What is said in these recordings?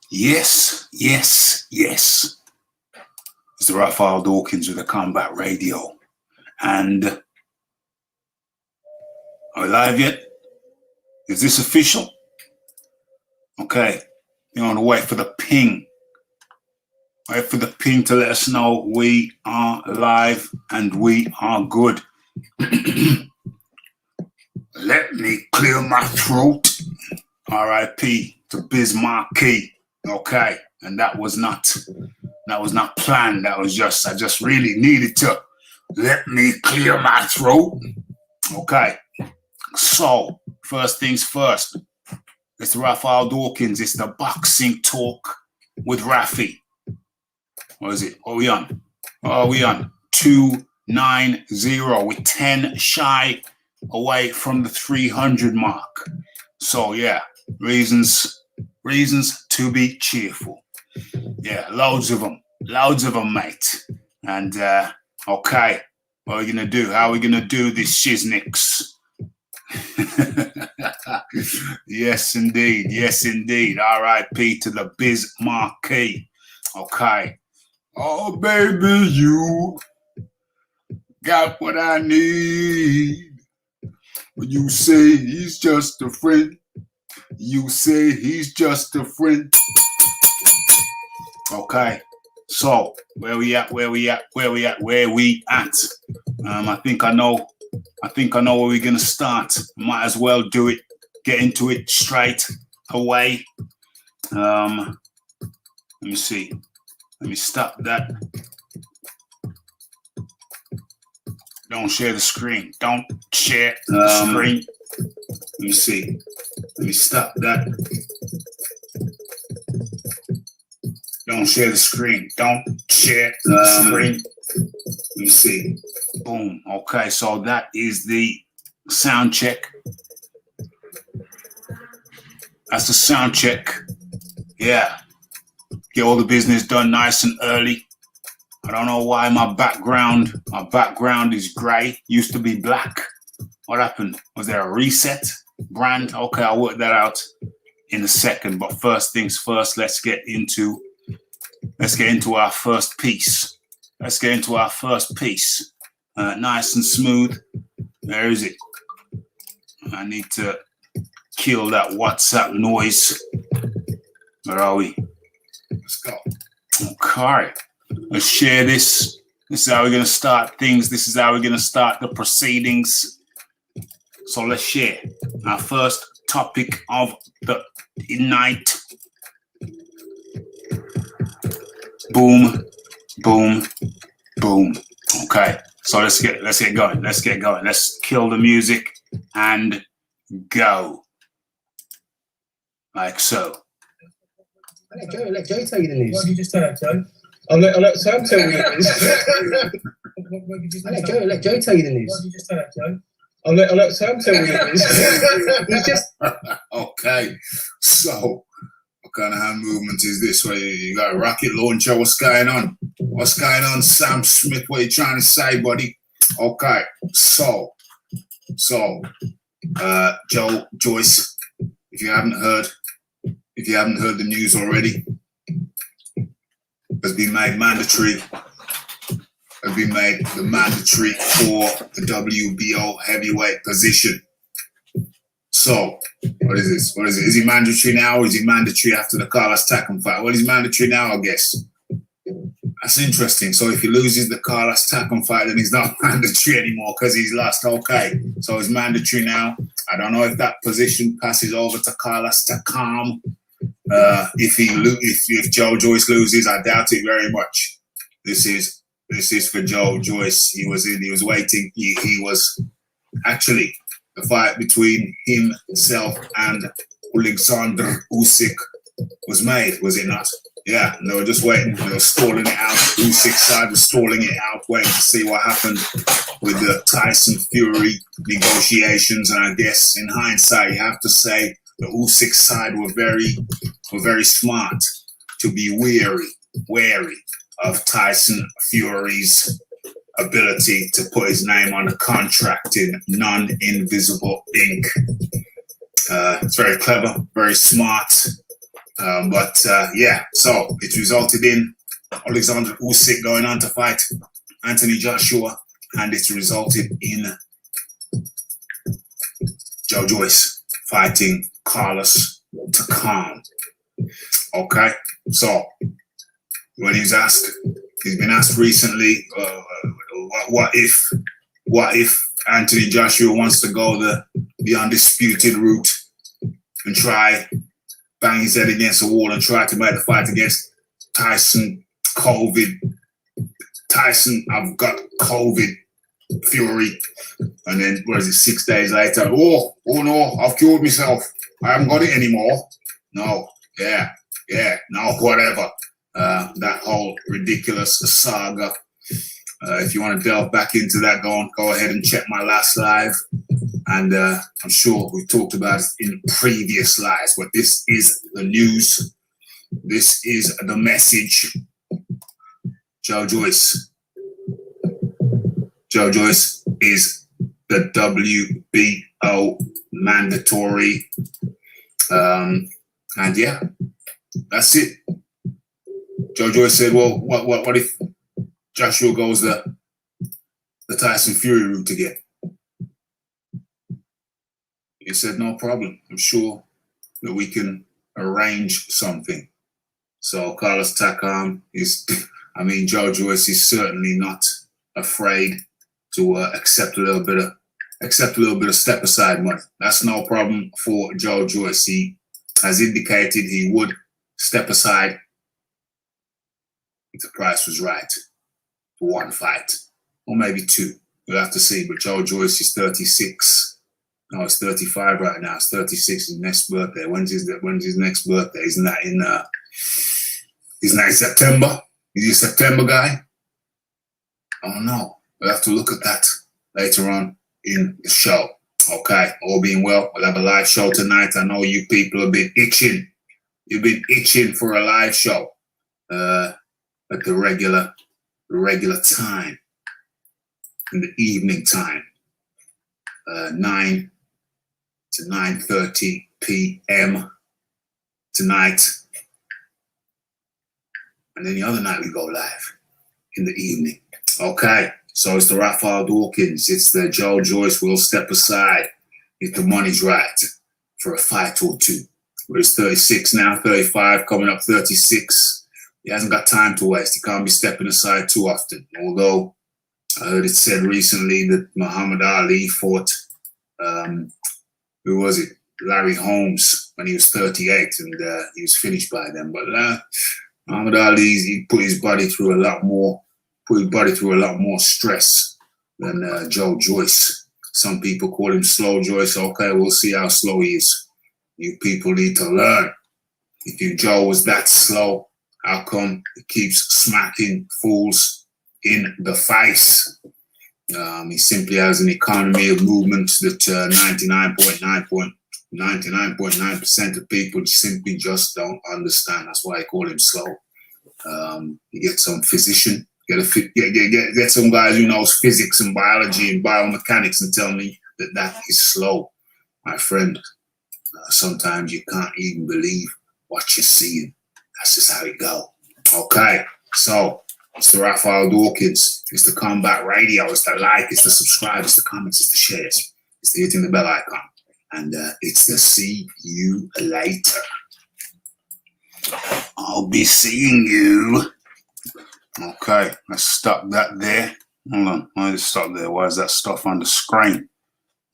Yes, yes, yes. It's the Raphael Dawkins with the Combat Radio. And are we live yet? Is this official? Okay. You're on the way for the ping. Wait for the ping to let us know we are live and we are good. Let me clear my throat. R.I.P. to Biz Marquee. Okay. And that was not planned. That was I just really needed to let me clear my throat. Okay. So, first things first. It's Raphael Dawkins. It's the boxing talk with Rafi. What is it? What are we on? Oh, we on 290. We're 10 shy away from the 300 mark. So, yeah, reasons to be cheerful. Yeah, loads of them, mate. And, okay, what are we going to do? How are we going to do this, shiznix? Yes, indeed. R.I.P. to the Biz Marquee. Okay. Oh, baby, you got what I need. When you say he's just a friend, you say he's just a friend. Okay. So, where we at? I think I know where we're gonna start. Might as well do it. Get into it straight away. Let me see. Let me stop that. Don't share the screen. Don't share the screen. Let me see. Let me stop that. Don't share the screen. Don't share the screen. Let me see. Boom. Okay, so that is the sound check. That's the sound check. Yeah. Get all the business done nice and early. I don't know why my background is grey. Used to be black. What happened? Was there a reset? Brand? Okay, I'll work that out in a second. But first things first, let's get into our first piece. Nice and smooth. Where is it? I need to kill that WhatsApp noise. Where are we? Let's go. Okay. Let's share this. This is how we're going to start things. This is how we're going to start the proceedings. So let's share our first topic of the night. Boom, boom, boom. Okay. So let's get going. Let's kill the music and go. Like so. Let Joe tell you the news. What did you just tell that, Joe? I'll let Sam tell you the news. Let Joe tell you the news. What did you just tell that, Joe? I'll let Sam tell you the news. Okay. So, what kind of hand movement is this? Where you got a rocket launcher? What's going on? What's going on, Sam Smith? What are you trying to say, buddy? Okay. So, Joyce, if you haven't heard the news already, has been made mandatory for the WBO heavyweight position. So, what is this? Is he mandatory now, or is he mandatory after the Carlos Takam fight? Well, he's mandatory now, I guess. That's interesting. So if he loses the Carlos Takam fight, then he's not mandatory anymore because he's lost. Okay, so he's mandatory now. I don't know if that position passes over to Carlos Takam. If Joe Joyce loses, I doubt it very much. This is for Joe Joyce. He was waiting. He was actually the fight between himself and Alexander Usyk was made, was it not? Yeah, and they were just waiting. They were stalling it out. Usyk's side was stalling it out, waiting to see what happened with the Tyson Fury negotiations. And I guess in hindsight, you have to say the Usyk side were very smart to be wary of Tyson Fury's ability to put his name on a contract in non-invisible ink. It's very clever, very smart. But so it resulted in Alexander Usyk going on to fight Anthony Joshua, and it's resulted in Joyce fighting Carlos Takam. Okay, so when he's been asked recently, what if Anthony Joshua wants to go the undisputed route and try bang his head against the wall and try to make the fight against Tyson? Tyson, I've got COVID, Fury, and then 6 days later? Oh no, I've cured myself. I haven't got it anymore. No, no, whatever. That whole ridiculous saga. If you want to delve back into that, go ahead and check my last live. And I'm sure we talked about it in previous lives, but this is the news. This is the message. Joyce is the WBO mandatory. And yeah, that's it. Joyce said, well, what if Joshua goes the Tyson Fury route again? He said, no problem. I'm sure that we can arrange something. So Carlos Takam Joyce is certainly not afraid to accept a little bit of step aside money. That's no problem for Joyce. He has indicated he would step aside if the price was right for one fight, or maybe two. We'll have to see. But Joyce is 36. No, it's 35 right now. It's 36. His next birthday. When's his next birthday? Isn't that in September? Is he a September guy? I don't know. We'll have to look at that later on in the show. Okay, all being well, we'll have a live show tonight. I know you people have been itching. You've been itching for a live show at the regular time, in the evening time, 9 to 9:30 p.m. tonight. And then the other night we go live in the evening. Okay, so it's the Raphael Dawkins. It's the Joyce will step aside if the money's right for a fight or two. Where he's 36 now, 35, coming up 36. He hasn't got time to waste. He can't be stepping aside too often. Although I heard it said recently that Muhammad Ali fought, who was it? Larry Holmes when he was 38, and he was finished by then. But Muhammad Ali, he put his body through a lot more stress than Joyce. Some people call him slow Joyce. Okay, we'll see how slow he is. You people need to learn. If Joe was that slow, how come he keeps smacking fools in the face? He simply has an economy of movement that 99.9% of people simply just don't understand. That's why I call him slow. You get some physician, get some guys who knows physics and biology and biomechanics and tell me that is slow. My friend, sometimes you can't even believe what you're seeing. That's just how it go. Okay, so it's the Raphael Dawkins. It's the Combat Radio. It's the like. It's the subscribe. It's the comments. It's the shares. It's the hitting the bell icon. And it's the see you later. I'll be seeing you. Okay, let's stop that there. Hold on. Why did it stop there? Why is that stuff on the screen?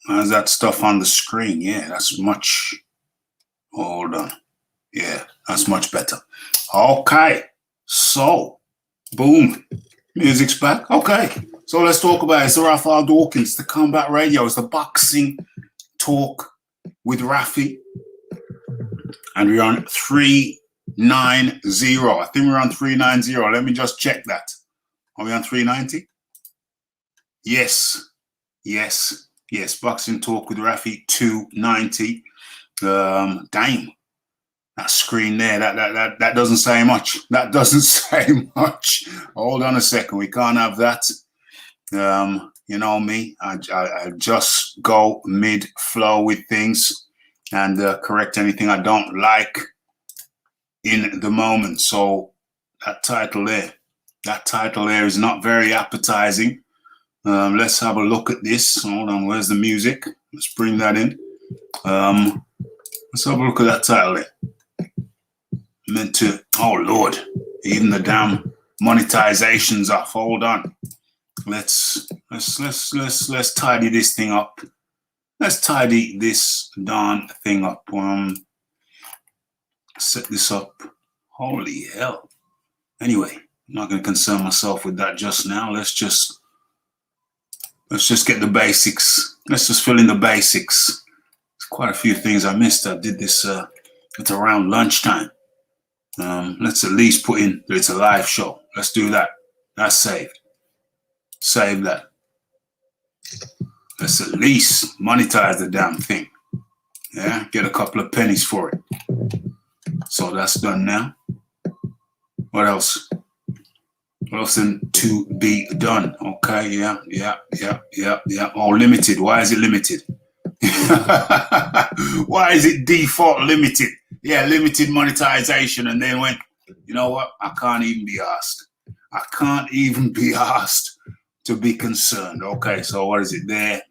Why is that stuff on the screen? Yeah, that's much. Hold on. Yeah, that's much better. Okay, so boom. Music's back. Okay, so let's talk about it. It's the Raphael Dawkins, the Combat Radio. It's the boxing talk with Rafi. And we're on 390. I think we're on 390. Let me just check that. Are we on 390? Yes. Boxing talk with Rafi 290. Damn. That screen there, that doesn't say much. That doesn't say much. Hold on a second. We can't have that. You know me. I just go mid-flow with things and correct anything I don't like in the moment. So that title there is not very appetizing. Let's have a look at this. Hold on. Where's the music? Let's bring that in. Let's have a look at that title there. Meant to, oh Lord, even the damn monetization's off. Hold on. Let's tidy this thing up. Let's tidy this darn thing up. Set this up. Holy hell. Anyway, I'm not going to concern myself with that just now. Let's just get the basics. Let's just fill in the basics. There's quite a few things I missed. I did this at around lunchtime. Let's at least put in that it's a live show. Let's do that. That's saved. Save that. Let's at least monetize the damn thing. Yeah, get a couple of pennies for it. So that's done now. What else? What else to be done? Okay, yeah. Oh, limited. Why is it limited? Why is it default limited? Yeah, limited monetization. And then went, you know what? I can't even be asked. I can't even be asked to be concerned. Okay, so what is it? There.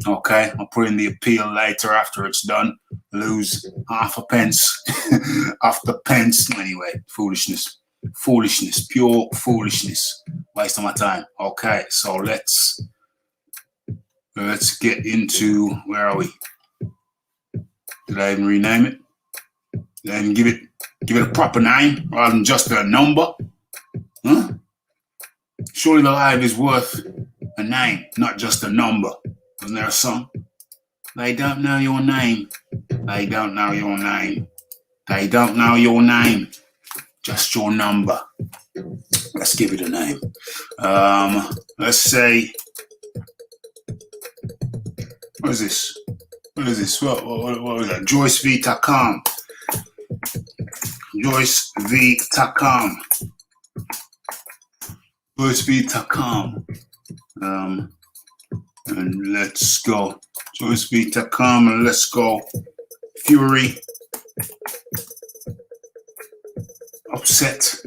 Okay, I'll put in the appeal later after it's done. Lose half a pence. Half the pence. Anyway, foolishness. Pure foolishness. Waste of my time. Okay, so let's get into, where are we? Did I even rename it? Did I even give it a proper name rather than just a number? Huh? Surely the live is worth a name, not just a number. Wasn't there a song? They don't know your name. They don't know your name. They don't know your name. Just your number. Let's give it a name. Let's say, what is this? What was that? Joyce v. Takam. Joyce v. Takam. Joyce v. Takam. And let's go. Joyce v. Takam, and let's go. Fury. Upset.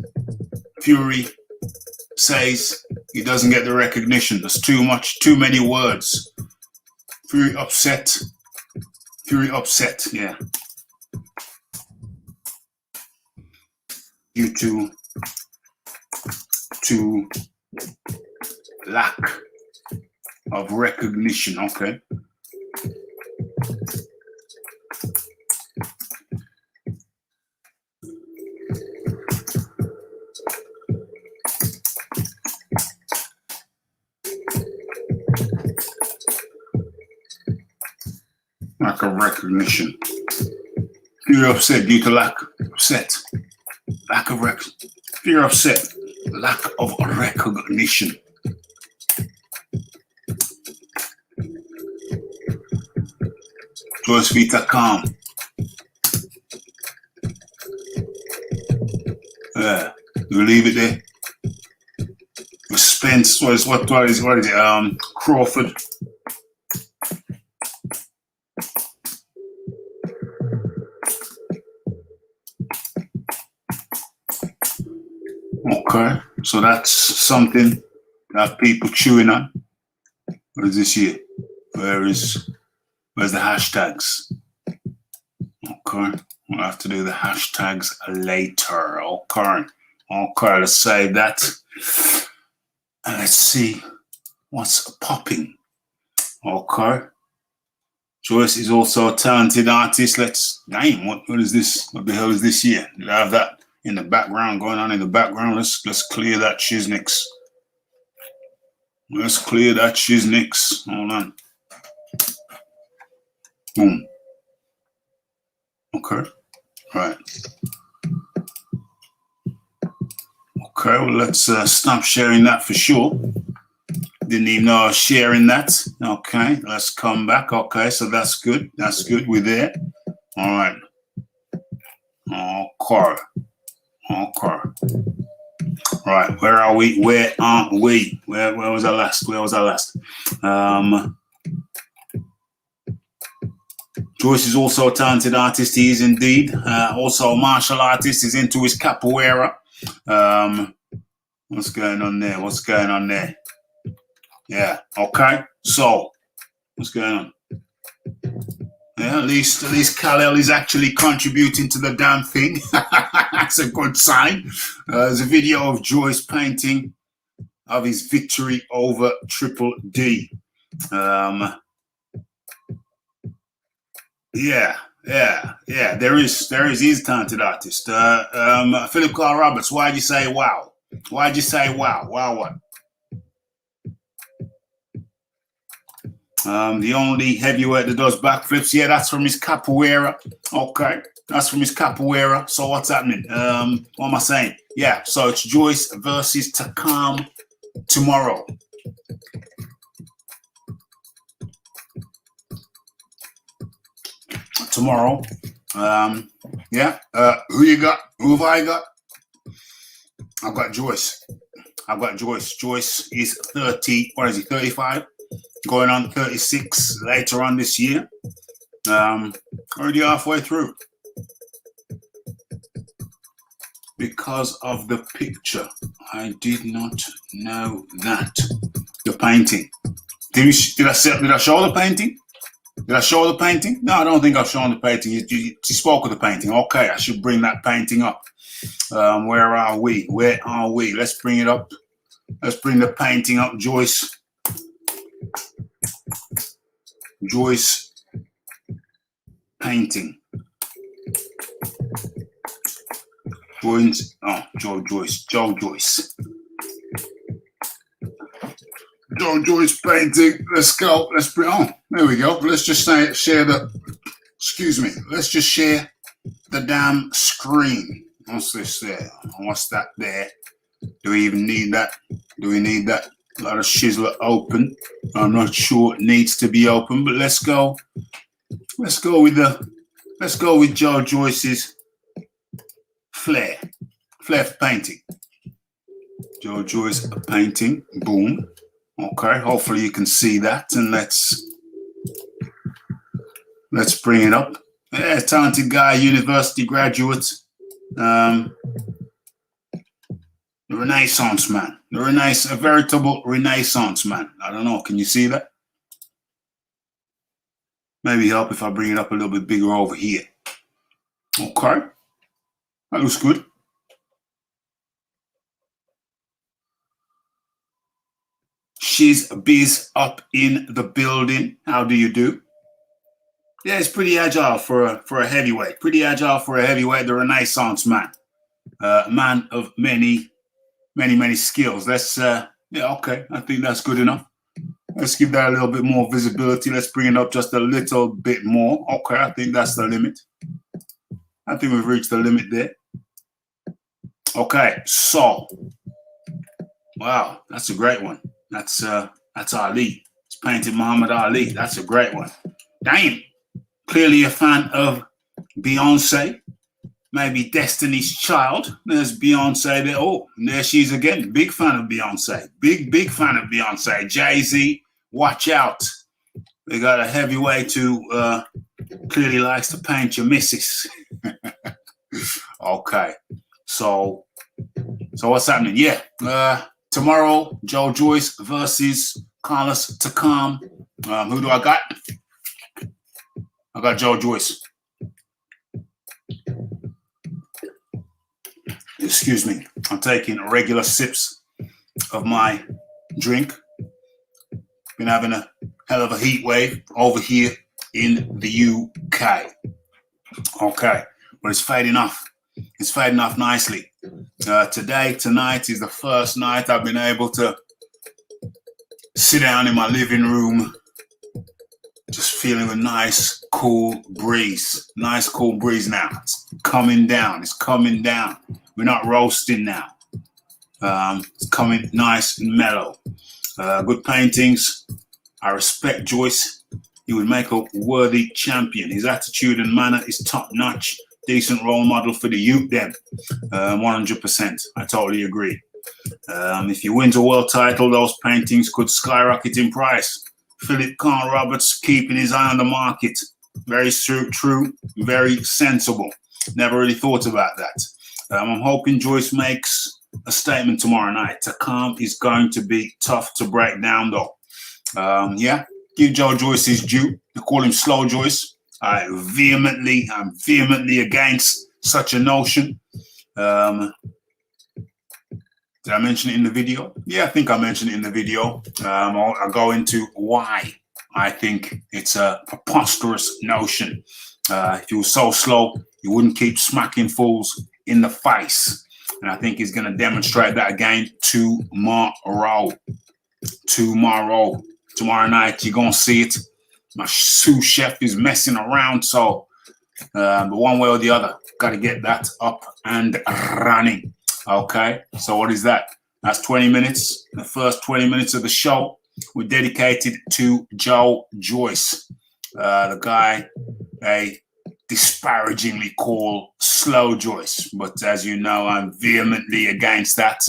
Fury says he doesn't get the recognition. There's too many words. Fury upset. Yeah. Due to lack of recognition. Okay. Lack of recognition. You're upset due to lack of recognition. You're upset. Lack of recognition. Joyce v. Takam. We leave it there. Spence. What is it? Crawford. Okay, so that's something that people chewing on. What is this here? Where's the hashtags? Okay, we'll have to do the hashtags later. Okay, let's save that. And let's see what's popping. Okay. Joyce is also a talented artist. Let's name what is this? What the hell is this here? Did I have that in the background going on in the background? Let's clear that shiznix. Let's clear that shiznix. Hold on. Boom. Okay. Right. Okay, well, let's stop sharing that for sure. Didn't even know I was sharing that. Okay, let's come back. Okay, so that's good. That's good. We're there. All right. Okay. Okay. Right, where are we? Where aren't we? Where was I last? Where was I last? Joyce is also a talented artist. He is indeed. Also a martial artist. He's into his capoeira. What's going on there? What's going on there? Yeah. Okay. So, what's going on? Yeah, at least Kal-El is actually contributing to the damn thing. That's a good sign. There's a video of Joyce painting of his victory over Triple D. Yeah. There is. He's a talented artist. Philip Carl Roberts. Why'd you say wow? Why'd you say wow? Wow what? The only heavyweight that does backflips. Yeah, that's from his capoeira. Okay, that's from his capoeira. So what's happening? What am I saying? Yeah, so it's Joyce versus Takam tomorrow. Tomorrow. Yeah. Who you got? Who have I got? I've got Joyce. Joyce is 30. What is he? 35. Going on 36 later on this year. Already halfway through. Because of the picture. I did not know that. The painting. Did I show the painting? Did I show the painting? No, I don't think I've shown the painting. You spoke of the painting. Okay, I should bring that painting up. Where are we? Let's bring it up. Let's bring the painting up, Joyce. Joyce painting. Joyce painting. Let's go. Let's bring on. There we go. Let's just share the. Excuse me. Let's just share the damn screen. What's this there? What's that there? Do we even need that? Do we need that? A lot of shizzler open. I'm not sure it needs to be open, but let's go. Let's go with Joe Joyce's flair for painting. Joe Joyce painting. Boom. Okay. Hopefully you can see that, and let's bring it up. Yeah, talented guy, university graduate. The Renaissance man. A veritable Renaissance man. I don't know. Can you see that? Maybe help if I bring it up a little bit bigger over here. Okay. That looks good. She's biz up in the building. How do you do? Yeah, it's pretty agile for a heavyweight. The Renaissance man. Man of many skills. Okay. I think that's good enough. Let's give that a little bit more visibility. Let's bring it up just a little bit more. Okay, I think that's the limit. I think we've reached the limit there. Okay, so wow, that's a great one. That's Ali. It's painted Muhammad Ali. That's a great one. Damn. Clearly a fan of Beyonce. Maybe Destiny's Child. There's Beyonce there. Oh, there she is again. Big fan of Beyonce. Big fan of Beyonce. Jay-Z, watch out. We got a heavyweight who clearly likes to paint your missus. Okay. So what's happening? Yeah. Tomorrow, Joe Joyce versus Carlos Takam. Who do I got? I got Joe Joyce. Excuse me. I'm taking regular sips of my drink. Been having a hell of a heat wave over here in the UK. Okay. But it's fading off. It's fading off nicely. Tonight is the first night I've been able to sit down in my living room, just feeling a nice, cool breeze. Nice, cool breeze now. It's coming down. We're not roasting now. It's coming nice and mellow. Good paintings. I respect Joyce. He would make a worthy champion. His attitude and manner is top notch. decent role model for the youth then. 100%. I totally agree. If he wins a world title, those paintings could skyrocket in price. Philip Kahn Roberts keeping his eye on the market. Very true, very sensible. Never really thought about that. I'm hoping Joyce makes a statement tomorrow night. Takam is going to be tough to break down, though. Yeah, give Joe Joyce his due. They call him Slow Joyce. I'm vehemently against such a notion. Did I mention it in the video? Yeah, I think I mentioned it in the video. I'll go into why I think it's a preposterous notion. If you were so slow, you wouldn't keep smacking fools in the face. And I think he's going to demonstrate that again tomorrow. Tomorrow night, you're going to see it. My sous chef is messing around, so but one way or the other, got to get that up and running. Okay, so what is that? That's 20 minutes. The first 20 minutes of the show were dedicated to Joe Joyce, the guy they disparagingly call Slow Joyce. But as you know, I'm vehemently against that.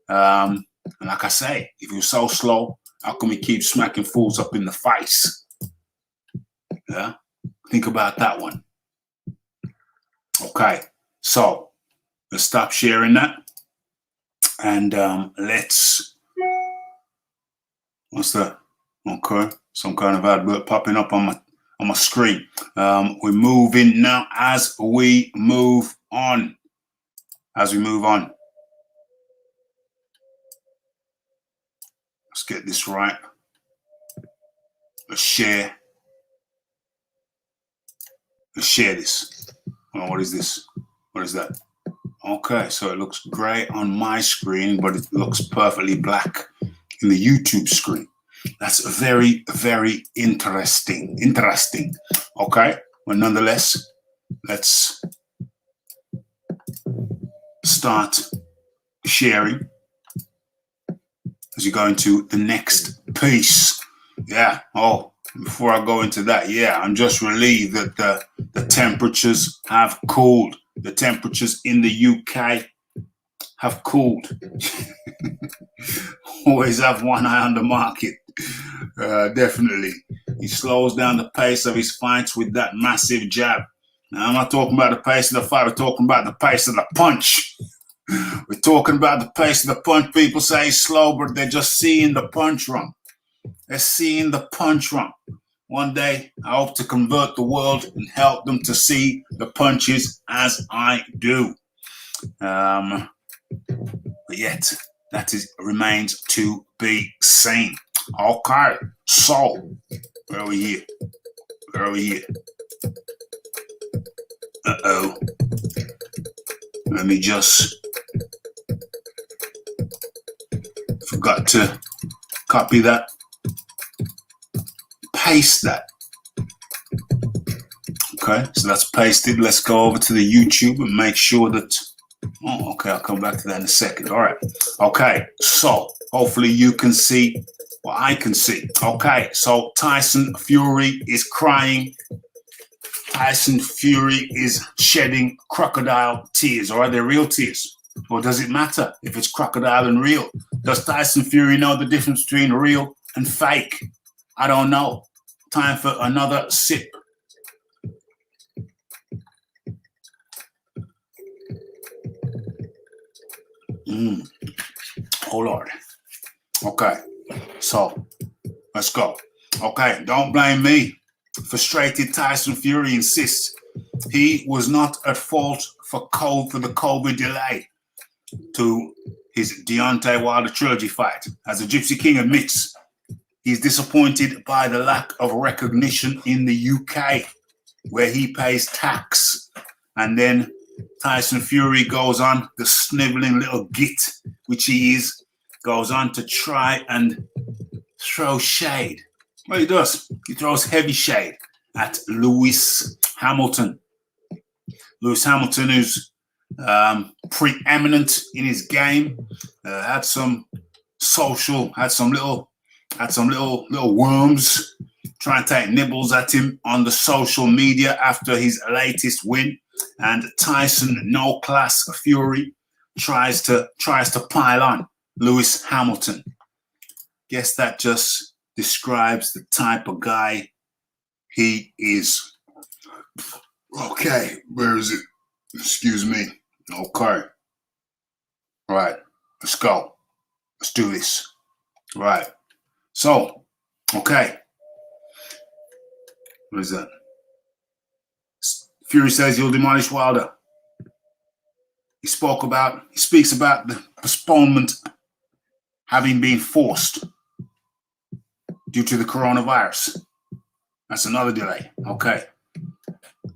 And like I say, if you're so slow, how come we keep smacking fools up in the face? Yeah, think about that one. Okay, so let's stop sharing that, and let's. What's that? Okay, some kind of advert popping up on my screen. We're moving now as we move on. Let's get this right. Let's share this. Oh, what is this? What is that? Okay, so it looks great on my screen, but it looks perfectly black in the YouTube screen. That's very, very interesting. Okay, well, nonetheless, let's start sharing as you go into the next piece. Yeah. Oh, before I go into that, yeah, I'm just relieved that the temperatures have cooled. The temperatures in the UK have cooled. Always have one eye on the market. Definitely. He slows down the pace of his fights with that massive jab. Now, I'm not talking about the pace of the fight. We're talking about the pace of the punch. We're talking about the pace of the punch. People say he's slow, but they're just seeing the punch wrong. They're seeing the punch wrong. One day, I hope to convert the world and help them to see the punches as I do. But yet, that remains to be seen. Okay, so, where are we here? Uh-oh. Let me just... Forgot to copy that. Paste that. Okay, so that's pasted. Let's go over to the YouTube and make sure that... Oh, okay, I'll come back to that in a second. All right. Okay, so hopefully you can see what I can see. Okay, so Tyson Fury is crying. Tyson Fury is shedding crocodile tears. Or are they real tears? Or does it matter if it's crocodile and real? Does Tyson Fury know the difference between real and fake? I don't know. Time for another sip. Oh, Lord. Okay, so let's go. Okay, don't blame me. Frustrated Tyson Fury insists he was not at fault for the COVID delay to his Deontay Wilder trilogy fight. As the Gypsy King admits, he's disappointed by the lack of recognition in the UK, where he pays tax. And then Tyson Fury goes on, the sniveling little git, which he is, goes on to try and throw shade. Well, he does. He throws heavy shade at Lewis Hamilton. Lewis Hamilton, who's preeminent in his game, had some little worms trying to take nibbles at him on the social media after his latest win. and Tyson, no class Fury, tries to pile on Lewis Hamilton. Guess that just describes the type of guy he is. Okay, where is it? Excuse me. Okay. Right, let's go. Let's do this. Right. So, okay. What is that? Fury says he'll demolish Wilder. He speaks about the postponement having been forced due to the coronavirus. That's another delay. Okay.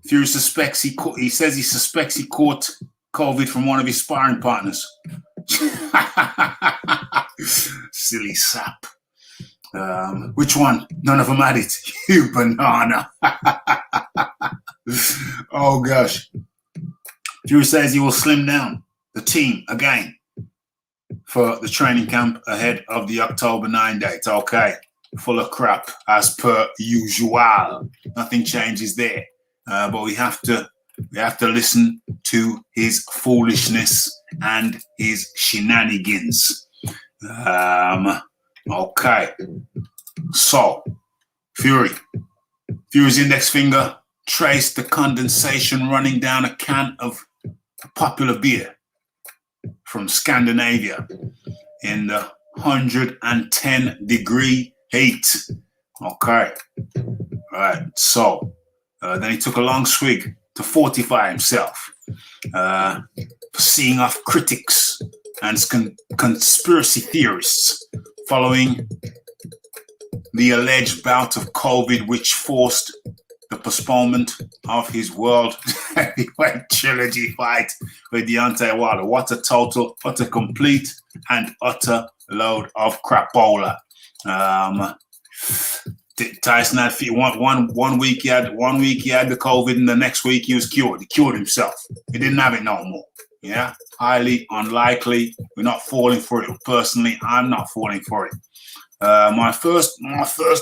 Fury suspects he says he suspects he caught COVID from one of his sparring partners. Silly sap. Which one? None of them had it. You banana. Oh gosh. Fury says he will slim down the team again for the training camp ahead of the October 9 date. Okay. Full of crap as per usual. Nothing changes there. But we have to listen to his foolishness and his shenanigans. Okay. So, Fury's index finger traced the condensation running down a can of a popular beer from Scandinavia in the 110-degree heat. Okay. All right. So, then he took a long swig to fortify himself, seeing off critics and conspiracy theorists following the alleged bout of COVID, which forced the postponement of his world heavyweight trilogy fight with Deontay Wilder. What a complete and utter load of crapola. Tyson had one week he had the COVID, and the next week he was cured. He cured himself. He didn't have it no more. Yeah, highly unlikely. We're not falling for it. Personally, I'm not falling for it. My first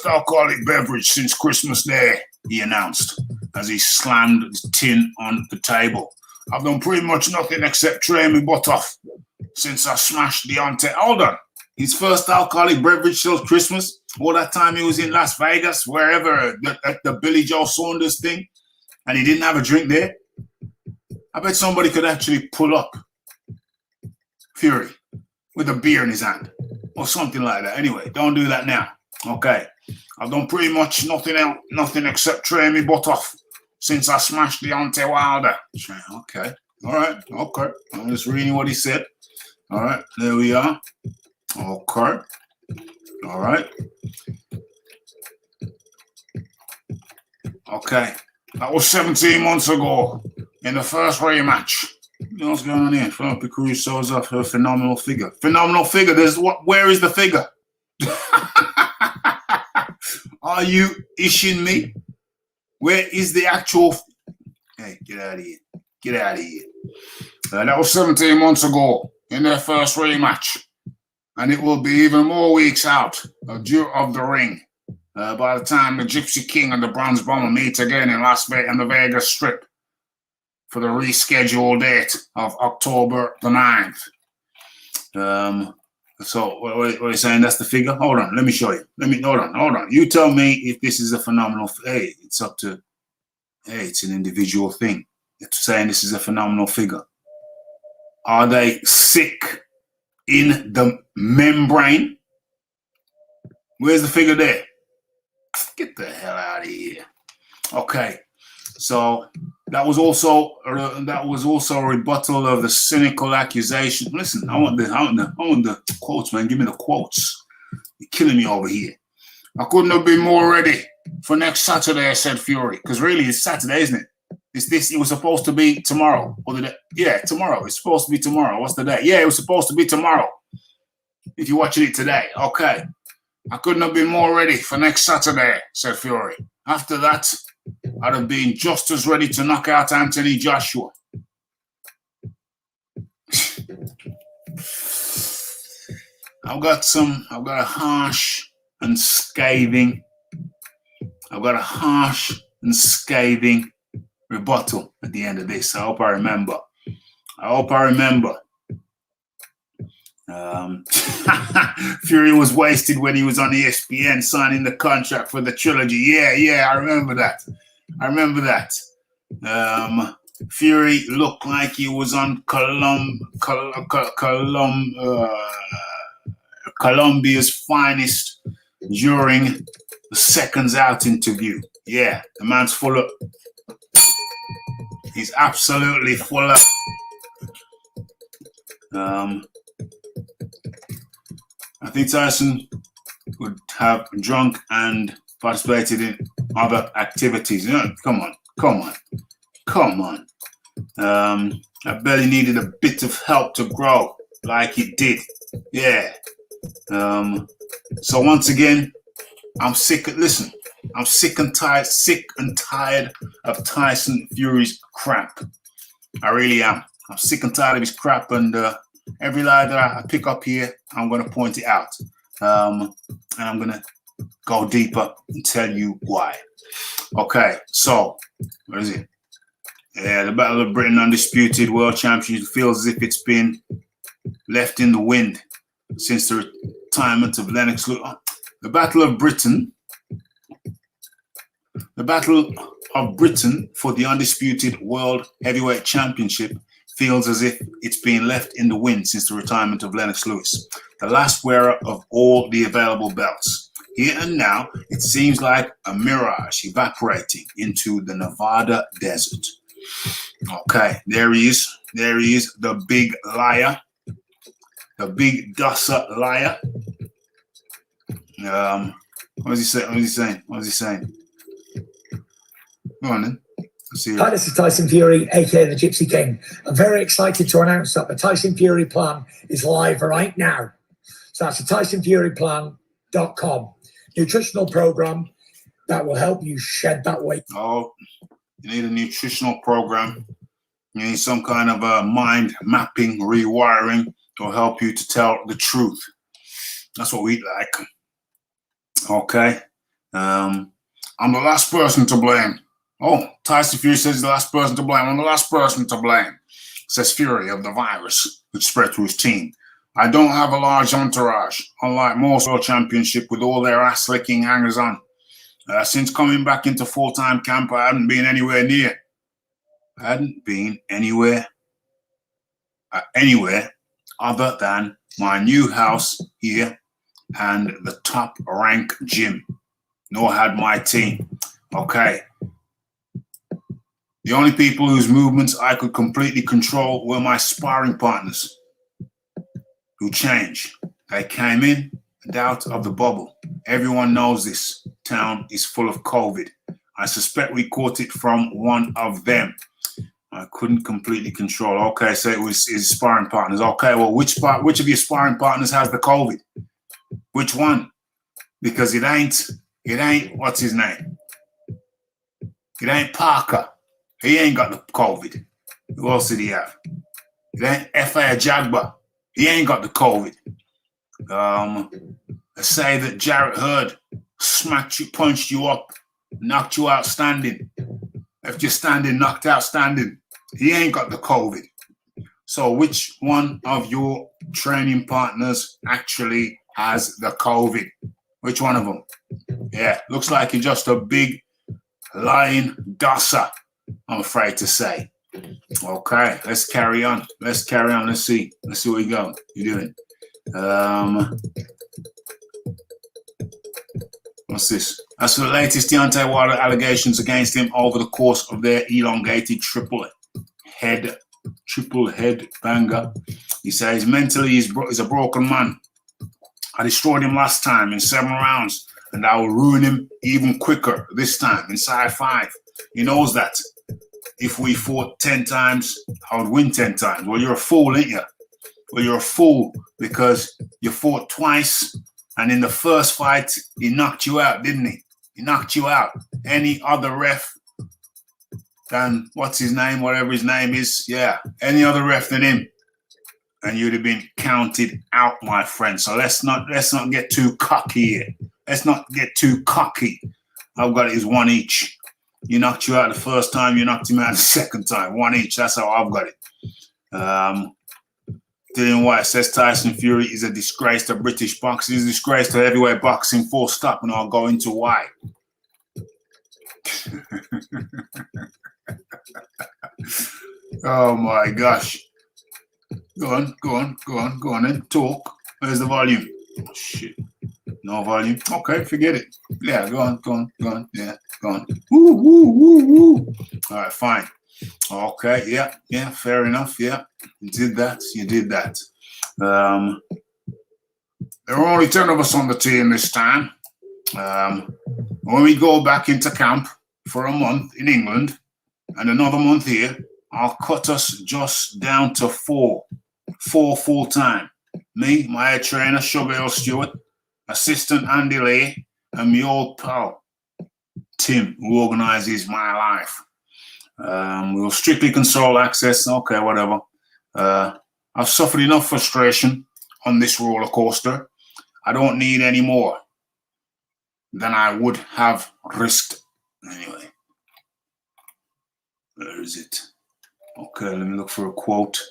alcoholic beverage since Christmas Day, he announced as he slammed his tin on the table. I've done pretty much nothing except train my butt off since I smashed Deontay. Hold on. His first alcoholic beverage till Christmas. All that time he was in Las Vegas, wherever, at the Billy Joe Saunders thing, and he didn't have a drink there. I bet somebody could actually pull up Fury with a beer in his hand or something like that. Anyway, don't do that now. Okay. I've done pretty much nothing except train me butt off since I smashed Deontay Wilder. Okay. All right. Okay. I'm just reading what he said. All right. There we are. Okay. All right. Okay. That was 17 months ago in the first rematch. You know what's going on here? Philip Caruso's off a phenomenal figure. Phenomenal figure. Where is the figure? Are you ishing me? Where is the actual? Hey, get out of here. Get out of here. That was 17 months ago in their first rematch. And it will be even more weeks out of the ring by the time the Gypsy King and the Bronze Bomber meet again in Las Vegas and the Vegas Strip for the rescheduled date of October the 9th. So what are you saying? That's the figure? Hold on, let me show you. Hold on. You tell me if this is a phenomenal. Hey, it's up to. Hey, it's an individual thing. It's saying this is a phenomenal figure. Are they sick in the membrane? Where's the figure there? Get the hell out of here. Okay, so that was also a rebuttal of the cynical accusation. Listen, I want the quotes, man. Give me the quotes. You're killing me over here. I couldn't have been more ready for next Saturday, said Fury. Because really, it's Saturday, isn't it? It was supposed to be tomorrow. Tomorrow. It's supposed to be tomorrow. What's the day? Yeah, it was supposed to be tomorrow. If you're watching it today. Okay. I couldn't have been more ready for next Saturday, said Fury. After that, I'd have been just as ready to knock out Anthony Joshua. I've got a harsh and scathing rebuttal at the end of this. I hope I remember. Fury was wasted when he was on ESPN signing the contract for the trilogy. Yeah, I remember that. Fury looked like he was on Colombia's finest during the Seconds Out interview. Yeah, the man's full of... He's absolutely full of... I think Tyson would have drunk and participated in other activities. Come on. I barely needed a bit of help to grow like it did. Yeah. So once again, I'm sick and tired of Tyson Fury's crap. I really am. I'm sick and tired of his crap, and every lie that I pick up here, I'm going to point it out. And I'm going to go deeper and tell you why. Okay, so, what is it? Yeah, the Battle of Britain Undisputed World Championship feels as if it's been left in the wind since the retirement of Lennox Lewis. The Battle of Britain for the Undisputed World Heavyweight Championship feels as if it's been left in the wind since the retirement of Lennox Lewis, the last wearer of all the available belts. Here and now, it seems like a mirage evaporating into the Nevada desert. Okay, there he is, the big liar, the big dusser liar. What is he saying? Go on then. Hi, this is Tyson Fury, aka the Gypsy King. I'm very excited to announce that the Tyson Fury plan is live right now. So that's the TysonFuryPlan.com. Nutritional program that will help you shed that weight. Oh, you need a nutritional program. You need some kind of a mind mapping, rewiring to help you to tell the truth. That's what we like. Okay. I'm the last person to blame. Oh, Tyson Fury says he's the last person to blame. I'm the last person to blame, says Fury of the virus, which spread through his team. I don't have a large entourage, unlike most world championship with all their ass-licking hangers-on. Since coming back into full-time camp, I hadn't been anywhere near. Anywhere other than my new house here and the top rank gym. Nor had my team. Okay. The only people whose movements I could completely control were my sparring partners, who changed. They came in and out of the bubble. Everyone knows this town is full of COVID. I suspect we caught it from one of them. I couldn't completely control. Okay, so it was his sparring partners. Okay, well, which of your sparring partners has the COVID? Which one? Because it ain't, what's his name? It ain't Parker. He ain't got the COVID. Who else did he have? It ain't F.A. Jagba. He ain't got the COVID. They say that Jarrett Hurd smacked you, punched you up, knocked you out standing. Left you standing, knocked out standing. He ain't got the COVID. So which one of your training partners actually has the COVID? Which one of them? Yeah, looks like you're just a big lying dosser, I'm afraid to say. Okay, let's carry on. Let's see where you go. You're doing. What's this? As for the latest Deontay Wilder allegations against him over the course of their elongated triple head banger, he says mentally he's a broken man. I destroyed him last time in 7 rounds, and I will ruin him even quicker this time inside 5. He knows that. If we fought 10 times, I would win 10 times. Well, you're a fool, ain't you? Well, you're a fool because you fought twice, and in the first fight, he knocked you out, didn't he? He knocked you out. Any other ref than, what's his name, whatever his name is, yeah, any other ref than him, and you'd have been counted out, my friend. So let's not get too cocky here. Let's not get too cocky. I've got it as 1 each. He knocked you out the first time, you knocked him out the second time. One each. That's how I've got it. Dylan White says Tyson Fury is a disgrace to British boxing. He's a disgrace to heavyweight boxing, full stop, and I'll go into why. Oh my gosh. Go on then. Talk. Where's the volume? Oh, shit. No volume. Okay, forget it. Yeah, go on. Yeah, go on. Woo. All right, fine. Okay, yeah, fair enough. Yeah, you did that. There are only 10 of us on the team this time. When we go back into camp for a month in England and another month here, I'll cut us just down to four full-time. Me, my head trainer, Sugar Hill Stewart, assistant Andy Lee, and my old pal, Tim, who organizes my life. We'll strictly control access. Okay, whatever. I've suffered enough frustration on this roller coaster. I don't need any more than I would have risked. Anyway, where is it? Okay, let me look for a quote.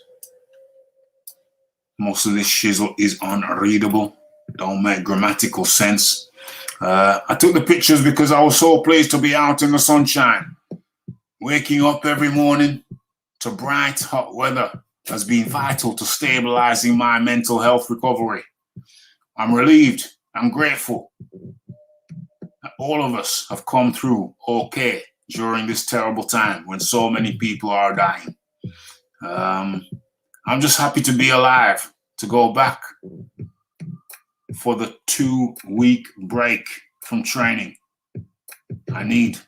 Most of this shizzle is unreadable. Don't make grammatical sense. I took the pictures because I was so pleased to be out in the sunshine. Waking up every morning to bright, hot weather has been vital to stabilizing my mental health recovery. I'm relieved. I'm grateful that all of us have come through okay during this terrible time when so many people are dying. I'm just happy to be alive, to go back for the 2-week break from training. I need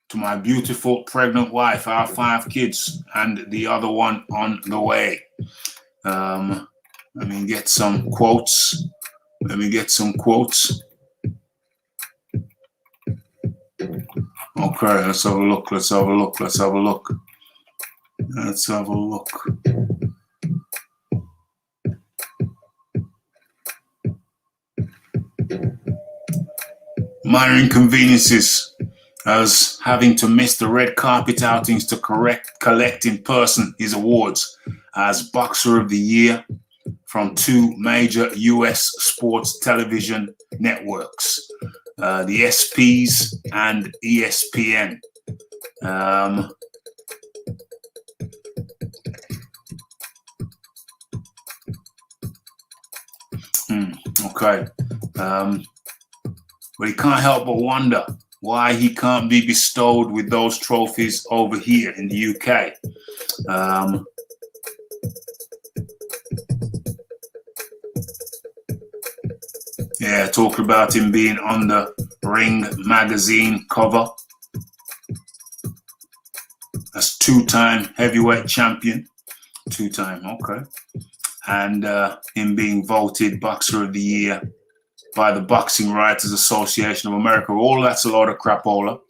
to my beautiful pregnant wife, our 5 kids, and the other one on the way. Let me get some quotes. Okay, let's have a look. Minor inconveniences as having to miss the red carpet outings to collect in person his awards as Boxer of the Year from 2 major US sports television networks, the SPs and ESPN. Okay. But he can't help but wonder why he can't be bestowed with those trophies over here in the UK. Yeah, talk about him being on the Ring magazine cover as 2-time heavyweight champion. 2-time, okay. And him being voted Boxer of the Year by the Boxing Writers Association of America. All that's a lot of crapola.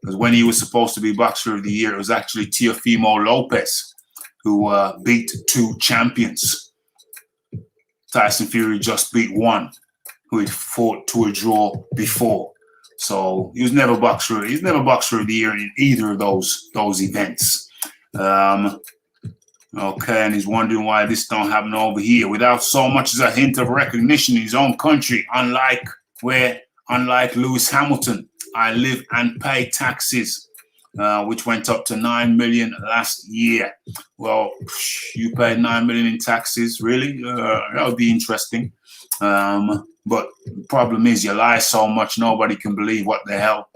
Because when he was supposed to be Boxer of the Year, it was actually Teofimo Lopez who beat 2 champions. Tyson Fury just beat 1 who had fought to a draw before. So he was never Boxer. He's never Boxer of the Year in either of those events. Okay, and he's wondering why this don't happen over here without so much as a hint of recognition in his own country. Unlike Lewis Hamilton, I live and pay taxes, which went up to 9 million last year. Well, you paid 9 million in taxes, really? That would be interesting. But the problem is you lie so much nobody can believe what the hell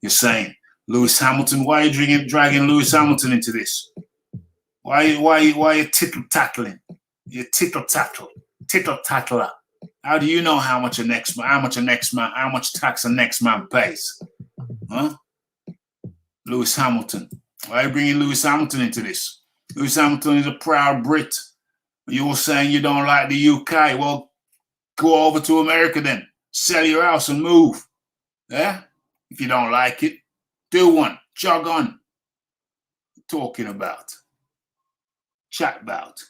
you're saying. Lewis Hamilton, why are you dragging Lewis Hamilton into this? Why you tittle-tattling? You tittle-tattler. How do you know how much tax a next man pays? Huh? Lewis Hamilton. Why are you bringing Lewis Hamilton into this? Lewis Hamilton is a proud Brit. You're saying you don't like the UK. Well, go over to America then. Sell your house and move. Yeah? If you don't like it, do one. Jog on. Talking about. Chat about.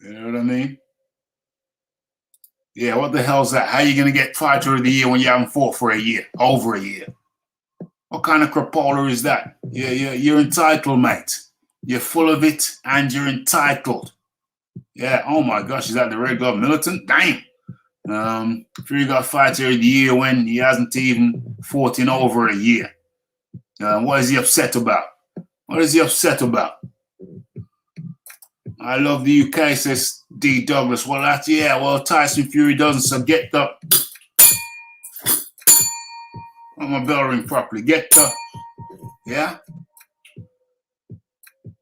You know what I mean? Yeah, what the hell's that? How you going to get fighter of the year when you haven't fought for a year? Over a year. What kind of crapola is that? You're entitled, mate. You're full of it and you're entitled. Yeah, oh my gosh, is that the Red Glove Militant? Damn. Fury got fighter of the year when he hasn't even fought in over a year. What is he upset about? What is he upset about? I love the UK, says D. Douglas. Well, that's, yeah, well, Tyson Fury doesn't, so get the... Oh, my bell ring properly. Get the... Yeah?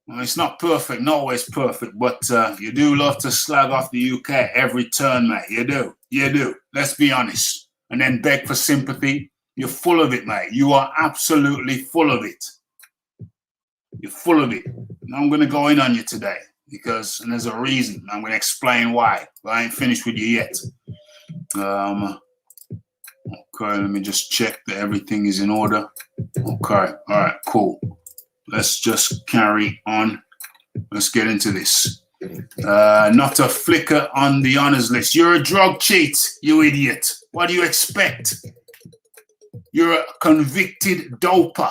Well, it's not perfect, not always perfect, but you do love to slag off the UK every turn, mate. You do. You do. Let's be honest. And then beg for sympathy. You're full of it, mate. You are absolutely full of it. You're full of it. And I'm going to go in on you today because, and there's a reason. I'm going to explain why. But I ain't finished with you yet. Okay, let me just check that everything is in order. Okay. All right, cool. Let's just carry on. Let's get into this. Not a flicker on the honors list. You're a drug cheat, you idiot. What do you expect? You're a convicted doper,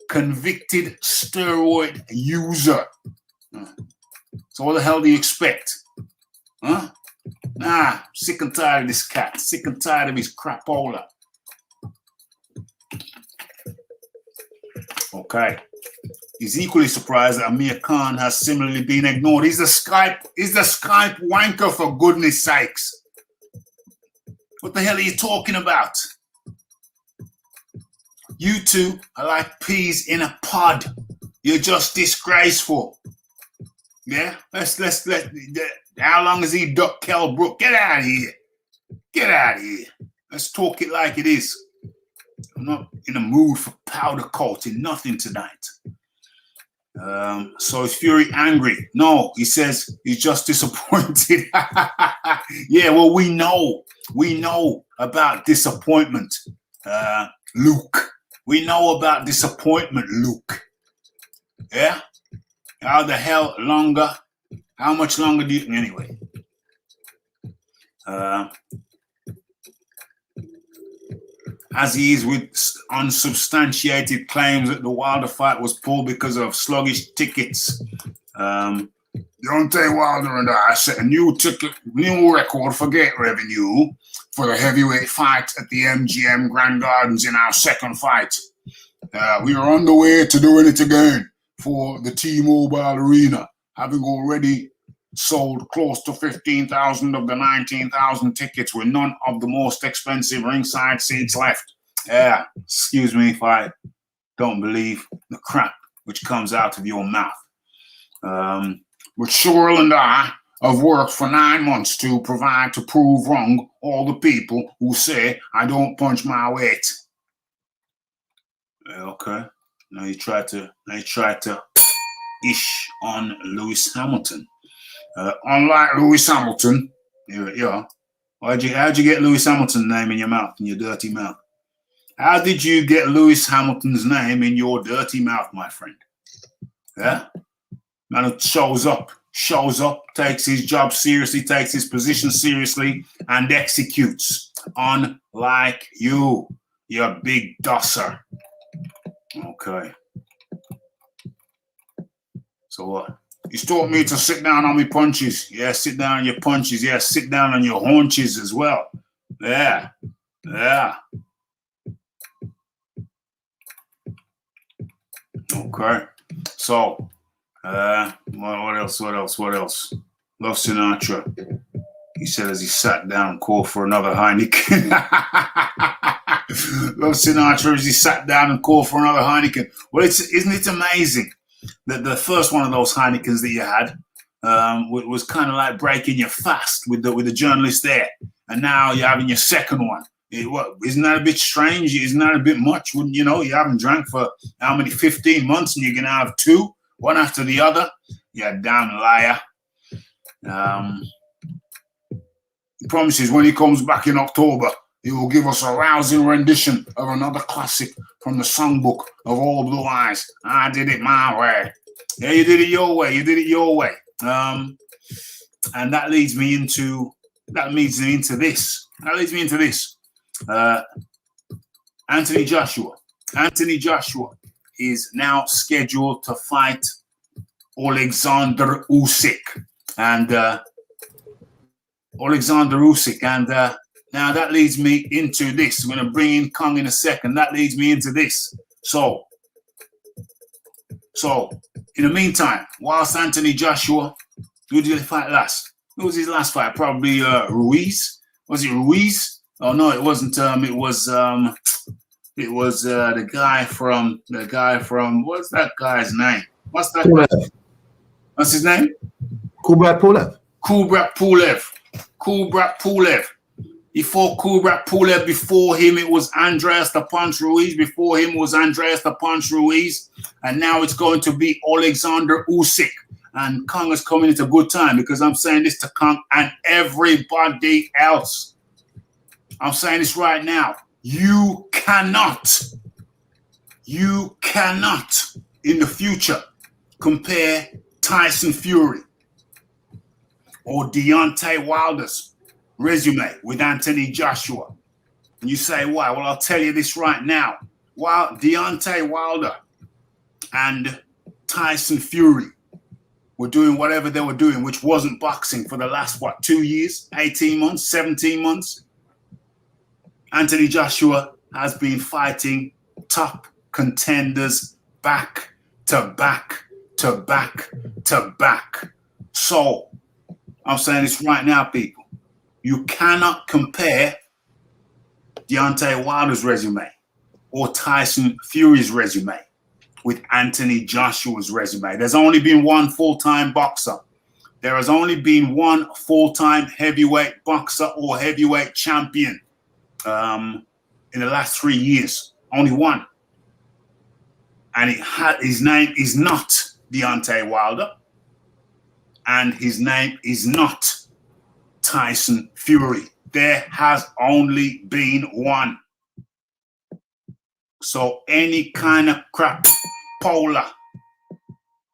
convicted steroid user. So what the hell do you expect? Huh? Nah, sick and tired of this cat. Sick and tired of his crapola. Okay. He's equally surprised that Amir Khan has similarly been ignored. He's the Skype wanker, for goodness sakes. What the hell are you talking about? You two are like peas in a pod. You're just disgraceful. Yeah? Let's how long has he ducked Kell Brook? Get out of here. Get out of here. Let's talk it like it is. I'm not in a mood for powder coating, nothing tonight. So is Fury angry? No, he says he's just disappointed. Yeah, well, we know about disappointment, Luke. We know about disappointment, Luke. Yeah? How the hell longer? How much longer do you... Anyway. As he is with unsubstantiated claims that the Wilder fight was pulled because of sluggish tickets. Deontay Wilder and I set a new record for gate revenue for the heavyweight fight at the MGM Grand Gardens in our second fight. We are on the way to doing it again for the T-Mobile Arena, having already sold close to 15,000 of the 19,000 tickets with none of the most expensive ringside seats left. Yeah, excuse me if I don't believe the crap which comes out of your mouth. But Cheryl and I have worked for 9 months to prove wrong all the people who say I don't punch my weight. Okay. Now you try to ish on Lewis Hamilton. Unlike Lewis Hamilton, yeah. How'd you get Lewis Hamilton's name in your mouth, in your dirty mouth? How did you get Lewis Hamilton's name in your dirty mouth, my friend? Yeah? Man shows up, takes his job seriously, takes his position seriously, and executes. Unlike you big dosser. Okay. So what? He's taught me to sit down on my punches. Yeah, sit down on your punches. Yeah, sit down on your haunches as well. Yeah. Okay. So, what else? Love Sinatra. He said as he sat down, called for another Heineken. Love Sinatra as he sat down and called for another Heineken. Well, isn't it amazing? The first one of those Heinekens that you had was kind of like breaking your fast with the journalist there, and now you're having your second one. Isn't that a bit strange? Isn't that a bit much? Wouldn't you know? You haven't drank for how many? 15 months, and you're gonna have two, one after the other. You damn liar. He promises when he comes back in October, he will give us a rousing rendition of another classic from the songbook of All Blue Eyes. I did it my way. Yeah, you did it your way. You did it your way. And that leads me into this. Anthony Joshua. Anthony Joshua is now scheduled to fight Alexander Usyk. And now that leads me into this. I'm going to bring in Kong in a second. That leads me into this. So in the meantime, whilst Anthony Joshua, who did he fight last? Who was his last fight? Probably Ruiz. Was it Ruiz? Oh no, it wasn't. It was the guy from what's that guy's name? What's his name? Kubrat Pulev. He fought Kubrat Pulev. Before him, it was Andreas the Punch Ruiz. And now it's going to be Alexander Usyk. And Kong is coming at a good time because I'm saying this to Kong and everybody else. I'm saying this right now. You cannot in the future compare Tyson Fury or Deontay Wilder's resume with Anthony Joshua. And you say, why? Well, I'll tell you this right now. While Deontay Wilder and Tyson Fury were doing whatever they were doing, which wasn't boxing for the last, 2 years, 18 months, 17 months, Anthony Joshua has been fighting top contenders back to back to back to back. So I'm saying this right now, people. You cannot compare Deontay Wilder's resume or Tyson Fury's resume with Anthony Joshua's resume. There's only been one full-time boxer. There has only been one full-time heavyweight boxer or heavyweight champion in the last 3 years. Only one. And his name is not Deontay Wilder. And his name is not Tyson Fury. There has only been one. So any kind of crap polar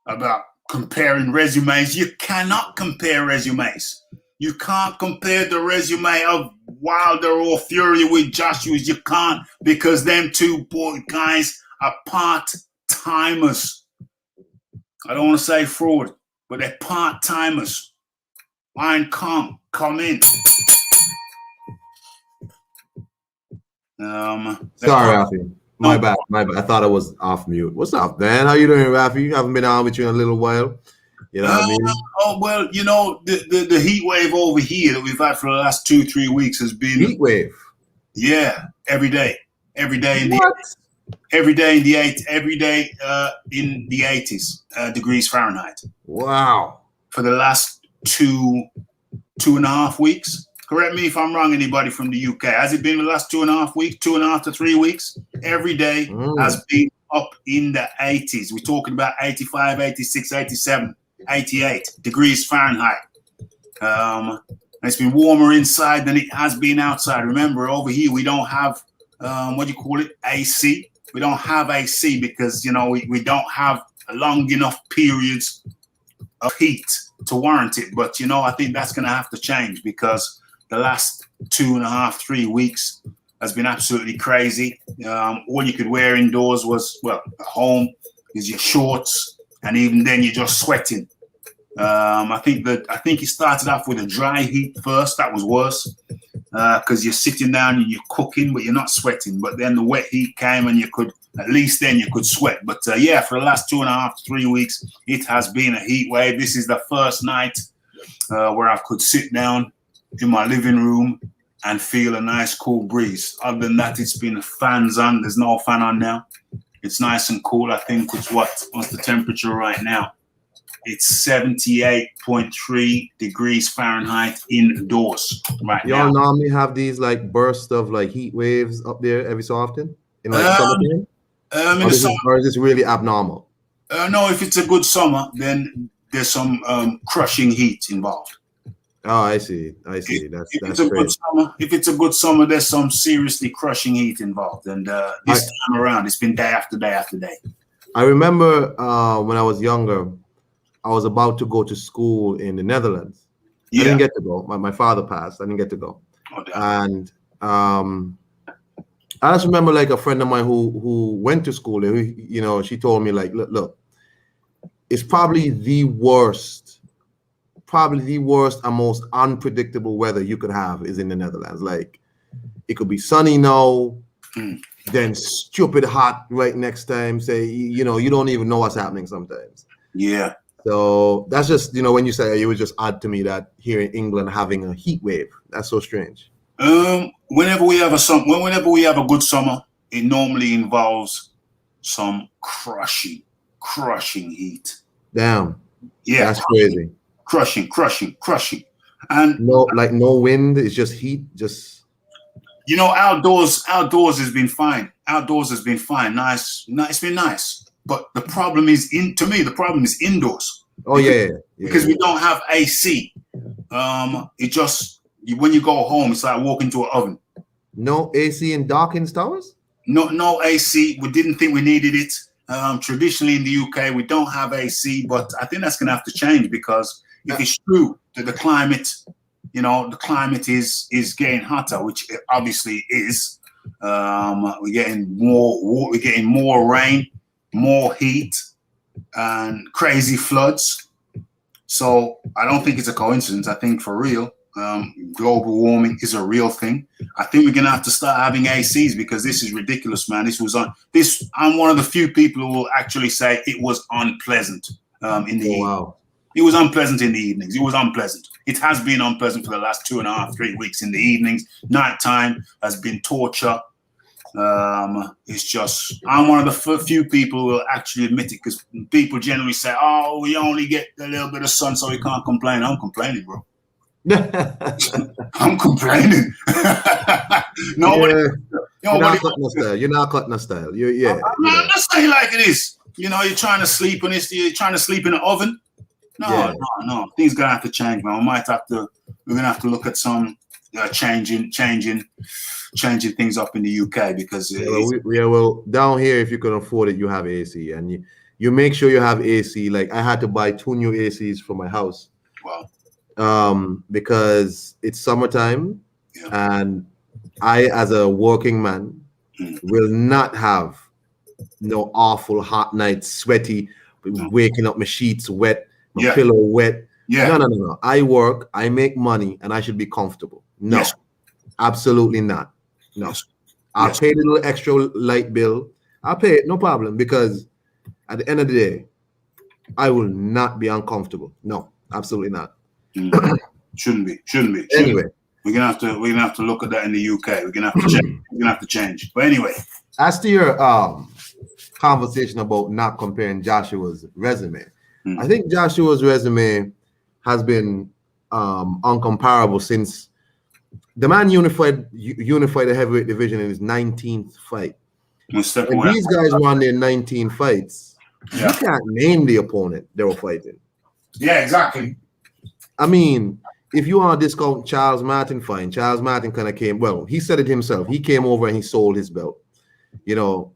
about comparing resumes, you cannot compare resumes. You can't compare the resume of Wilder or Fury with Joshua's. You can't, because them two guys are part-timers. I don't want to say fraud, but they're part-timers. Lion Kong, come in. Sorry, Rafi. My bad. I thought I was off mute. What's up, man? How you doing, Rafi? You haven't been on with you in a little while. You know what I mean? Oh, well, you know, the heat wave over here that we've had for the last 2-3 weeks has been... Heat wave? Yeah, every day. Every day in what? every day in the 80s degrees Fahrenheit. Wow. For the last 2.5 weeks. Correct me if I'm wrong, anybody from the UK. Has it been the last 2.5 weeks, 2.5 to 3 weeks? Every day has been up in the 80s. We're talking about 85, 86, 87, 88 degrees Fahrenheit. It's been warmer inside than it has been outside. Remember, over here, we don't have, AC. We don't have AC because, you know, we don't have long enough periods of heat to warrant it. But, you know, I think that's going to have to change because the last 2.5, 3 weeks has been absolutely crazy. All you could wear indoors was, well, at home is your shorts, and even then you're just sweating. I think it started off with a dry heat first. That was worse because you're sitting down and you're cooking, but you're not sweating. But then the wet heat came, and you could sweat. But yeah, for the last 2.5 to 3 weeks, it has been a heat wave. This is the first night where I could sit down in my living room and feel a nice cool breeze. Other than that, it's been fans on. There's no fan on now. It's nice and cool. I think it's what's the temperature right now? It's 78.3 degrees Fahrenheit indoors right now. Y'all normally have these like bursts of like heat waves up there every so often in like summertime? Or is this really abnormal? No, if it's a good summer, then there's some crushing heat involved. Oh, I see. That's crazy. If it's a good summer, there's some seriously crushing heat involved. And this time around, it's been day after day after day. I remember when I was younger, I was about to go to school in the Netherlands. I Yeah. didn't get to go. My father passed. I didn't get to go. Oh, damn. And I just remember like a friend of mine who went to school there, who, she told me like, look, it's probably the worst and most unpredictable weather you could have is in the Netherlands. Like it could be sunny now, then stupid hot right next time. Say, you don't even know what's happening sometimes. Yeah. So that's just, when you say it was just odd to me that here in England having a heat wave. That's so strange. Whenever we have a good summer, it normally involves some crushing heat. Damn. Yeah. That's crazy. Crushing. And no wind, it's just heat, just outdoors has been fine. Nice. It's been nice. But the problem is indoors. Oh yeah. Because we don't have AC. When you go home, it's like walking to an oven. No AC in Dawkins Towers? No AC. We didn't think we needed it. Traditionally in the UK, we don't have AC, but I think that's going to have to change because if it's true that the climate is getting hotter, which it obviously is. We're getting more rain, more heat, and crazy floods. So I don't think it's a coincidence. I think for real, global warming is a real thing. I think we're gonna have to start having ACs because this is ridiculous, man. I'm one of the few people who will actually say it was unpleasant in the evening. Wow. It was unpleasant in the evenings. It was unpleasant. It has been unpleasant for the last 2.5-3 weeks in the evenings. Nighttime has been torture. It's just, I'm one of the few people who will actually admit it because people generally say, oh, we only get a little bit of sun, so we can't complain. I'm complaining, bro. I'm complaining. Nobody. You're not cutting a style. You're not cutting a style. I'm just saying like it is. You're trying to sleep on this. You're trying to sleep in an oven. No. Things gonna have to change, man. We're gonna have to look at some changing things up in the UK because well, down here, if you can afford it, you have AC, and you make sure you have AC. Like I had to buy 2 new ACs for my house. Wow. Because it's summertime, and I, as a working man, will not have no awful hot nights, sweaty, waking up my sheets wet, my pillow wet. Yeah. No. I work, I make money, and I should be comfortable. No, absolutely not. No. I'll pay the little extra light bill. I'll pay it, no problem, because at the end of the day, I will not be uncomfortable. No, absolutely not. Shouldn't be. Anyway, we're gonna have to look at that in the UK. We're gonna have to change. But anyway, as to your conversation about not comparing Joshua's resume, I think Joshua's resume has been uncomparable since the man unified the heavyweight division in his 19th fight. And these guys won their 19 fights. You can't name the opponent they were fighting. Yeah, exactly. I mean, if you want to discount Charles Martin, fine. Charles Martin kind of came, well, he said it himself. He came over and he sold his belt. The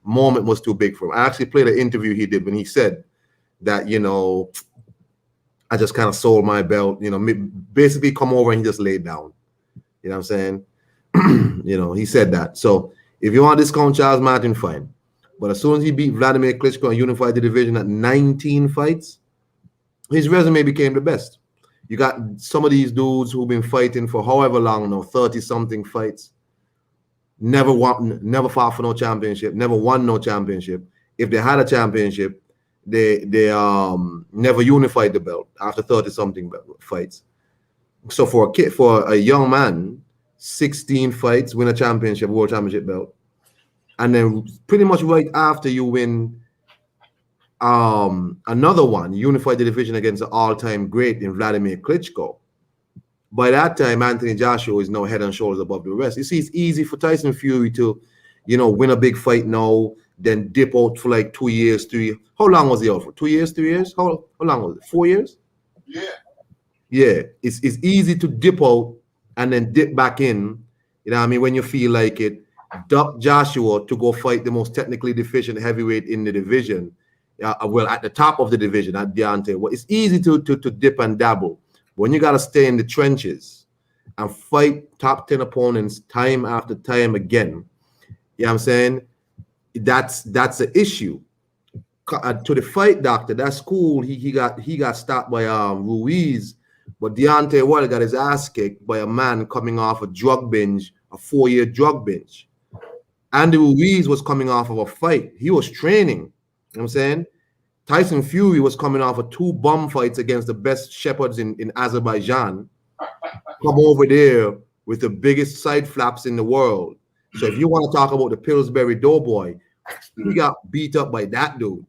moment was too big for him. I actually played an interview he did when he said that, I just kind of sold my belt, basically come over and he just laid down. You know what I'm saying? He said that. So if you want to discount Charles Martin, fine. But as soon as he beat Vladimir Klitschko and unified the division at 19 fights, his resume became the best. You got some of these dudes who've been fighting for however long now, 30-something fights, never fought for no championship, never won no championship. If they had a championship, they never unified the belt after 30-something fights. So for a young man, 16 fights, win a championship, world championship belt, and then pretty much right after you win another one, unified the division against the all-time great in Vladimir Klitschko. By that time, Anthony Joshua is now head and shoulders above the rest. You see, it's easy for Tyson Fury to, win a big fight now, then dip out for like 2 years, 3 years. How long was he out for? 2 years, 3 years? How long was it? 4 years? Yeah. It's easy to dip out and then dip back in, when you feel like it, duck Joshua to go fight the most technically deficient heavyweight in the division. Well, at the top of the division, at Deontay. Well, it's easy to dip and dabble. When you got to stay in the trenches and fight top 10 opponents time after time again, you know what I'm saying? That's the issue. To the fight doctor, that's cool. He got stopped by Ruiz, but Deontay Wilder got his ass kicked by a man coming off a drug binge, a 4-year drug binge. Andy Ruiz was coming off of a fight. He was training. You know what I'm saying? Tyson Fury was coming off of 2 bum fights against the best shepherds in Azerbaijan. Come over there with the biggest side flaps in the world. So if you want to talk about the Pillsbury Doughboy, he got beat up by that dude.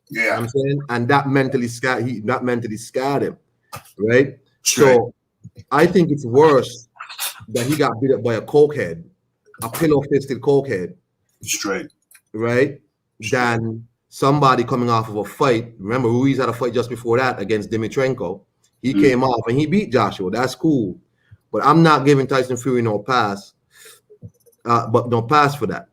Yeah, you know I'm saying, and that mentally scarred him, right? Straight. So I think it's worse that he got beat up by a cokehead, a pillow-fisted cokehead, straight, right? Than somebody coming off of a fight. Remember, Ruiz had a fight just before that against Dimitrenko. He came off and he beat Joshua. That's cool, but I'm not giving Tyson Fury no pass. But no pass for that.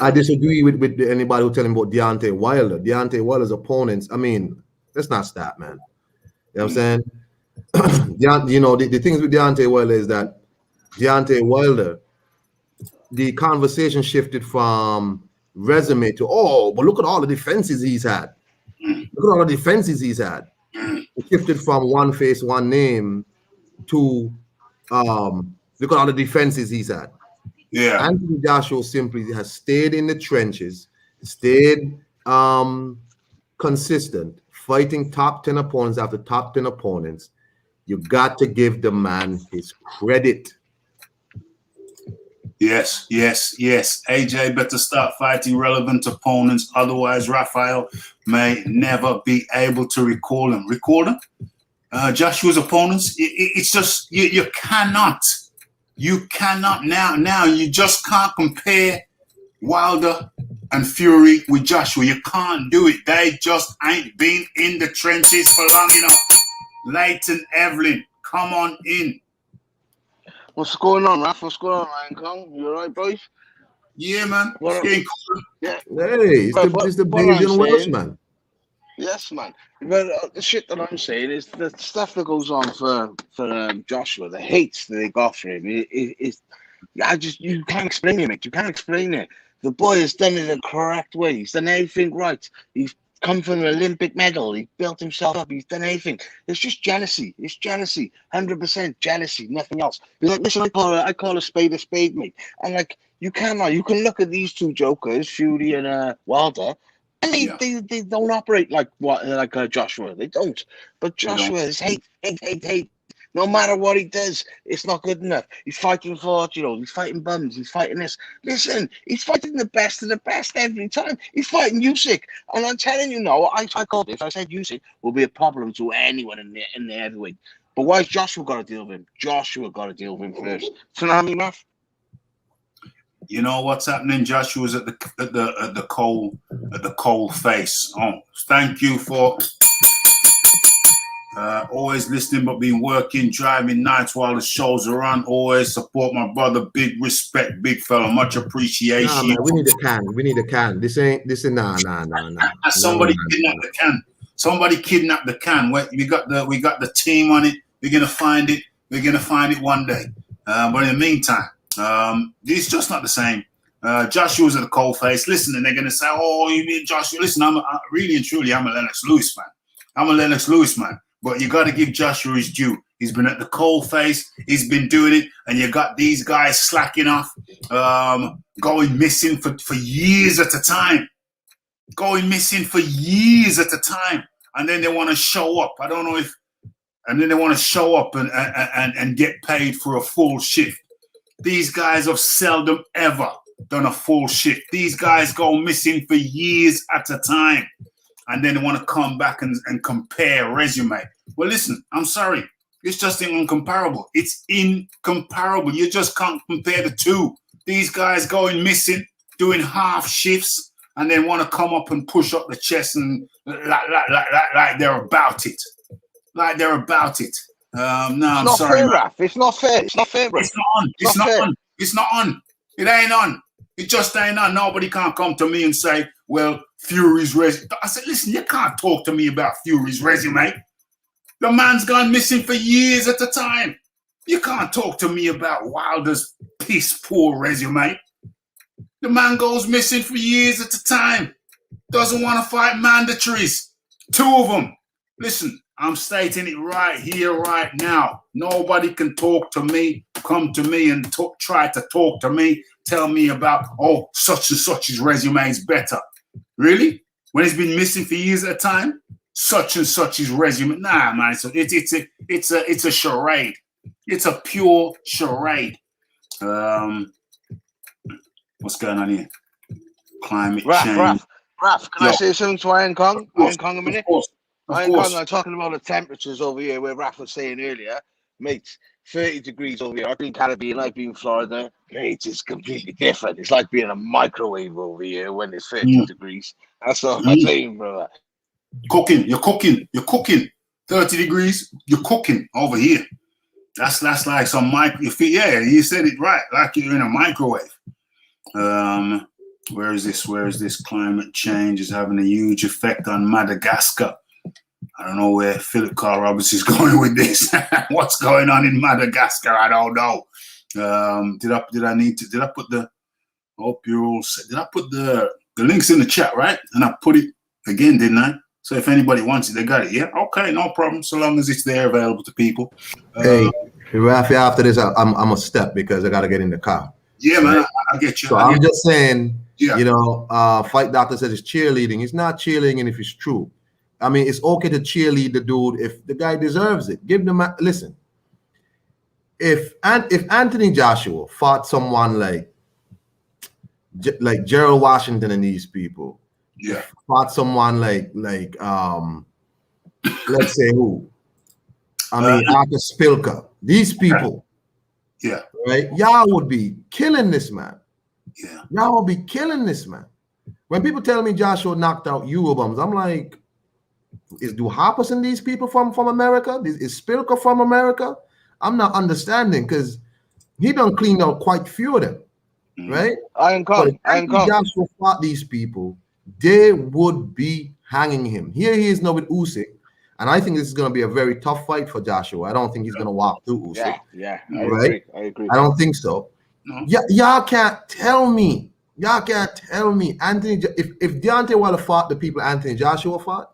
I disagree with anybody who tell him about Deontay Wilder. Deontay Wilder's opponents, I mean, let's not start, man. You know what I'm saying? The things with Deontay Wilder is that Deontay Wilder, the conversation shifted from resume to, but look at all the defenses he's had. Look at all the defenses he's had. It shifted from one face, one name to look at all the defenses he's had. Yeah. Anthony Joshua simply has stayed in the trenches, stayed consistent, fighting top 10 opponents after top 10 opponents. You got to give the man his credit. Yes. AJ better start fighting relevant opponents. Otherwise, Raphael may never be able to recall them. Joshua's opponents, it's just, you cannot. You cannot now. You just can't compare Wilder and Fury with Joshua. You can't do it. They just ain't been in the trenches for long enough. Leighton Evelyn, come on in. What's going on, Raph? What's going on, Ryan Kong? You alright, boys? Yeah, man. What Yeah. Hey, it's the Belgian Welsh, man. Yes, man. But the shit that I'm saying is the stuff that goes on for Joshua, the hates that they got for him. You can't explain it, mate. You can't explain it. The boy has done it the correct way. He's done everything right. He's come from an Olympic medal. He built himself up. He's done everything. It's just jealousy. It's jealousy. 100% jealousy. Nothing else. He's like, listen, I call a spade, mate. And like, you can look at these two jokers, Fury and Wilder. And they don't operate like Joshua. They don't. But Joshua is hate. No matter what he does, it's not good enough. He's fighting for, he's fighting bums. He's fighting this. Listen, he's fighting the best of the best every time. He's fighting Usyk. And I'm telling you now, I called this. I said Usyk will be a problem to anyone in the heavyweight. But why has Joshua got to deal with him? Joshua got to deal with him first. So now, Raph? You know what's happening? Joshua's at the coal face. Oh, thank you for always listening, but been working, driving nights while the shows are on. Always support my brother. Big respect, big fella. Much appreciation. Nah, man, we need a can. This ain't nah. Somebody kidnapped the can. Somebody kidnapped the can. We got the team on it. We're gonna find it. We're gonna find it one day. But in the meantime. It's just not the same. Joshua's at the coal face. Listen, and they're gonna say, "Oh, you mean Joshua?" Listen, I'm really and truly, I'm a Lennox Lewis man. But you got to give Joshua his due. He's been at the coal face. He's been doing it, and you got these guys slacking off, going missing for years at a time, and then they want to show up. I don't know if, and then they want to show up and get paid for a full shift. These guys have seldom ever done a full shift. These guys go missing for years at a time. And then they want to come back and compare resume. Well, listen, I'm sorry. It's just incomparable. It's incomparable. You just can't compare the two. These guys going missing, doing half shifts, and then want to come up and push up the chest and like they're about it. Like they're about it. No, I'm sorry. Fair, Raph. It's not fair. It's not fair, bro. It's not on. It ain't on. It just ain't on. Nobody can't come to me and say, well, Fury's resume. I said, listen, you can't talk to me about Fury's resume. The man's gone missing for years at a time. You can't talk to me about Wilder's piss poor resume. The man goes missing for years at a time. Doesn't want to fight mandatories. 2 of them. Listen, I'm stating it right here, right now. Nobody can talk to me, come to me and try to talk to me, tell me about, oh, such and such's resume is better. Really? When it's been missing for years at a time? Such and such's resume. Nah, man. So it's a charade. It's a pure charade. What's going on here? Climate change. Raph, can I say something to Iron Kong? Iron Kong a minute? Of course. Iron Kong, I'm talking about the temperatures over here where Raph was saying earlier. Mate, 30 degrees over here. I've been Caribbean, I've been Florida. Mate, it's completely different. It's like being a microwave over here when it's 30 degrees. That's all I'm saying, brother. You're cooking. 30 degrees, you're cooking over here. That's like some yeah, you said it right, like you're in a microwave. Where is this? Climate change is having a huge effect on Madagascar. I don't know where Philip Carl Roberts is going with this. What's going on in Madagascar? I don't know. Did I put the hope you're all set? Did I put the links in the chat, right? And I put it again, didn't I? So if anybody wants it, they got it. Yeah, okay, no problem. So long as it's there available to people. Hey, Raphael, after this, I'm a step because I got to get in the car. Yeah, man, I get you. So I'm just saying, Fight Doctor says it's cheerleading. It's not cheerleading if it's true. I mean, it's okay to cheerlead the dude if the guy deserves it. Give them listen. If Anthony Joshua fought someone like Gerald Washington and these people, fought someone like let's say who? I mean, Arthur Spilka. These people, right? Y'all would be killing this man. Yeah, y'all would be killing this man. When people tell me Joshua knocked out Eurobums, I'm like, do Harpers and these people from America? Is Spilka from America? I'm not understanding because he done cleaned out quite few of them, right? Iron Kong. Joshua fought these people, they would be hanging him. Here he is now with Usyk, and I think this is going to be a very tough fight for Joshua. I don't think he's going to walk through Usyk. Yeah, I agree. I don't think so. No. Y'all can't tell me. Anthony, if Deontay Wilder fought the people Anthony Joshua fought,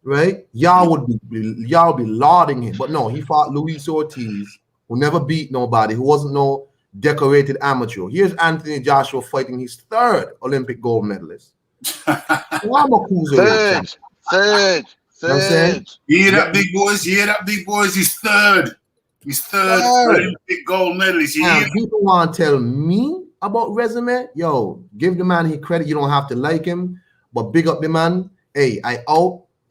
right? Y'all would be lauding him. But no, he fought Luis Ortiz, who never beat nobody, who wasn't no decorated amateur. Here's Anthony Joshua fighting his 3rd Olympic gold medalist. Third. Hear that, big boys? He's 3rd. He's 3rd Olympic gold medalist. People want to tell me about resume. Yo, give the man his credit. You don't have to like him, but big up the man. Hey,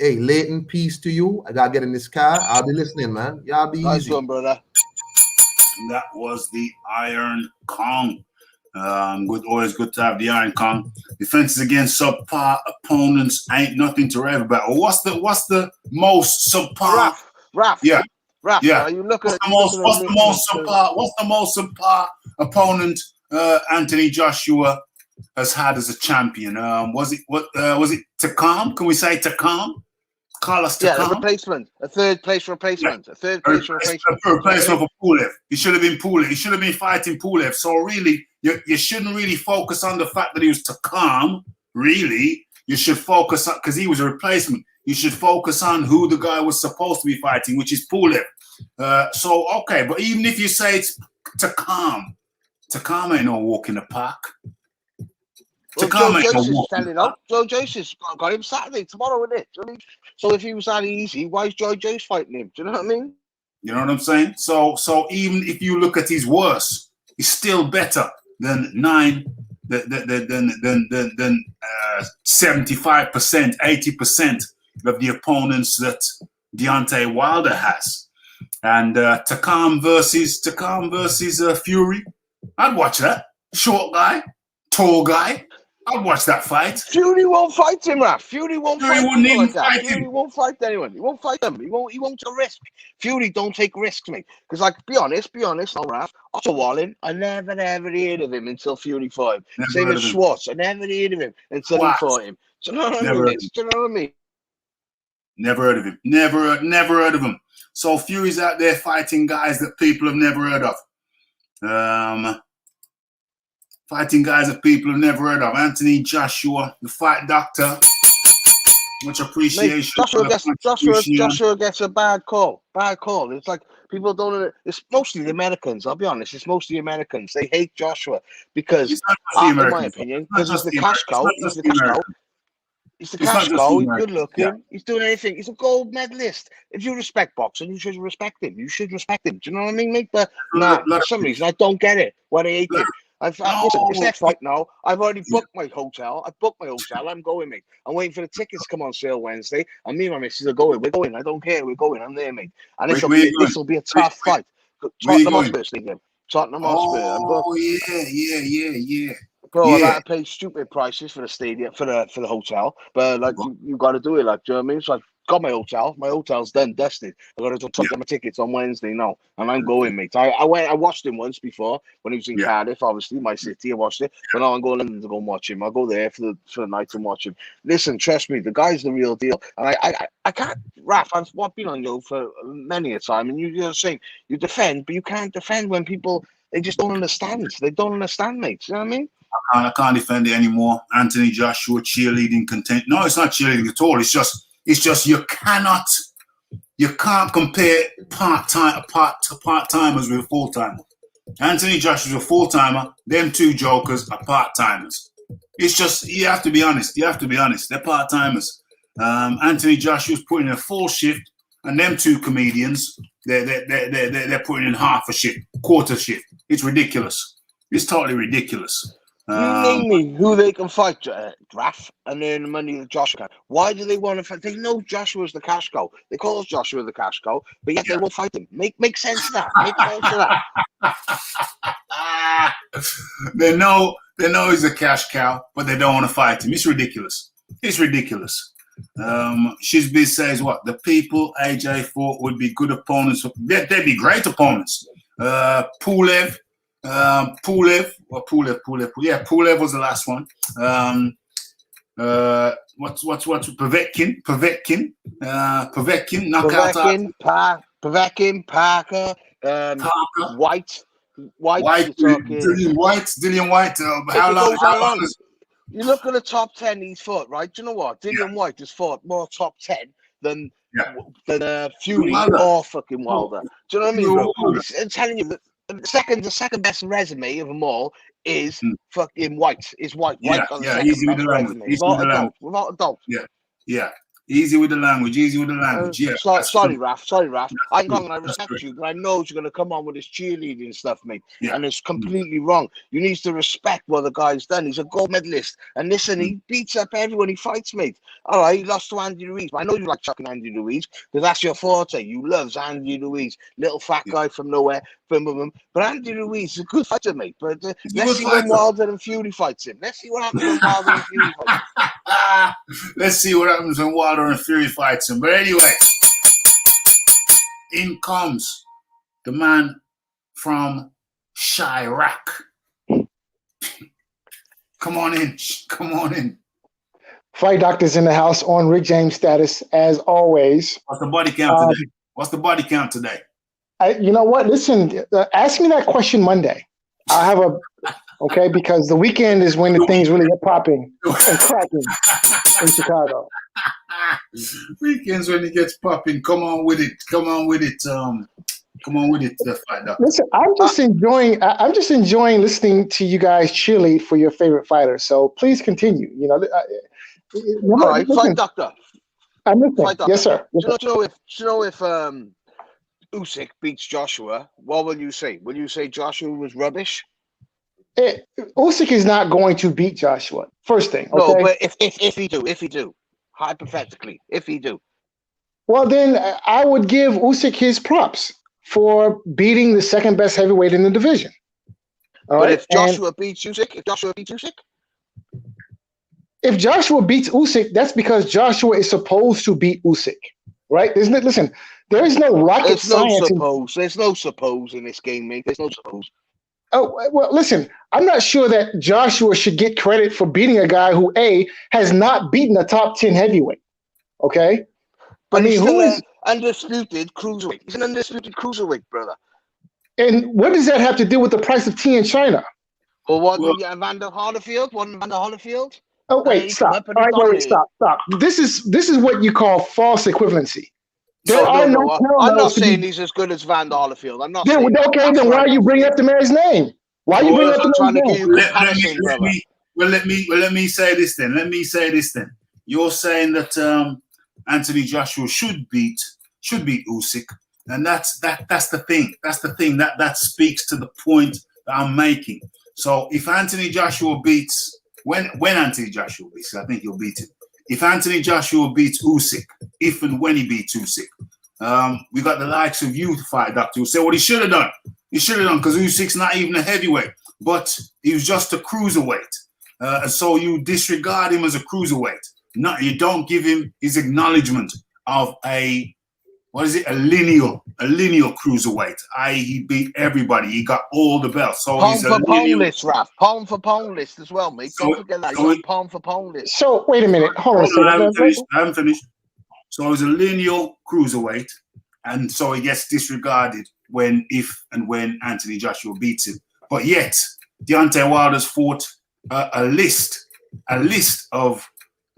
Hey, Leighton, peace to you. I gotta get in this car. I'll be listening, man. Y'all be nice easy. one, brother. That was the Iron Kong. Always good to have the Iron Kong. Defenses against subpar opponents ain't nothing to rave about. What's the most subpar? Raph. Yeah. Raph. Yeah. Are you looking What's the most subpar opponent Anthony Joshua has had as a champion? Was it Takam? Can we say Takam? Carlos Takam? Yeah, a third place replacement. A third place replacement. A replacement for Pulev. He should have been Pulev. He should have been fighting Pulev. So really, you shouldn't really focus on the fact that he was Takam. Really, you should focus on, because he was a replacement. You should focus on who the guy was supposed to be fighting, which is Pulev. Okay, but even if you say it's Takam ain't no walk in the park. Well, Joyce is standing up. Joyce has got him Saturday, tomorrow, isn't it? Do you know what I mean? So if he was that easy, why is Joyce fighting him? Do you know what I mean? You know what I'm saying? So even if you look at his worst, he's still better than 75%, 80% of the opponents that Deontay Wilder has. And Takam versus Fury, I'd watch that. Short guy, tall guy. I'd watch that fight. Fury won't fight him, Raph. Fury won't Fury fight wouldn't people even like that. fight Fury him. won't fight anyone. He won't fight them. He won't take a risk. Fury don't take risks, mate. Because, like, be honest, no, Raph. Otto Wallen, I never heard of him until Fury fought him. Never Same heard as of him. Schwartz. I never heard of him until What? he fought him. Do you know what I Never mean, heard mate? Do you know what I mean? Never heard of him. Never heard of him. So Fury's out there fighting guys that people have never heard of. Fighting guys that people have never heard of. Anthony Joshua, the fight doctor. Much appreciation. Mate, Joshua gets a bad call. Bad call. It's like people don't. It's mostly the Americans. I'll be honest. It's mostly the Americans. They hate Joshua because, It's not just the in my Americans. opinion, It's not because he's just the the cash Americans. cow. It's not He's just the the cash cow. Americans. He's the It's not cash just cow. the He's good Americans. looking. Yeah. He's doing anything. He's a gold medalist. If you respect boxing, you should respect him. You should respect him. Do you know what I mean, mate? But nah, for some reason, I don't get it. Why they hate him. Listen, it's next fight now. I've already booked my hotel. I booked my hotel. I'm going, mate. I'm waiting for the tickets to come on sale Wednesday. And me and my missus are going. We're going. I don't care. We're going. I'm there, mate. And this will be a tough fight. Tottenham Hotspur Stadium. Tottenham Hotspur. Oh, yeah. Bro, I've Yeah. had to pay stupid prices for the stadium, for the hotel. But like you got to do it, like, do you know what I mean? So I've got my hotel. My hotel's done, dusted. I got to get my tickets on Wednesday now, and I'm going, mate. I watched him once before when he was in Cardiff, obviously my city. I watched it, but now I'm going to London to go and watch him. I'll go there for the night and watch him. Listen, trust me, the guy's the real deal. And I can't, Raph. I've been on you for many a time, and you're saying you defend, but you can't defend when people they just don't understand. They don't understand, mate. You know what I mean? I can't defend it anymore. Anthony Joshua cheerleading content. No, it's not cheerleading at all. It's just you can't compare part-timers with full-timers. Anthony Joshua's a full-timer. Them two jokers are part-timers. It's just you have to be honest. They're part-timers. Anthony Joshua's putting in a full shift, and them two comedians they're putting in half a shift, quarter shift. It's ridiculous. It's totally ridiculous. You name me who they can fight, Raph, and earn the money that Joshua can. Why do they want to fight? They know Joshua's the cash cow. They call Joshua the cash cow, but yet they won't fight him. Make sense of that. Make sense of that. They know he's a cash cow, but they don't want to fight him. It's ridiculous. Shizbiz says what? The people AJ fought would be good opponents. They'd be great opponents. Pulev. Pulev was the last one. What's Povetkin, knockout. Povetkin, Parker, White. Dillian White. How long? You look at the top 10 he's fought, right? Do you know what? Dillian White has fought more top 10 than Fury or fucking Wilder. Do you know what I mean, bro? I'm telling you, the second best resume of them all is fucking White. Is White. Yeah, on the yeah, second easy with best the language. resume. Without a doubt. Yeah. Easy with the language. Yeah. Sorry, Raph. I respect you, but I know you're going to come on with this cheerleading stuff, mate. Yeah. And it's completely wrong. You need to respect what the guy's done. He's a gold medalist. And listen, he beats up everyone he fights, mate. All right, he lost to Andy Ruiz. But I know you like chucking Andy Ruiz because that's your forte. You love Andy Ruiz. Little fat guy from nowhere. But Andy Ruiz is a good fighter, mate. But let's see when Wilder and Fury fights him. Let's see what happens when Wilder and Fury fights him. Let's see what happens when Wilder and Fury fights him. But anyway, in comes the man from Chirac. Come on in. Fight Doctors in the house on Rick James status, as always. What's the body count today? You know what? Listen, ask me that question Monday. I'll have okay, because the weekend is when the things really get popping and cracking in Chicago. Weekends when it gets popping. Come on with it. Fight Doctor. Listen, I'm just enjoying listening to you guys cheerlead for your favorite fighter. So please continue. All right, Fight Doctor. I'm listening. Yes, sir. Do you know if Usyk beats Joshua, what will you say? Will you say Joshua was rubbish? Usyk is not going to beat Joshua. First thing, okay? No, but if he do, hypothetically, if he do. Well, then I would give Usyk his props for beating the second best heavyweight in the division. But if Joshua beats Usyk, if Joshua beats Usyk, that's because Joshua is supposed to beat Usyk, right? Isn't it? Listen, there is no rocket There's no science. suppose. There's no suppose in this game, mate. There's no suppose. Oh, well, listen, I'm not sure that Joshua should get credit for beating a guy who, A, has not beaten a top 10 heavyweight, okay? But he's still who is, undisputed cruiserweight. He's an undisputed cruiserweight, brother. and what does that have to do with the price of tea in China? Or what? Well- Vander Holyfield? Wasn't Vander Holyfield? Oh, wait, he stop. come up and All he right, wait, dominated. stop. This is what you call false equivalency. There No, are no, no no. I'm parallels not to be- saying he's as good as Vander Holyfield. I'm not Then, saying that. okay, That's then what why I'm are you not bringing saying. up the man's name? Why are you bringing up the trying to man's give name? you comparison, brother. Let me say this then. You're saying that Anthony Joshua should beat Usyk, and that's the thing. That's the thing that speaks to the point that I'm making. So if Anthony Joshua beats when Anthony Joshua beats, I think he'll beat him. If Anthony Joshua beats Usyk, if and when he beats Usyk, we got the likes of you to fight, Doctor, who say what he should have done. He should have done because Usyk's not even a heavyweight, but he was just a cruiserweight. And so you disregard him as a cruiserweight. You don't give him his acknowledgement of a lineal cruiserweight. I.e., he beat everybody. He got all the belts. So Pound he's a for pound lineal. list, Raph. Pound for pound list as well, mate. Don't forget that. He's on pound for pound list. So, wait a minute. Hold on a Hold on, I second. haven't finished. So he's a lineal cruiserweight, and so he gets disregarded if and when Anthony Joshua beats him. But yet, Deontay Wilder's fought a list of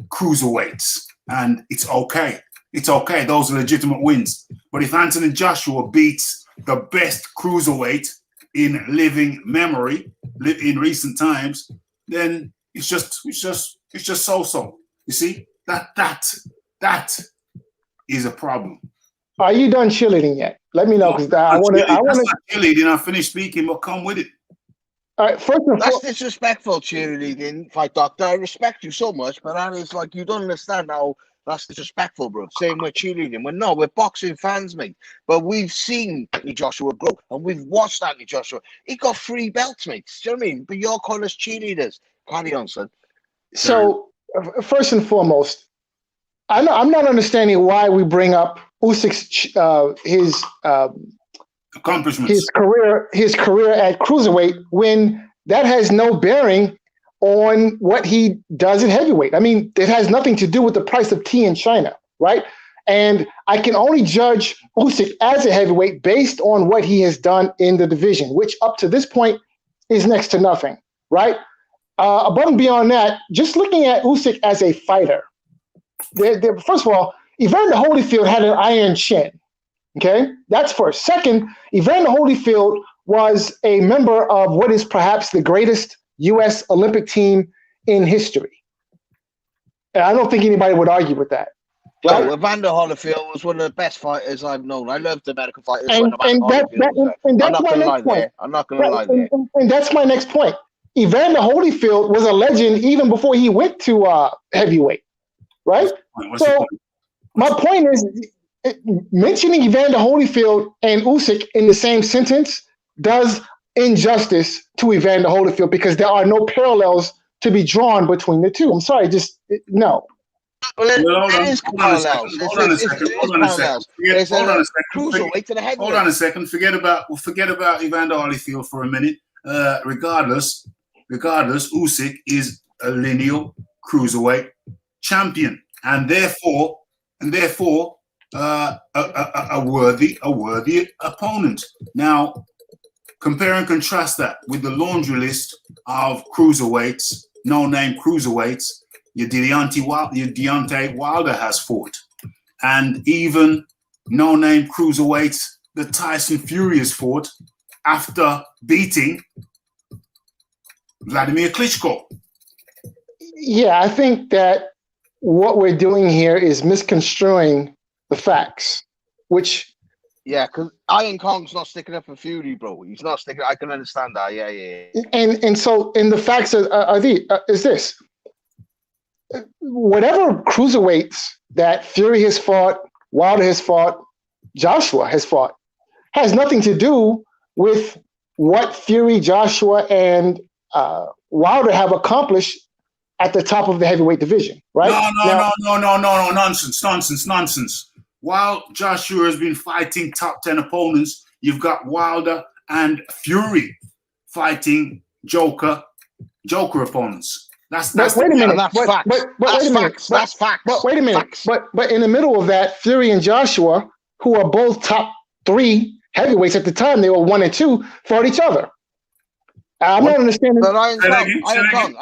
cruiserweights, and it's okay. It's okay. Those are legitimate wins. But if Anthony Joshua beats the best cruiserweight in living memory in recent times, then it's just so. You see, that is a problem. Are you done cheerleading yet? Let me know, because I want to. That's not cheerleading. I finished speaking, but come with it. All right, first and That's foremost, disrespectful, cheerleading, fight doctor. I respect you so much, but that is like you don't understand how that's disrespectful, bro. Saying we're cheerleading. We're boxing fans, mate. But we've seen Anthony Joshua grow, and we've watched Anthony Joshua. He got 3 belts, mate. Do you know what I mean? But you're calling us cheerleaders. Carry on, son. so first and foremost, I'm not understanding why we bring up Usyk's his accomplishments, his career at cruiserweight, when that has no bearing on what he does at heavyweight. I mean, it has nothing to do with the price of tea in China, right? And I can only judge Usyk as a heavyweight based on what he has done in the division, which up to this point is next to nothing, right? Above and beyond that, just looking at Usyk as a fighter, first of all, Evander Holyfield had an iron chin. Okay, that's first. Second, Evander Holyfield was a member of what is perhaps the greatest U.S. Olympic team in history. And I don't think anybody would argue with that. Right? No, Evander Holyfield was one of the best fighters I've known. I love the medical fighters. And that's my next point. I'm not going to lie there. And that's my next point. Evander Holyfield was a legend even before he went to heavyweight, right? So my point is, mentioning Evander Holyfield and Usyk in the same sentence does injustice to Evander Holyfield, because there are no parallels to be drawn between the two. I'm sorry, no. Well, it is parallels. Hold on a second. Forget about Evander Holyfield for a minute. Regardless, Usyk is a lineal cruiserweight champion, and therefore a worthy opponent. Now, compare and contrast that with the laundry list of cruiserweights, no-name cruiserweights, your Deontay Wilder has fought, and even no-name cruiserweights that Tyson Fury has fought after beating Vladimir Klitschko. Yeah, I think that what we're doing here is misconstruing the facts, which... Yeah, because Iron Kong's not sticking up for Fury, bro. He's not sticking. I can understand that. Yeah. And so, the facts is this: whatever cruiserweights that Fury has fought, Wilder has fought, Joshua has fought, has nothing to do with what Fury, Joshua, and Wilder have accomplished at the top of the heavyweight division, right? No, nonsense. While Joshua has been fighting top 10 opponents, you've got Wilder and Fury fighting Joker opponents. That's wait a minute. That's But facts. wait a minute. That's facts. But wait a minute. Facts. But in the middle of that, Fury and Joshua, who are both top 3 heavyweights at the time, they were 1 and 2, fought each other. I'm not understanding. But I am gone.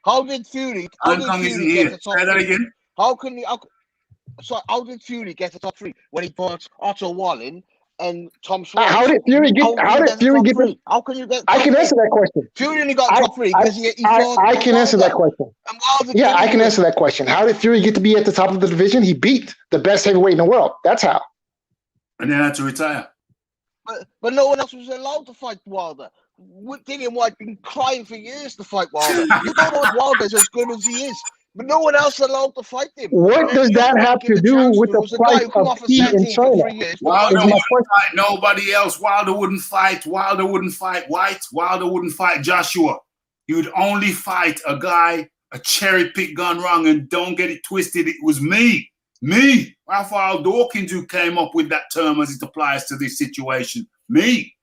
How did Fury get the top 3? Say that again. How did Fury get the top 3 when he fought Otto Wallen and Tom Schwartz? How did Fury get? How can you get? I can answer that question. Fury only got top 3 because he fought. I can answer that question. Yeah, I can answer that question. How did Fury get to be at the top of the division? He beat the best heavyweight in the world. That's how. And then had to retire. But no one else was allowed to fight Wilder. Dillian White been crying for years to fight Wilder. You don't know if Wilder's as good as he is. But no one else allowed to fight him. What does that have to do with the price of tea in China? Wilder wouldn't fight nobody else. Wilder wouldn't fight White. Wilder wouldn't fight Joshua. He would only fight a guy, a cherry pick gone wrong. And don't get it twisted, it was me, Raphael Dawkins, who came up with that term as it applies to this situation. Me.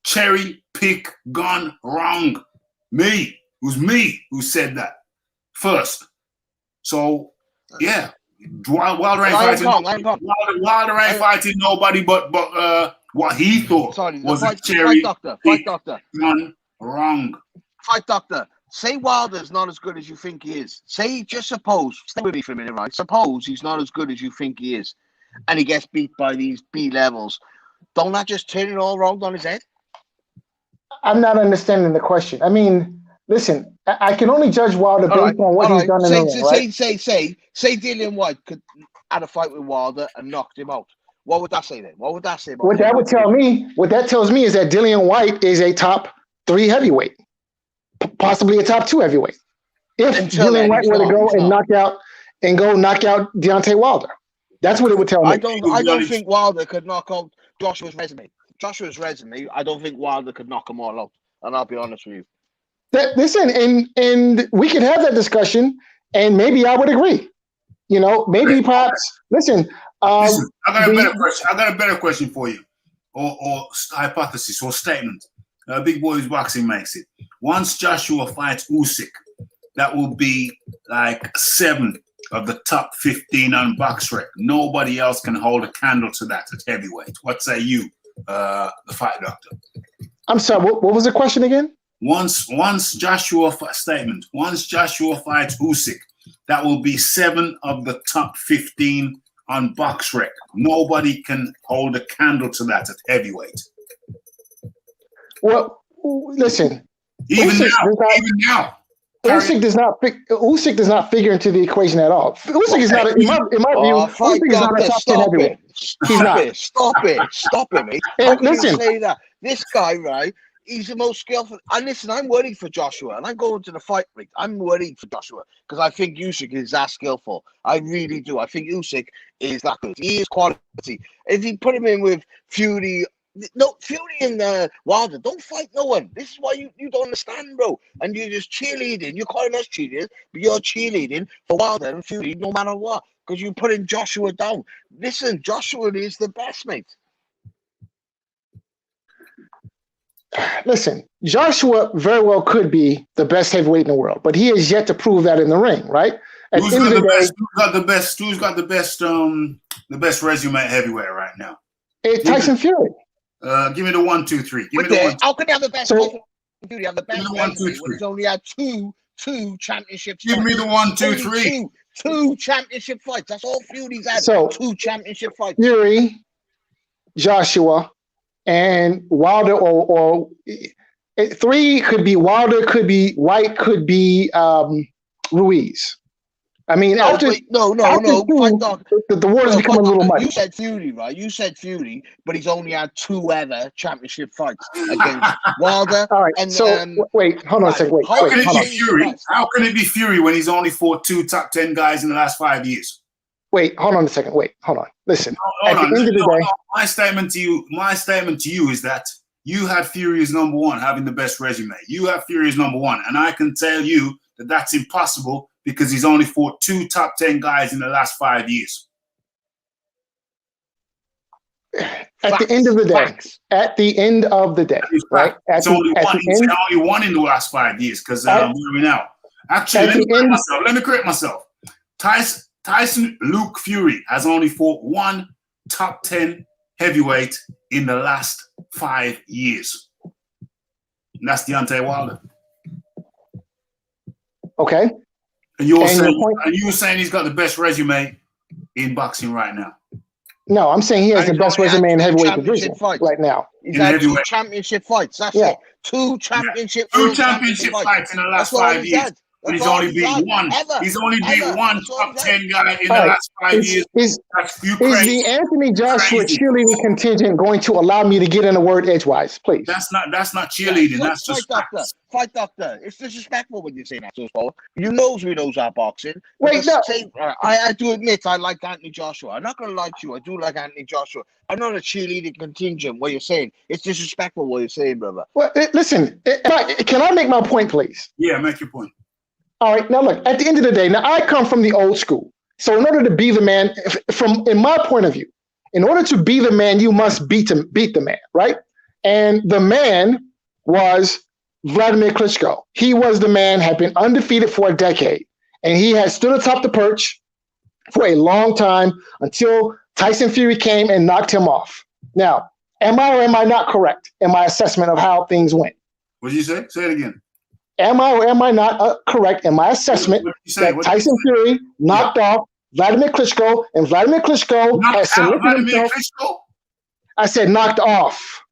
Cherry pick gone wrong. Me. It was me who said that first. So, yeah. Wilder ain't fighting nobody but what he thought was a cherry pick gone wrong. Fight doctor. Say Wilder's not as good as you think he is. Just suppose, stay with me for a minute, right? Suppose he's not as good as you think he is and he gets beat by these B levels. Don't that just turn it all around on his head? I'm not understanding the question. I mean, listen, I can only judge Wilder based on what he's done in the ring, right? Say Dillian White had a fight with Wilder and knocked him out. What would that say then? What would that say about what that tells me is that Dillian White is a top 3 heavyweight, possibly a top 2 heavyweight. If Dillian White were to go and knock out Deontay Wilder, that's what it would tell me. I don't think Wilder could knock out Joshua's resume. I don't think Wilder could knock them all out. And I'll be honest with you. Listen, and we could have that discussion, and maybe I would agree. You know, maybe perhaps. Listen, I got a better question for you, or hypothesis or statement. Big Boys Boxing makes it. Once Joshua fights Usyk, that will be like 7 of the top 15 on BoxRec. Nobody else can hold a candle to that at heavyweight. What say you, the fight doctor? I'm sorry. What was the question again? Once Joshua fights Usyk, that will be 7 of the top 15 on BoxRec. Nobody can hold a candle to that at heavyweight. Well, listen. Even now. Usyk does not figure into the equation at all. Usyk is not, in my view, Usyk is not a top 10 heavyweight. Stop it, mate. How can you say that? This guy, right? He's the most skillful. And listen, I'm worried for Joshua, and I'm going to the fight ring. I'm worried for Joshua because I think Usyk is that skillful. I really do. I think Usyk is that good. He is quality. If you put him in with Fury and Wilder, don't fight no one. This is why you don't understand, bro. And you're just cheerleading. You're calling us cheerleaders, but you're cheerleading for Wilder and Fury no matter what because you're putting Joshua down. Listen, Joshua is the best, mate. Listen, Joshua very well could be the best heavyweight in the world, but he has yet to prove that in the ring, right? Who's got the best resume at heavyweight right now? It's Tyson Fury. Give me the 1, 2, 3. How can you have the best? Fury have the best resume when he's only had two championships? Give me the 1, 2, 3. Two championship fights. That's all Fury's had. So 2 championship fights. Fury, Joshua, and Wilder, or 3 could be Wilder, could be White, could be Ruiz. I mean, no. the water's becoming a little much. You said Fury, right? You said Fury, but he's only had 2 ever championship fights against Wilder. All right. And, wait, hold on a second. How can it be Fury when he's only fought 2 top 10 guys in the last 5 years? Wait, hold on a second. Hold on. Listen. At the end of the day, my statement to you is that you had Fury as number 1, having the best resume. You have Fury as number 1, and I can tell you that that's impossible because he's only fought 2 top 10 guys in the last 5 years. At the end of the day, at the end of the day, right? It's only one in the last 5 years because where are we now? Actually, let me correct myself. Tyson Luke Fury has only fought 1 top 10 heavyweight in the last 5 years. And that's Deontay Wilder. Okay. And you were saying he's got the best resume in boxing right now. No, I'm saying he has the best resume in heavyweight division right now. He's had 2 championship fights. That's it. 2 championship fights in the last 5 years. But he's only beat one. He's only beat one top 10 guy in the last 5 years. Is the Anthony Joshua cheerleading contingent going to allow me to get in a word edgewise, please? That's not cheerleading. That's just Fight doctor. It's disrespectful when you say that, so Paul. You knows we knows our boxing. Wait, no. I do admit I like Anthony Joshua. I'm not gonna lie to you. I do like Anthony Joshua. I'm not a cheerleading contingent. What you're saying, it's disrespectful. What you're saying, brother. Well, listen. Can I make my point, please? Yeah, make your point. All right. Now, look. At the end of the day, now I come from the old school. So, in order to be the man, in my point of view, in order to be the man, you must beat the man, right? And the man was Vladimir Klitschko. He was the man, had been undefeated for a decade, and he had stood atop the perch for a long time until Tyson Fury came and knocked him off. Now, am I or am I not correct in my assessment of how things went? What did you say? Say it again. Am I or am I not correct in my assessment that Tyson Fury knocked off Vladimir Klitschko, and Vladimir Klitschko has submitted himself? I said knocked off.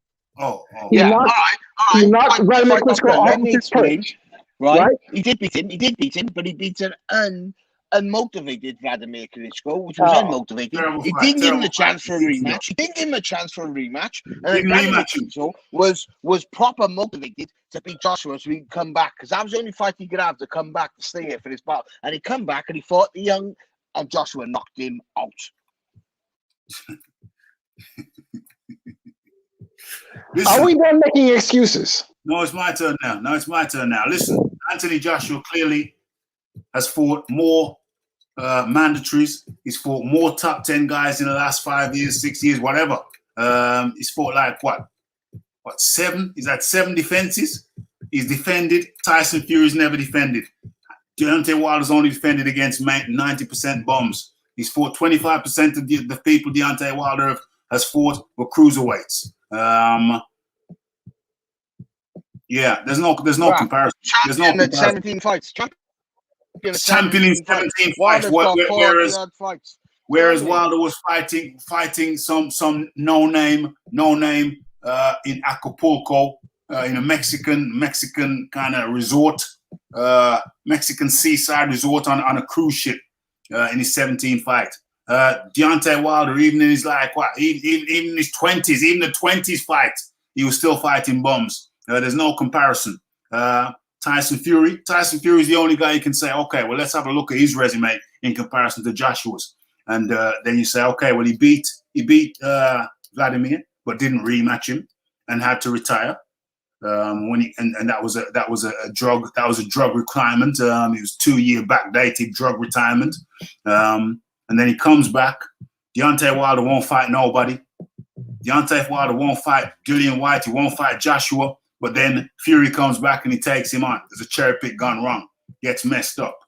He knocked Vladimir Klitschko off his perch. Right? He did beat him, but he beat an unmotivated Vladimir Klitschko, which was unmotivated. He didn't give him a chance for a rematch. And Vladimir Klitschko was proper motivated to beat Joshua so he could come back, because that was the only fight he could have to come back to stay here for this battle. And he come back and he fought the young, and Joshua knocked him out. Listen, are we done making excuses? No, it's my turn now. Listen, Anthony Joshua clearly has fought more mandatories. He's fought more top 10 guys in the last 5 years, 6 years, whatever. He's fought like what 7? He's had 7 defenses. He's defended. Tyson Fury's never defended. Deontay Wilder's only defended against 90% bombs. He's fought 25% of the people Deontay Wilder has fought were cruiserweights. Yeah, there's no comparison. There's no comparison. 17 fights. Champion in 17 fights. Whereas Wilder was fighting some no name in Acapulco, in a Mexican kind of resort, Mexican seaside resort on a cruise ship in his 17th fight. Deontay Wilder, even in his even in his 20s, even the 20s fight, he was still fighting bums. There's no comparison. Tyson Fury is the only guy you can say, okay, well, let's have a look at his resume in comparison to Joshua's. And then you say, okay, well, he beat Vladimir, but didn't rematch him and had to retire. That was a drug requirement. It was 2-year backdated drug retirement. And then he comes back. Deontay Wilder won't fight nobody. Deontay Wilder won't fight Dillian White. He won't fight Joshua. But then Fury comes back and he takes him on. There's a cherry pick gone wrong. Gets messed up.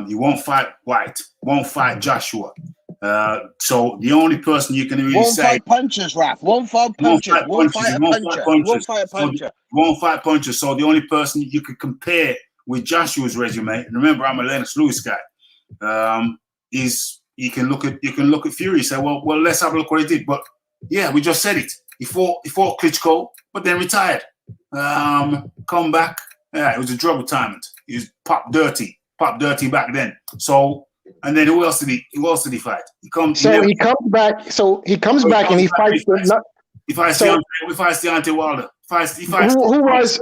He won't fight White. Won't fight Joshua. So the only person you can really won't say... fight punches, Raph. Won't fight punches. Won't fight a puncher. Won't fight punches. So the only person you could compare with Joshua's resume, and remember, I'm a Lennox Lewis guy, is you can look at Fury and say, well, let's have a look what he did. But yeah, we just said it. He fought Klitschko, but then retired. Come back. Yeah, it was a drug retirement. He was pop dirty back then. So, and then who else did he fight? He comes back and he fights Deontay Wilder.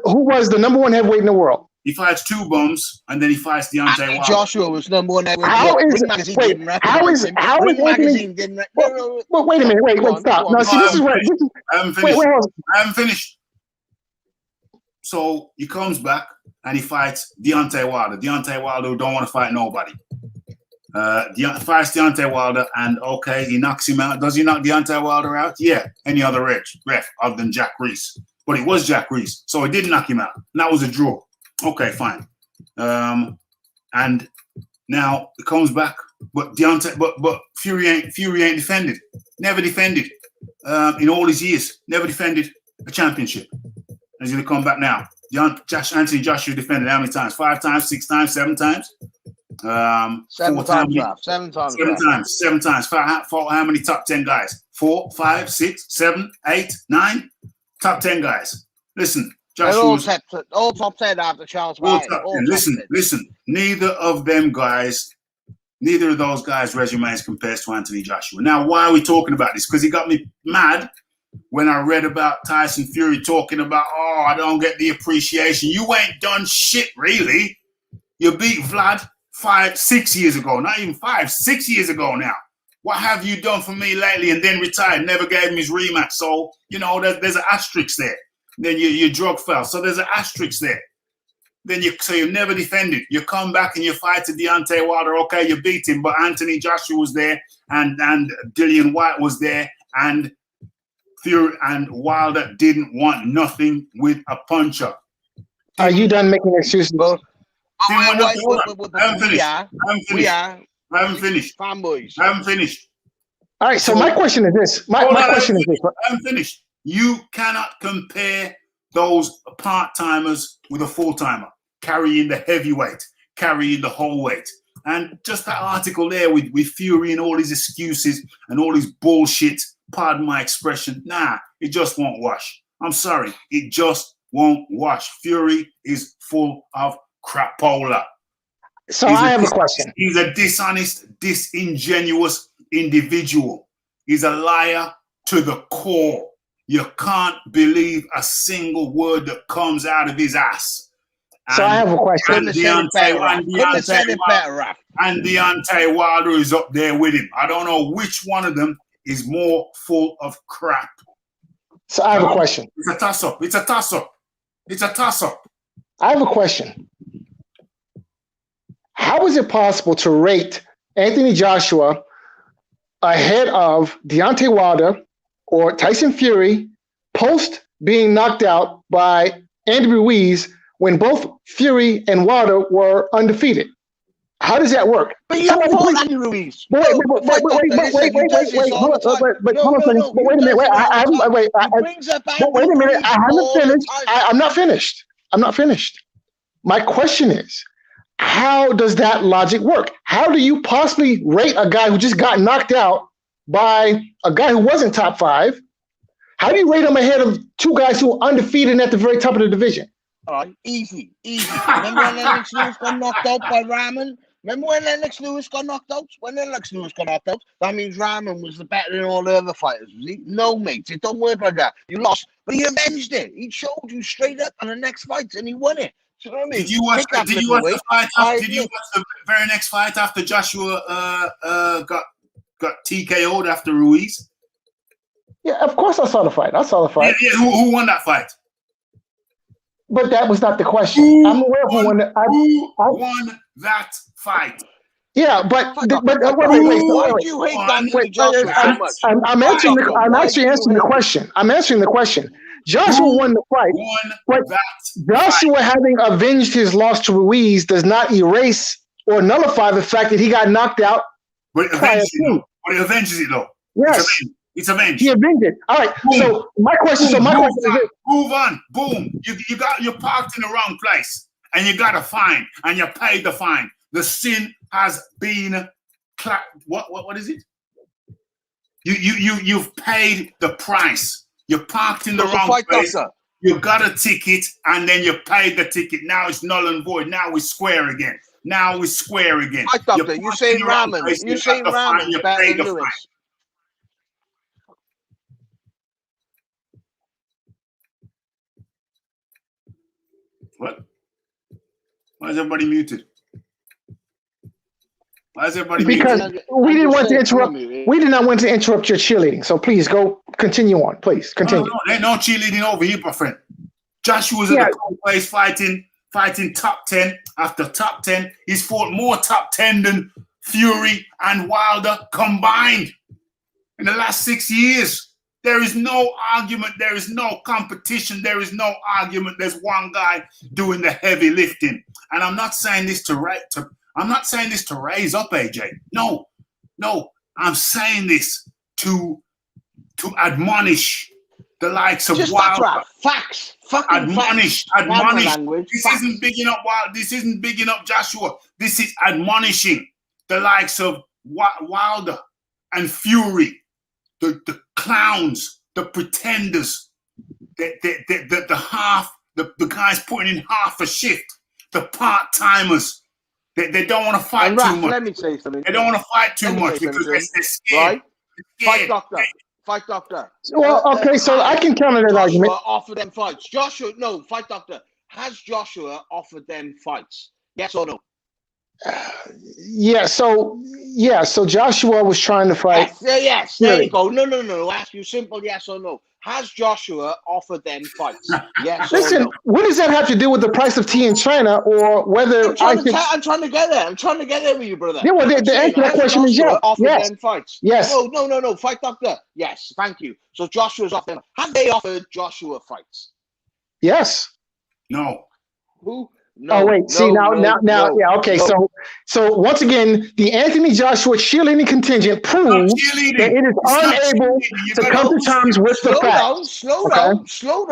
Who was the number 1 heavyweight in the world? He fights 2 bums, and then he fights Deontay Wilder. Joshua was number 1 heavyweight. Wait a minute. Wait, stop. Now, see, this is where... I haven't finished. So he comes back and he fights Deontay Wilder. Deontay Wilder don't want to fight nobody. Fights Deontay Wilder, and okay, he knocks him out. Does he knock Deontay Wilder out? Yeah. Any other ref other than Jack Reese. But it was Jack Reese, so he did knock him out. And that was a draw. Okay, fine. And now it comes back, but Fury ain't defended. Never defended in all his years. Never defended a championship. And he's gonna come back now. Anthony Joshua defended how many times? 5 times, 6 times, 7 times? 7 times. 7 times. 7 times. 7 times. Fought how many top 10 guys? 4, 5, 6, 7, 8, 9 top 10 guys. Listen, Joshua's all top 10 after Charles all White. top 10. Listen. Neither of those guys' resumes compares to Anthony Joshua. Now, why are we talking about this? Because he got me mad when I read about Tyson Fury talking about, oh, I don't get the appreciation. You ain't done shit, really. You beat Vlad 6 years ago. Not even 5, 6 years ago now. What have you done for me lately? And then retired, never gave him his rematch. So, there's an asterisk there. Then your drug fell. So there's an asterisk there. Then you never defended. You come back and you fight to Deontay Wilder. Okay, you beat him, but Anthony Joshua was there, and Dillian White was there, and Fury and Wilder didn't want nothing with a puncher. Are you done making excuses? I haven't finished. Fanboys. I haven't finished. All right, so my question is this. My question is this. I haven't finished. You cannot compare those part-timers with a full-timer, carrying the heavyweight, carrying the whole weight. And just that article there with Fury and all his excuses and all his bullshit, pardon my expression, it just won't wash. I'm sorry, it just won't wash. Fury is full of crapola. So I have a question. He's a dishonest, disingenuous individual. He's a liar to the core. You can't believe a single word that comes out of his ass. So I have a question. Couldn't have said it better, Raph. And Deontay Wilder is up there with him. I don't know which one of them is more full of crap. So I have a question. It's a toss-up. It's a toss-up. It's a toss-up. I have a question. How is it possible to rate Anthony Joshua ahead of Deontay Wilder or Tyson Fury post being knocked out by Andy Ruiz when both Fury and Wilder were undefeated? How does that work? But you don't want Andy Ruiz. Wait a minute. I haven't finished. I'm not finished. I'm not finished. My question is, how does that logic work? How do you possibly rate a guy who just got knocked out by a guy who wasn't top 5? How do you rate him ahead of 2 guys who are undefeated and at the very top of the division? Easy. Remember when Lennox Lewis got knocked out by Rahman? Remember when Lennox Lewis got knocked out? When Lennox Lewis got knocked out, that means Rahman was the better than all the other fighters, was he? No, mate, it don't work like that. You lost, but he avenged it. He showed you straight up on the next fight, and he won it. You know what I mean? Did you watch the fight? Did you watch the very next fight after Joshua got TKO'd after Ruiz? Yeah, of course I saw the fight. Yeah, who won that fight? But that was not the question. I'm aware of who won. Who won that fight? Yeah, but wait. I'm actually answering the question. I'm answering the question. Joshua won the fight. But Joshua having avenged his loss to Ruiz does not erase or nullify the fact that he got knocked out. But it avenges it though. Yes. It's avenged. He avenged it. All right. Boom. So my question is this. Move on. Boom. You're parked in the wrong place. And you got a fine. And you paid the fine. The sin has been what is it? You've paid the price. You're parked in the wrong place. You got a ticket and then you paid the ticket. Now it's null and void. Now we're square again. You say Rahman. You say Rahman. You paid the fine. What? Why is everybody muted? Because we didn't want to interrupt. We did not want to interrupt your cheerleading. So please continue on. Please continue. No, ain't no cheerleading over here, my friend. Joshua's at the top place fighting top 10 after top 10. He's fought more top 10 than Fury and Wilder combined in the last 6 years. There is no argument. There is no competition. There is no argument. There's one guy doing the heavy lifting. And I'm not saying this to raise up AJ. No. I'm saying this to admonish the likes of Wilder. Facts. Admonish. This Facts. isn't bigging up Wilder. This isn't bigging up Joshua. This is admonishing the likes of Wilder and Fury, the clowns, the pretenders, the guys putting in half a shift, the part-timers. They don't want to fight too much. Let me say something. They don't want to fight too much because they're scared. Right? Fight doctor. Well, okay, so I can counter that argument. Offer them fights. Fight doctor. Has Joshua offered them fights? Yes or no? So Joshua was trying to fight. Yes, there you go. No. Ask you simple yes or no. Has Joshua offered them fights? Yes. Listen, or no? what does that have to do with the price of tea in China, or whether I'm trying to get there. I'm trying to get there with you, brother. Yeah, well, the answer to that question is yes. Offered them fights. Yes. No. Fight doctor. Yes. Thank you. So Joshua's offered them. Have they offered Joshua fights? Yes. No. Who? No, wait. Yeah. Okay. No. So once again, the Anthony Joshua cheerleading contingent proves that it is unable to come to terms with the facts. Slow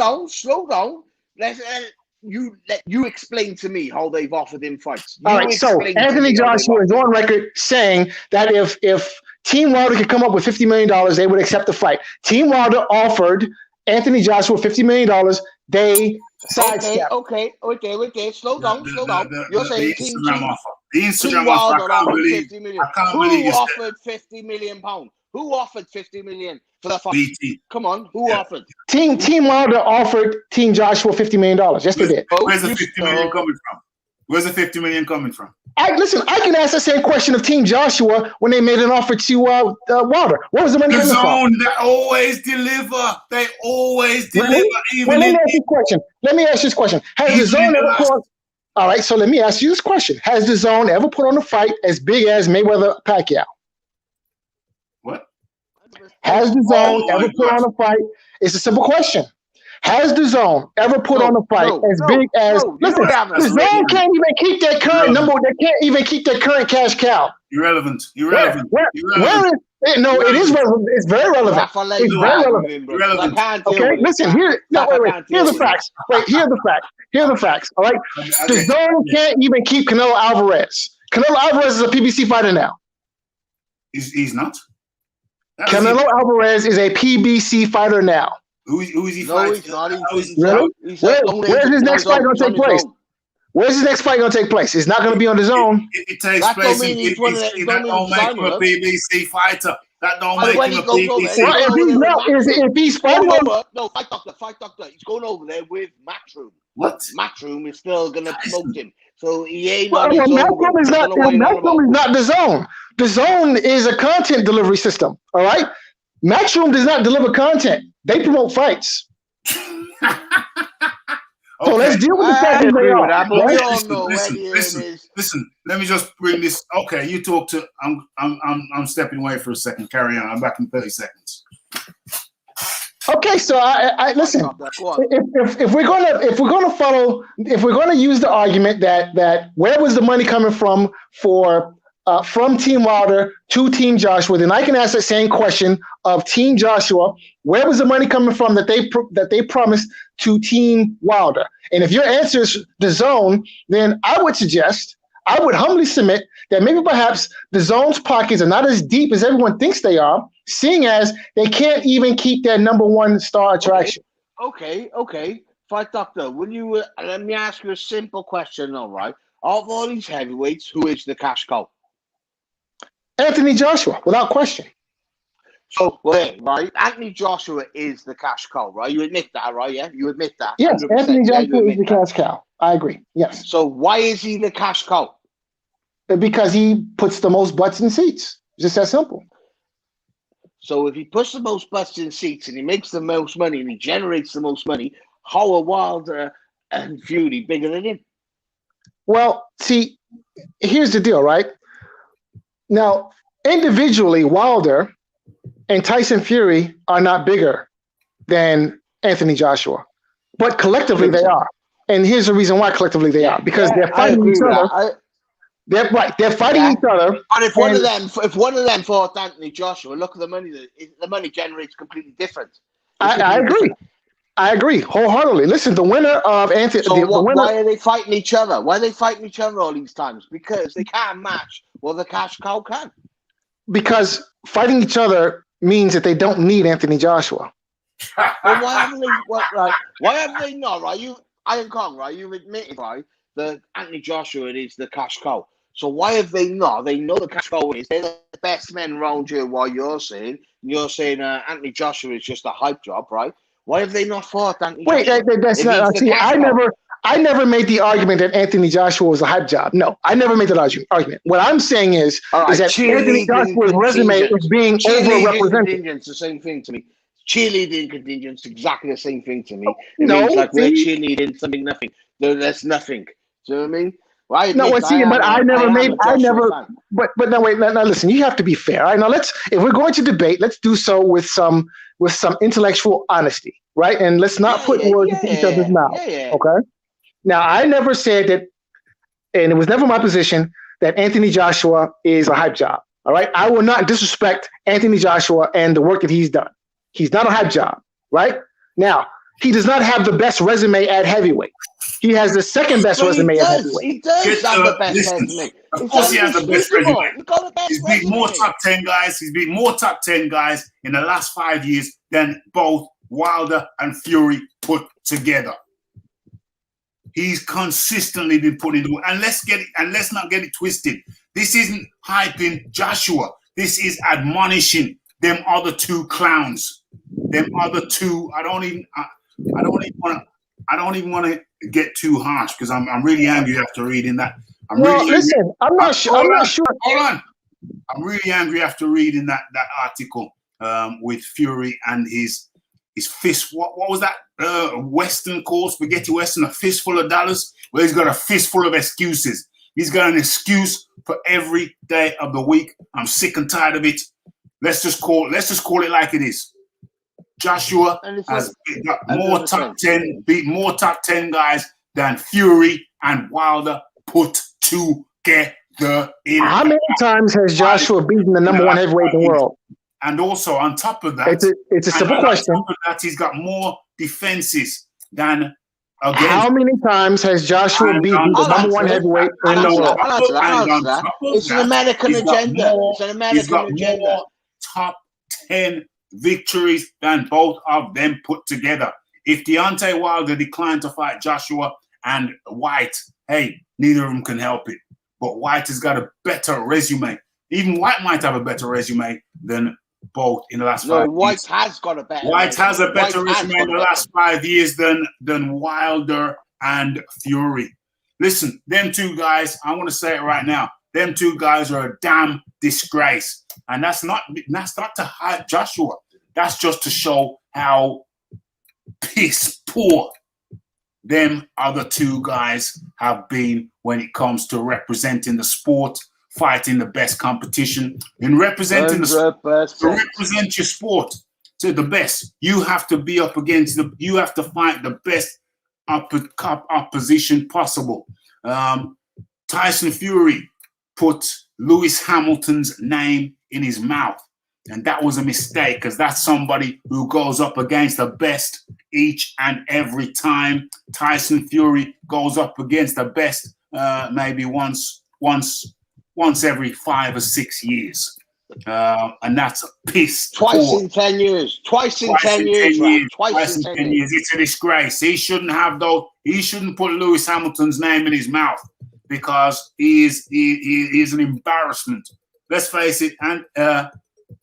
down. Let you explain to me how they've offered him fights. All right. So Anthony Joshua is on record saying that if Team Wilder could come up with $50 million, they would accept the fight. Team Wilder offered Anthony Joshua $50 million. They sidestepped. Okay. Slow down. You're saying the Instagram offer. I can't believe who offered £50 million? Who offered $50 million for the fight? BT. Come on, who offered? Team Wilder offered Team Joshua $50 million. Yes, they did. Where's the 50 million coming from? Where's the 50 million coming from? I can ask the same question of Team Joshua when they made an offer to Wilder. What was the money coming from? They always deliver. They always deliver. Really? Well, let me ask you this question. Has the Zone ever put on? All right, so let me ask you this question. Has the Zone ever put on a fight as big as Mayweather-Pacquiao? What? Has the Zone ever put on a fight? It's a simple question. Has the Zone ever put on a fight as big as? Listen, the Zone can't even keep that current number. They can't even keep that current cash cow. Irrelevant. Where is it? No, it is relevant. It's very relevant. It's very relevant. Okay, listen here. No, wait. Here are the facts. Here are the facts. All right. The Zone can't even keep Canelo Alvarez. Canelo Alvarez is a PBC fighter now. He's not. Canelo Alvarez is a PBC fighter now. Who is he fighting? Really? Where's his next fight going to take place? Where's his next fight going to take place? It's not going to be on the Zone. If it takes place, that don't make him a PBC fighter. That don't make him a PBC. If he's fighting, fight doctor. He's going over there with Matchroom. What? Matchroom is still going to promote him. So he ain't. Matchroom is not the Zone. The Zone is a content delivery system. All right. Matchroom does not deliver content. They promote fights. So let's deal with the fact that they are. Listen. Let me just bring this. Okay, you talk to. I'm stepping away for a second. Carry on. I'm back in 30 seconds. Okay, so I listen. If we're gonna use the argument that where was the money coming from from Team Wilder to Team Joshua, then I can ask that same question of Team Joshua. Where was the money coming from that they promised to Team Wilder? And if your answer is the Zone, then I would humbly submit that maybe perhaps the Zone's pockets are not as deep as everyone thinks they are, seeing as they can't even keep their number one star attraction. Okay. Fight doctor, let me ask you a simple question, all right? Of all these heavyweights, who is the cash cow? Anthony Joshua, without question. So, right? Anthony Joshua is the cash cow, right? You admit that, right? Yeah, you admit that. Yes, Anthony Joshua is the cash cow. I agree. Yes. So, why is he the cash cow? Because he puts the most butts in seats. Just that simple. So, if he puts the most butts in seats and he makes the most money and he generates the most money, how are Wilder and Fury bigger than him? Well, see, here's the deal, right? Now, individually, Wilder and Tyson Fury are not bigger than Anthony Joshua, but collectively they are. And here's the reason why collectively they are, because they're fighting each other. They're fighting each other. And if one of them fought Anthony Joshua, look at the money. The money generates completely different. I agree. I agree wholeheartedly. Listen, the winner of Anthony. So why are they fighting each other? Why are they fighting each other all these times? Because they can't match what the cash cow can. Because fighting each other means that they don't need Anthony Joshua. Well, why haven't they? Why have they not? Right, Iron Kong, right? You've admitted, right, that Anthony Joshua is the cash cow. So why have they not? They know the cash cow is. They're the best men around here. What you're saying Anthony Joshua is just a hype job, right? Why have they not fought Anthony Joshua? That's not. See, I never made the argument that Anthony Joshua was a hype job. No, I never made that argument. What I'm saying is that Anthony Joshua's resume is being overrepresented. It's the same thing to me. Cheerleading contingent's exactly the same thing to me. It No, means like we're cheerleading something nothing. There's nothing. Do you know what I mean? Well, But no, wait. Now listen. You have to be fair. All right. Now if we're going to debate, let's do so with some intellectual honesty, right? And let's not put words into each other's mouth. Okay. Now I never said that, and it was never my position that Anthony Joshua is a hype job. All right. I will not disrespect Anthony Joshua and the work that he's done. He's not a hype job, right? Now, he does not have the best resume at heavyweight. He has the second best resume at heavyweight. He does have the best resume. Of course he has the best resume. He's beat more top 10 guys. He's beat more top 10 guys in the last 5 years than both Wilder and Fury put together. He's consistently been putting the work. And let's not get it twisted. This isn't hyping Joshua. This is admonishing them other two clowns. Them other two. I don't even want to get too harsh because I'm really angry after reading that. I'm not sure. Hold on. I'm really angry after reading that article with Fury and his fist. What was that? Western called spaghetti Western, a fistful of dollars. Well, he's got a fistful of excuses. He's got an excuse for every day of the week. I'm sick and tired of it. Let's just call it like it is. Joshua has got more top 10, beat more top 10 guys than Fury and Wilder put together. How many times has Joshua beaten the number one heavyweight in the world? And also on top of that, it's a simple question. On top of that, he's got more defenses than. How many times has Joshua beaten the number one heavyweight in the world? It's an American agenda. It's an American agenda. More top 10 victories than both of them put together. If Deontay Wilder declined to fight Joshua and White, hey, neither of them can help it. But White has got a better resume. Even White might have a better resume than both in the last 5 years. White has got a better. White has a better resume in the last 5 years than Wilder and Fury. Listen, them two guys, I want to say it right now. Them two guys are a damn disgrace. And that's not to hype Joshua. That's just to show how piss poor them other two guys have been when it comes to representing the sport, fighting the best competition, and representing the sport. To represent your sport to the best, you have to be up against you have to fight the best opposition possible. Tyson Fury put Lewis Hamilton's name in his mouth. And that was a mistake because that's somebody who goes up against the best each and every time. Tyson Fury goes up against the best maybe once every 5 or 6 years. And that's a piss. Twice in 10 years. Twice in 10 years. It's a disgrace. He shouldn't have those. He shouldn't put Lewis Hamilton's name in his mouth because he is an embarrassment. Let's face it. And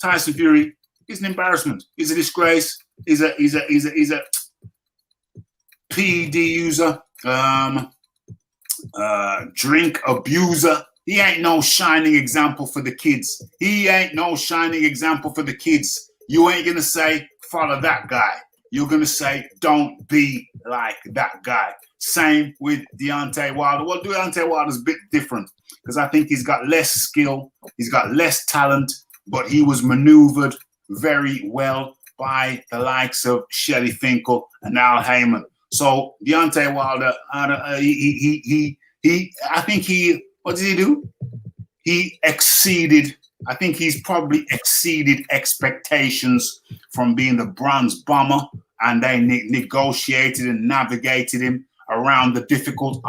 Tyson Fury is an embarrassment. He's a disgrace. He's a PED user, drink abuser. He ain't no shining example for the kids. You ain't gonna say follow that guy. you're going to say, don't be like that guy. Same with Deontay Wilder. Well, Deontay Wilder's a bit different because I think he's got less skill, he's got less talent, but he was maneuvered very well by the likes of Shelly Finkel and Al Heyman. So Deontay Wilder, I think what did he do? He exceeded. I think he's probably exceeded expectations from being the bronze bomber, and they negotiated and navigated him around the difficult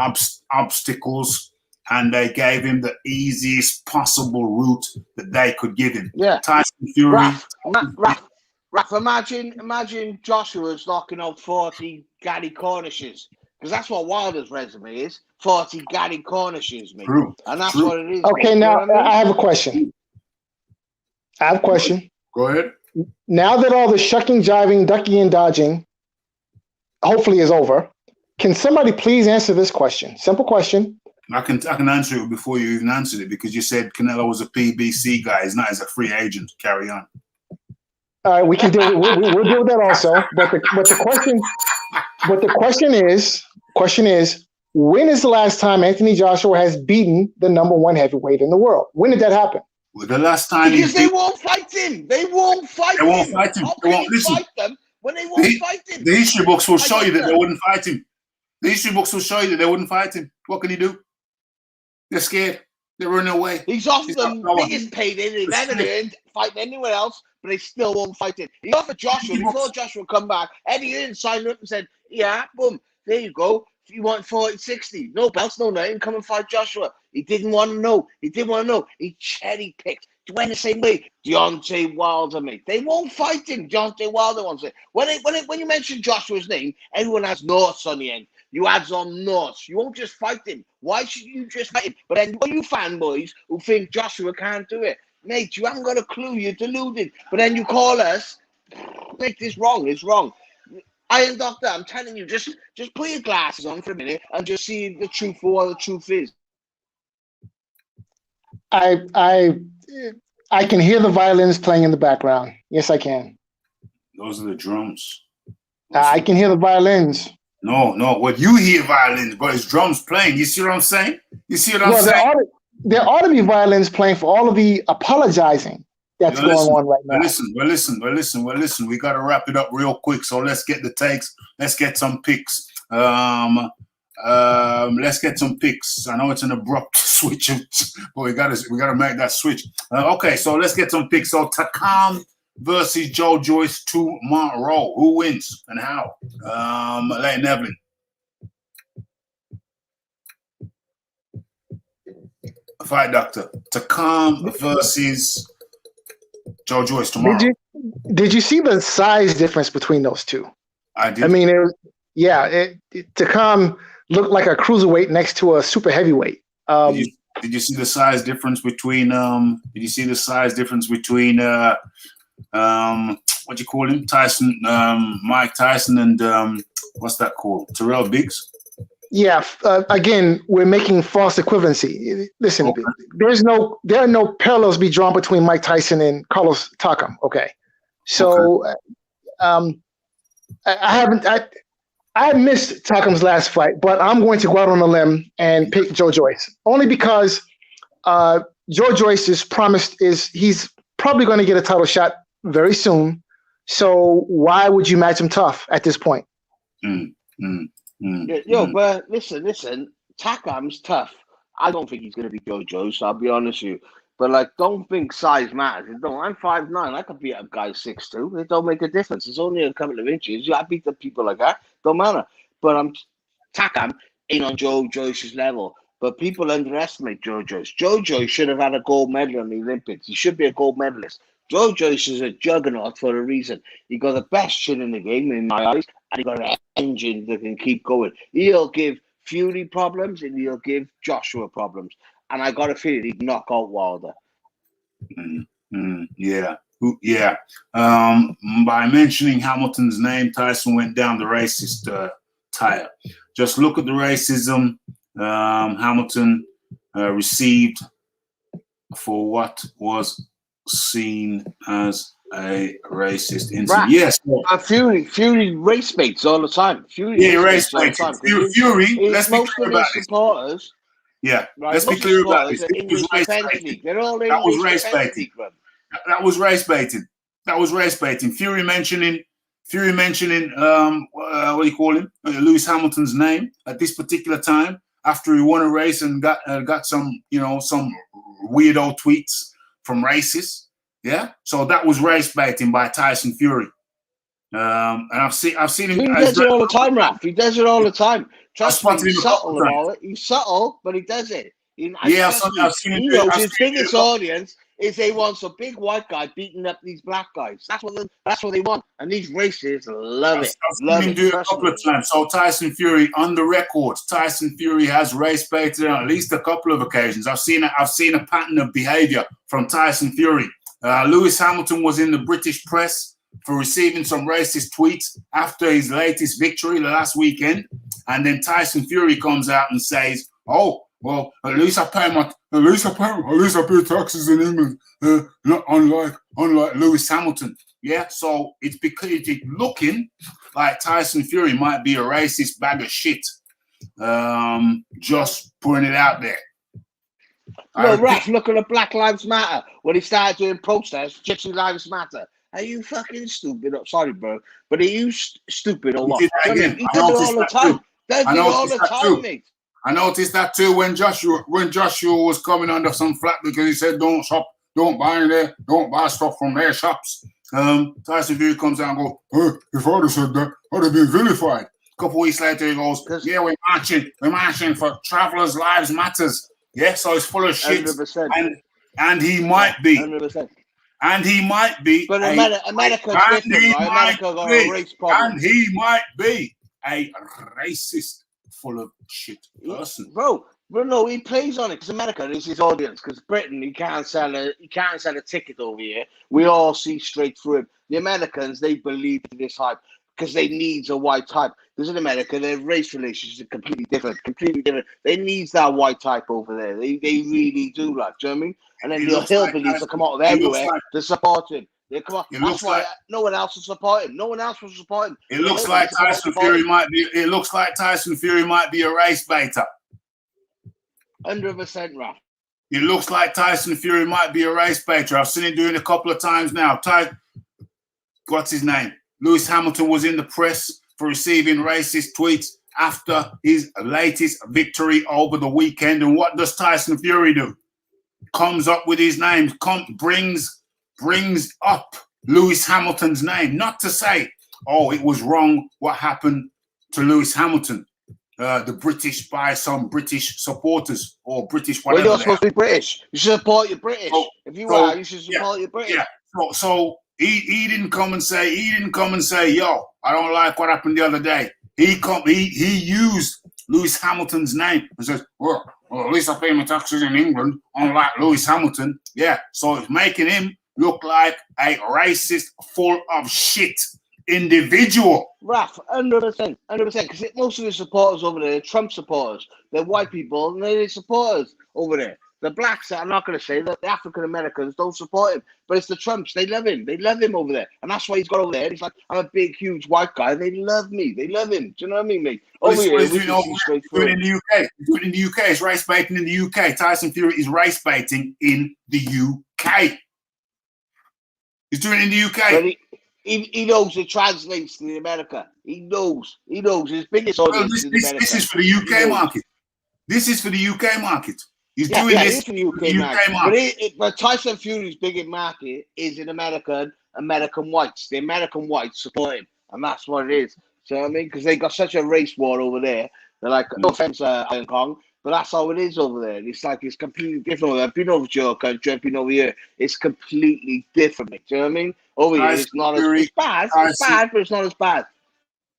obstacles, and they gave him the easiest possible route that they could give him. Yeah. Tyson Fury. Raph, imagine Joshua's knocking out 40 Gary Cornishes, because that's what Wilder's resume is, 40 Gary Cornishes, mate. True. And that's True. what it is. Okay, mate. now You know what I mean? I have a question. Go ahead. Now that all the shucking, jiving, ducking, and dodging hopefully is over, can somebody please answer this question? Simple question. I can answer it before you even answered it, because you said Canelo was a PBC guy. He's not. He's a free agent. Carry on. All right, we can deal. We'll deal with that also. But the question is, when is the last time Anthony Joshua has beaten the #1 heavyweight in the world? When did that happen? Well, the last time Because they won't fight him. They won't fight him. They won't fight him. How They can won't he listen. fight them when they won't fight him? The history books will show you that that. they wouldn't fight him. The history books will show you that they wouldn't fight him. What can he do? They're scared. They're running away. He's off He's the not going. biggest payday they've ever earned fighting anywhere else, but they still won't fight him. He offered Joshua before Joshua come back. Eddie Hearn signed up and said, "Yeah, boom, there you go. If you want 40-60, no belts, no nothing, come and fight Joshua." He didn't want to know. He cherry picked. He went the same way. Deontay Wilder, mate. They won't fight him. Deontay Wilder wants it. When you mention Joshua's name, everyone has noughts on the end. You add on noughts. You won't just fight him. Why should you just fight him? But then all you fanboys who think Joshua can't do it, mate, you haven't got a clue. You're deluded. But then you call us, mate, this wrong. It's wrong. Iron Doctor, I'm telling you, just put your glasses on for a minute and just see the truth for what the truth is. I can hear the violins playing in the background. Yes, I can. Those are the drums. I can hear the violins. No. What you hear violins, but it's drums playing. You see what I'm saying? There ought to be violins playing for all of the apologizing that's going on right now. Listen. We got to wrap it up real quick. So let's get the takes. Let's get some picks. Let's get some picks. I know it's an abrupt switch, but we gotta make that switch. Okay, so let's get some picks. So Takam versus Joyce tomorrow. Who wins and how? Leighton Evelyn. Fight Doctor. Takam versus Joyce tomorrow. Did you see the size difference between those two? I did. I mean, Takam looked like a cruiserweight next to a super heavyweight. Did you see the size difference between? Did you see the size difference between? What you call him? Tyson, Mike Tyson, and what's that called? Terrell Biggs. Yeah. Again, we're making false equivalency. Listen, Okay. there are no parallels to be drawn between Mike Tyson and Carlos Takam. Okay. So, I missed Takam's last fight, but I'm going to go out on a limb and pick Joyce only because Joyce is he's probably going to get a title shot very soon. So why would you match him tough at this point? But listen, Takam's tough. I don't think he's going to be Joyce. I'll be honest with you. But don't think size matters. I'm 5'9". I could beat a guy 6'2". It don't make a difference. It's only a couple of inches. I beat the people like that. Don't matter. But Takam ain't on Joyce's level. But people underestimate Joyce. Joyce should have had a gold medal in the Olympics. He should be a gold medalist. Joyce is a juggernaut for a reason. He got the best chin in the game in my eyes, and he got an engine that can keep going. He'll give Fury problems, and he'll give Joshua problems. And I got a feeling he'd knock out Wilder. Yeah. By mentioning Hamilton's name, Tyson went down the racist tire. Just look at the racism Hamilton received for what was seen as a racist incident. Right. Yes. Fury race baits all the time. Yeah, race baits. Fury. Let's be Most clear of about his this. supporters, Yeah, right? let's be Most of clear his about supporters this. are This was English race defence baiting. league. They're all That was English race defence baiting. league, man. That was race baiting. That was race baiting. Fury mentioning what do you call him? Lewis Hamilton's name at this particular time after he won a race and got some some weirdo tweets from racists. Yeah, so that was race baiting by Tyson Fury. And I've seen him. He does it all the time, Raph. He does it all the time. Trust me, he's subtle about it. He's subtle, but he does it. I've seen him. He knows his biggest audience is they want some big white guy beating up these black guys. That's what they want, and these racists love it. I've seen him do it a couple of times. So Tyson Fury, on the record, Tyson Fury has race baited on at least a couple of occasions. I've seen a pattern of behavior from Tyson Fury. Lewis Hamilton was in the British press for receiving some racist tweets after his latest victory last weekend, and then Tyson Fury comes out and says, "Oh, well, at least I pay taxes in England, not unlike Lewis Hamilton." Yeah, so it's because it's looking like Tyson Fury might be a racist bag of shit. Just putting it out there. No, Raph, look at the Black Lives Matter when he started doing protests. Gypsy Lives Matter. Are you fucking stupid? Oh, sorry, bro, but are you stupid or what? He does it all the time. Does it all the time, mate. I noticed that too when Joshua was coming under some flack because he said don't buy stuff from their shops. Tyson Fury comes out and goes, if I'd have said that, I'd have been vilified. A couple of weeks later he goes, yeah, we're marching for Travelers' Lives Matters. Yeah, so it's full of shit. 100%. And he might be. 100%. And he might be. But America's different, right? America got a race problem. And he might be a racist, full of shit person. Bro, no, he plays on it because America is his audience. Because Britain, he can't sell a ticket over here. We all see straight through him. The Americans, they believe in this hype because they need a white type. Because in America, their race relations are completely different. They need that white type over there. They really do, like, do you know what I mean? And then the hillbillies will come out of everywhere to support him. They come out. That's why no one else will support him. No one else will support him. It looks like Tyson Fury might be. It looks like Tyson Fury might be a race baiter. 100%, Raph. It looks like Tyson Fury might be a race baiter. I've seen him doing it a couple of times now. What's his name? Lewis Hamilton was in the press for receiving racist tweets after his latest victory over the weekend. And what does Tyson Fury do? Comes up with his name, brings up Lewis Hamilton's name, not to say, oh, it was wrong what happened to Lewis Hamilton, the British by some British supporters or British whatever. Well, you're supposed to be British. You should support your British. If you are, you should support your British. Yeah. So he didn't come and say, yo, I don't like what happened the other day. He used Lewis Hamilton's name and says, well, at least I pay my taxes in England, unlike Lewis Hamilton. Yeah, so it's making him look like a racist, full of shit individual. Raph, 100%, because most of his supporters over there, Trump supporters, they're white people, and they're supporters over there. The blacks, I'm not going to say that the African Americans don't support him, but it's the Trumps. They love him. They love him over there. And that's why he's got over there. He's like, I'm a big, huge white guy. They love me. They love him. Do you know what I mean, mate? Over here, he's doing in the UK. He's doing in the UK. It's race baiting in the UK. Tyson Fury is race baiting in the UK. He's doing it in the UK. But he knows it translates to America. He knows. His biggest audience in America. This is for the UK market. This is for the UK market. He's doing this for the UK market. But Tyson Fury's biggest market is in American whites. The American whites support him, and that's what it is. So I mean, because they got such a race war over there. They're like, no offense, Hong Kong, but that's how it is over there. It's like it's completely different. I've been over to your country, I've been over here. It's completely different. Do you know what I mean? Over here, it's not as bad. It's bad, but it's not as bad.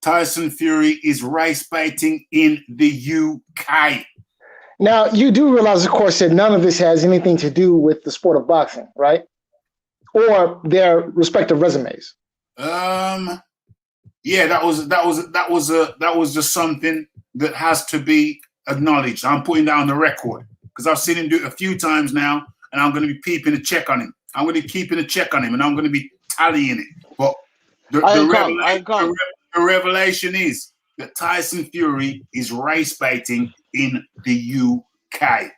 Tyson Fury is race baiting in the UK. Now, you do realize, of course, that none of this has anything to do with the sport of boxing, right? Or their respective resumes. Yeah, that was just something that has to be acknowledged. I'm putting down the record because I've seen him do it a few times now, and I'm going to be keeping a check on him. I'm going to be keeping a check on him, and I'm going to be tallying it. But the revelation is that Tyson Fury is race baiting in the UK.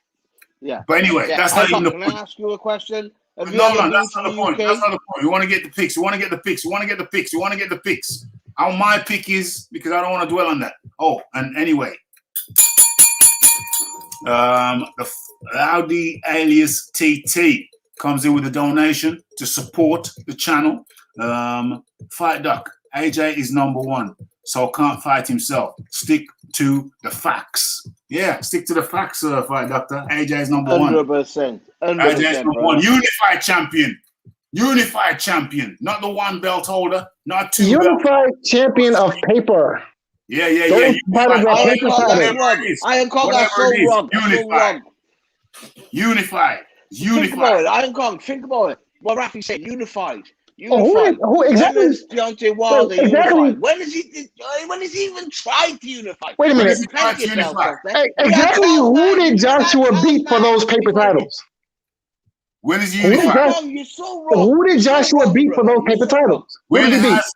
Yeah. But anyway, that's not even the point. point. Can I ask you a question? No, that's not the point. That's not the point. You want to get the picks. How my pick is, because I don't want to dwell on that. Oh, and anyway, the Audi alias TT comes in with a donation to support the channel. Fight Duck. AJ is number one, so can't fight himself. Stick to the facts. Yeah, stick to the facts, Fight Doctor. AJ is number 100%. AJ is number one. Unified champion. Not the one belt holder, not two. Unified champion of paper. Yeah. I am called that so wrong. Unified. Think about it. What Raphael said, unified. Who exactly? When is Deontay Wilder exactly. unified? When has he even tried to unify? Wait a minute. Exactly who did Joshua beat for those paper titles? When is he unified? You're so wrong. Who did Joshua beat for those paper titles? When has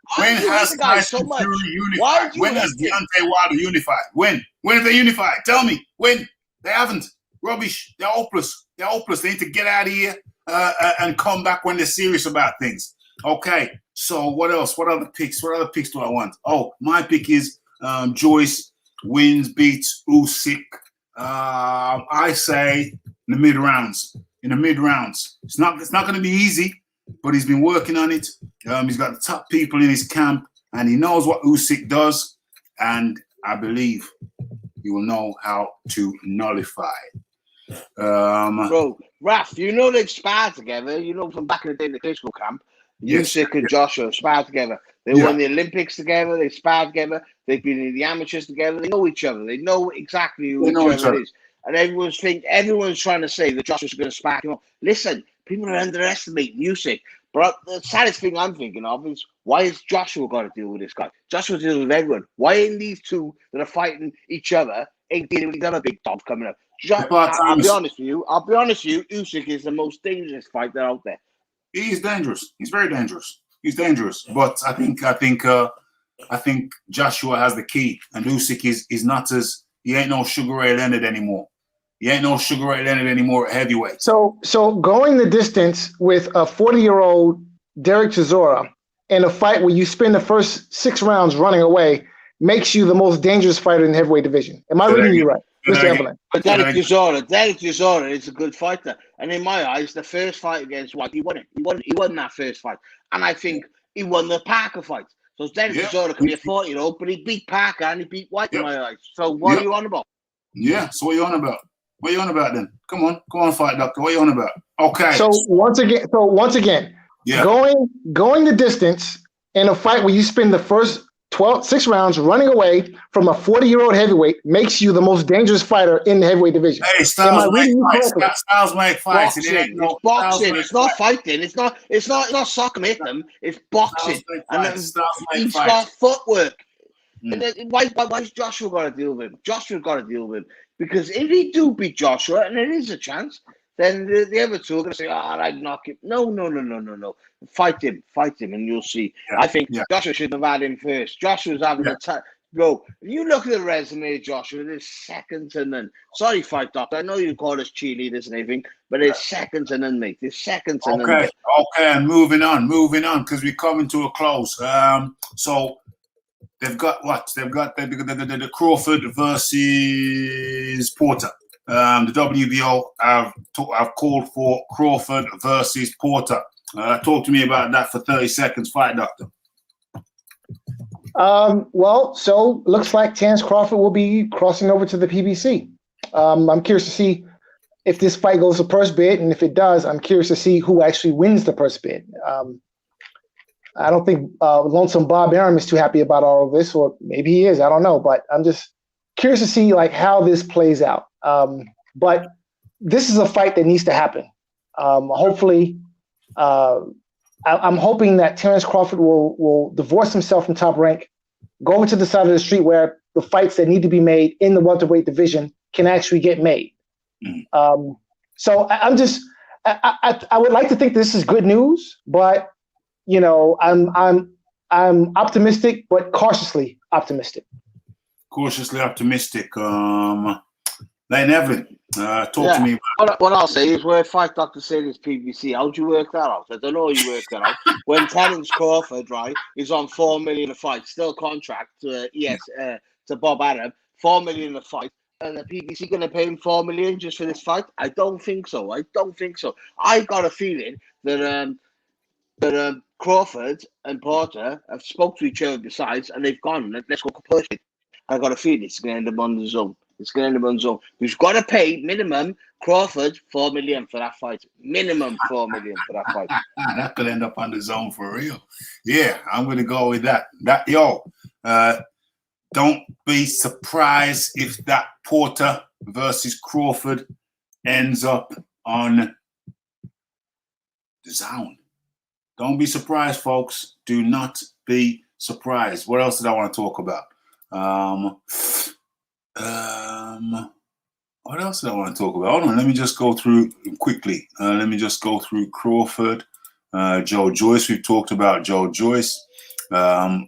Tyson Fury unified? When has Deontay Wilder unified? When have they unified? Tell me. When? They haven't. Rubbish. They're hopeless. They need to get out of here and come back when they're serious about things. Okay, so what else? What other picks? What other picks do I want? Oh, my pick is Joyce wins, beats Usyk. I say in the mid rounds. It's not going to be easy, but he's been working on it. He's got the top people in his camp, and he knows what Usyk does, and I believe he will know how to nullify. Bro, Raph, you know they've sparred together. You know from back in the day in the Klitschko camp. Usyk and Joshua sparred together. They won the Olympics together. They sparred together. They've been in the amateurs together. They know each other. They know exactly who each other is. And everyone's trying to say that Joshua's going to spark him up. Listen, people are underestimating Usyk. But the saddest thing I'm thinking of is, why has Joshua got to deal with this guy? Joshua deals with everyone. Why ain't these two that are fighting each other ain't dealing with these other big dogs coming up? I'll be honest with you. Usyk is the most dangerous fighter out there. He's dangerous. He's very dangerous. He's dangerous. But I think Joshua has the key, and Usyk is not as, he ain't no Sugar Ray Leonard anymore. He ain't no Sugar Ray Leonard anymore at heavyweight. So going the distance with a 40-year-old Derek Chisora in a fight where you spend the first 6 rounds running away makes you the most dangerous fighter in the heavyweight division. Am I reading you right, Mr. Evelyn? But Derek Chisora is a good fighter, and in my eyes, the first fight against White, he won it. He won that first fight, and I think he won the Parker fight. So Derek Chisora can be a 40-year-old, but he beat Parker and he beat White in my eyes. So what are you on about? Yeah. So what are you on about? What are you on about then? Come on, Fight Doctor. What are you on about? Okay. So once again, going the distance in a fight where you spend the first 6 rounds running away from a 40-year-old heavyweight makes you the most dangerous fighter in the heavyweight division. Hey, Styles make fights. It's boxing. It's not fighting. It's not soccer with them. It's boxing. And he's got footwork. And then why's Joshua got to deal with him? Joshua's got to deal with him. Because if he do beat Joshua, and there is a chance, then the other two are going to say, I'd knock him. No. Fight him, and you'll see. Yeah, I think Joshua should have had him first. Joshua's having a time. Bro, if you look at the resume of Joshua, there's second to none. Sorry, Fight Doctor. I know you call us cheerleaders and everything, but it's second to none, mate. There's second to none. Okay, and moving on, because we're coming to a close. So they've got what? They've got the Crawford versus Porter. The WBO have called for Crawford versus Porter. Talk to me about that for 30 seconds, Fight Doctor. So looks like Terence Crawford will be crossing over to the PBC. I'm curious to see if this fight goes to purse bid, and if it does, I'm curious to see who actually wins the purse bid. I don't think Lonesome Bob Arum is too happy about all of this, or maybe he is. I don't know, but I'm just curious to see how this plays out. But this is a fight that needs to happen. Hopefully, I'm hoping that Terence Crawford will divorce himself from Top Rank, go over to the side of the street where the fights that need to be made in the welterweight division can actually get made. So I would like to think this is good news, but I'm optimistic, but cautiously optimistic. Cautiously optimistic. Lane Evelyn, talk to me about What I'll say is where Fight Doctor said it's PBC. How'd you work that out? I don't know how you worked that out. When Terence Crawford, right, is on 4 million a fight, still contract to to Bob Arum, 4 million a fight, and the PBC going to pay him 4 million just for this fight? I don't think so. I got a feeling that Crawford and Porter have spoke to each other besides, and they've gone, let's go push it. I got a feeling it's going to end up on the zone. We've got to pay minimum Crawford 4 million for that fight. Minimum 4 million for that fight. that could end up on the zone for real. Yeah, I'm going to go with that. Don't be surprised if that Porter versus Crawford ends up on the zone. Don't be surprised, folks. Do not be surprised. What else did I want to talk about? What else did I want to talk about? Hold on, let me just go through quickly. Let me just go through Crawford, Joe Joyce. We've talked about Joe Joyce.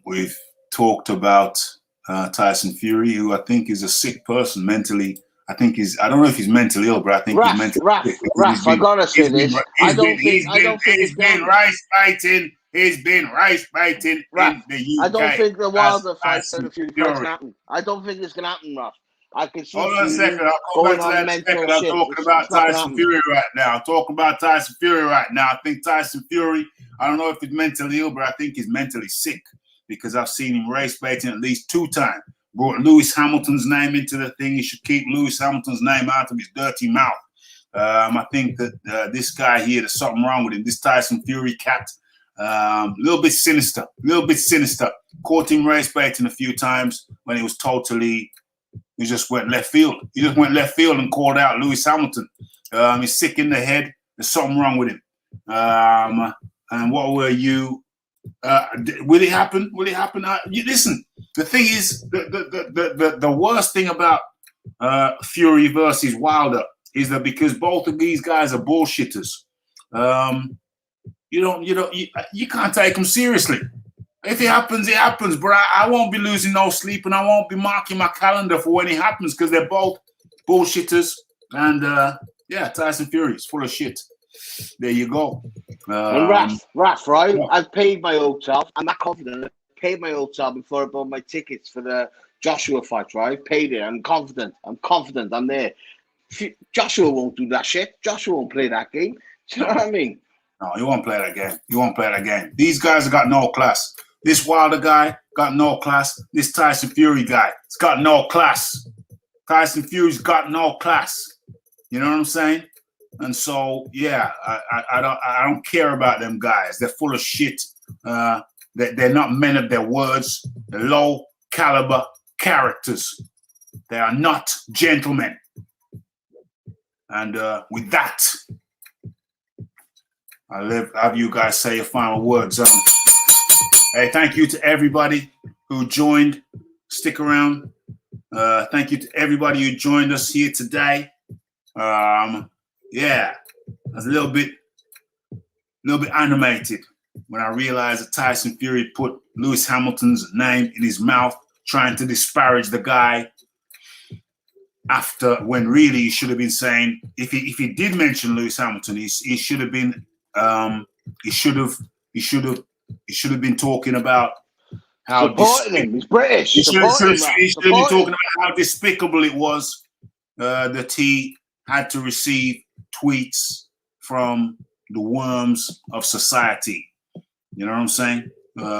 We've talked about Tyson Fury, who I think is a sick person mentally. I don't know if he's mentally ill, but I think he's mentally sick. I gotta say this. He's been rice fighting. He's been rice fighting in the UK. I don't think the Wilder fight and the Fury fight's gonna happen. I don't think it's gonna happen, Raph. I can see. Hold on a second. I'll go back to that in a second. I'm talking about Tyson Fury right now. I think Tyson Fury, I don't know if he's mentally ill, but I think he's mentally sick because I've seen him race baiting at least 2 times. Brought Lewis Hamilton's name into the thing. He should keep Lewis Hamilton's name out of his dirty mouth. I think that this guy here, there's something wrong with him. This Tyson Fury cat, a little bit sinister. Caught him race baiting a few times when he was totally, he just went left field. He just went left field and called out Lewis Hamilton. He's sick in the head. There's something wrong with him. And what were you? Will it happen? Listen, the thing is, the worst thing about Fury versus Wilder is that because both of these guys are bullshitters, you can't take them seriously. If it happens, it happens. But I won't be losing no sleep, and I won't be marking my calendar for when it happens because they're both bullshitters. And Tyson Fury is full of shit. There you go. And Raph, right? Yeah. I've paid my hotel. I'm not confident. I paid my hotel before I bought my tickets for the Joshua fight, right? Paid it. I'm confident. I'm there. Joshua won't do that shit. Joshua won't play that game. Do you know what I mean? No, he won't play that game. These guys have got no class. This Wilder guy got no class. This Tyson Fury guy, it's got no class. Tyson Fury's got no class. You know what I'm saying? And so, yeah, I don't care about them guys. They're full of shit. They're not men of their words. They're low caliber characters. They are not gentlemen. And with that, I'll have you guys say your final words. Hey, thank you to everybody who joined. Stick around. Thank you to everybody who joined us here today. Yeah, I was a little bit animated when I realized that Tyson Fury put Lewis Hamilton's name in his mouth, trying to disparage the guy. After when really he should have been saying, if he did mention Lewis Hamilton, he should have been he should have been talking about how supporting him. He's British. He should have been talking about how despicable it was that he had to receive tweets from the worms of society. You know what I'm saying?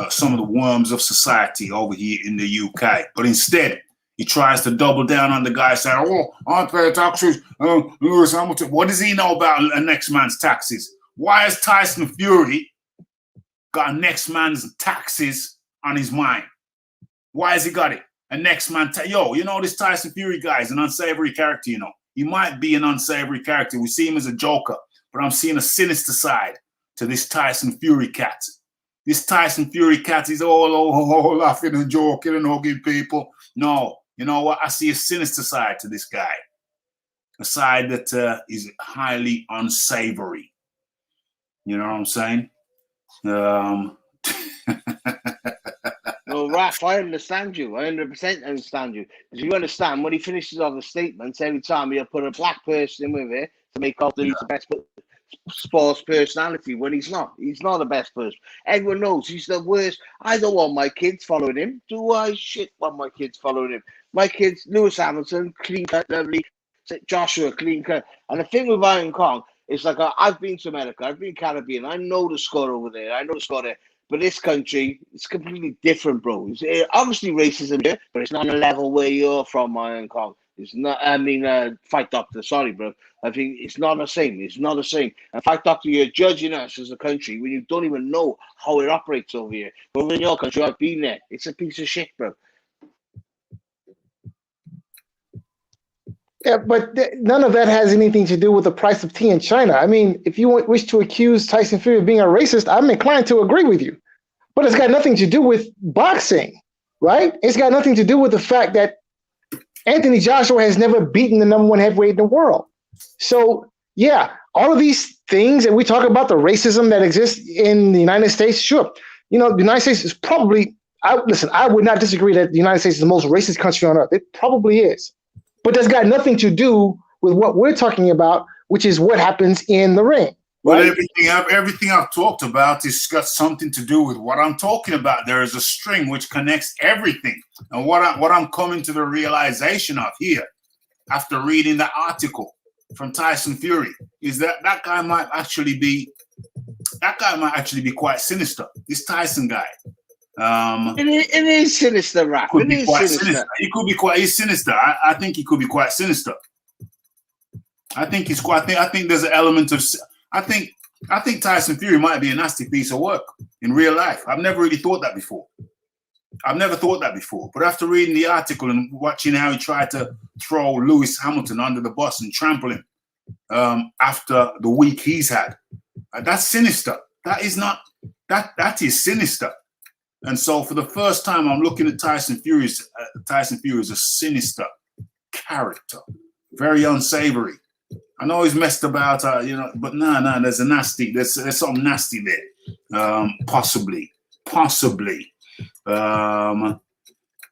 Some of the worms of society over here in the UK. But instead, he tries to double down on the guy saying, "Oh, I pay taxes. Lewis Hamilton." What does he know about a next man's taxes? Why has Tyson Fury got a next man's taxes on his mind? Why has he got it? A next man, this Tyson Fury guy is an unsavory character, you know. He might be an unsavory character. We see him as a joker, but I'm seeing a sinister side to this Tyson Fury cat. This Tyson Fury cat is all laughing and joking and hugging people. No, you know what? I see a sinister side to this guy. A side that is highly unsavory. You know what I'm saying? Um, No, Raph, I understand you. I 100% understand you. Because you understand when he finishes off the statements, every time he'll put a black person in with it to make out that he's the best sports personality when he's not. He's not the best person. Everyone knows he's the worst. I don't want my kids following him. Do I? Shit, want my kids following him. My kids, Lewis Hamilton, clean cut, lovely. Joshua, clean cut. And the thing with Iron Kong is like, I've been to America, I've been Caribbean, I know the score over there, I know the score there. But this country, it's completely different, bro. It's, obviously racism here, but it's not on a level where you're from, Iron Kong. It's not, I mean, Fight Doctor, sorry, bro. I think it's not the same. It's not the same. And Fight Doctor, you're judging us as a country when you don't even know how it operates over here. But in your country, I've been there. It's a piece of shit, bro. Yeah, but none of that has anything to do with the price of tea in China. I mean, if you wish to accuse Tyson Fury of being a racist, I'm inclined to agree with you. But it's got nothing to do with boxing, right? It's got nothing to do with the fact that Anthony Joshua has never beaten the #1 heavyweight in the world. So, yeah, all of these things, and we talk about the racism that exists in the United States, sure. You know, the United States is probably, I would not disagree that the United States is the most racist country on earth. It probably is. But that's got nothing to do with what we're talking about, which is what happens in the ring. Well, right? everything I've talked about has got something to do with what I'm talking about. There is a string which connects everything. And what I'm coming to the realization of here, after reading the article from Tyson Fury, is that guy might actually be quite sinister. This Tyson guy. It is sinister, Rap. It is sinister. He could be quite. He's sinister. I think he could be quite sinister. I think he's quite. I think there's an element of. I think Tyson Fury might be a nasty piece of work in real life. I've never really thought that before. But after reading the article and watching how he tried to throw Lewis Hamilton under the bus and trample him after the week he's had, that's sinister. That is not. That is sinister. And so, for the first time, I'm looking at Tyson Fury as a sinister character, very unsavory. I know he's messed about, but no, there's something nasty there. Possibly.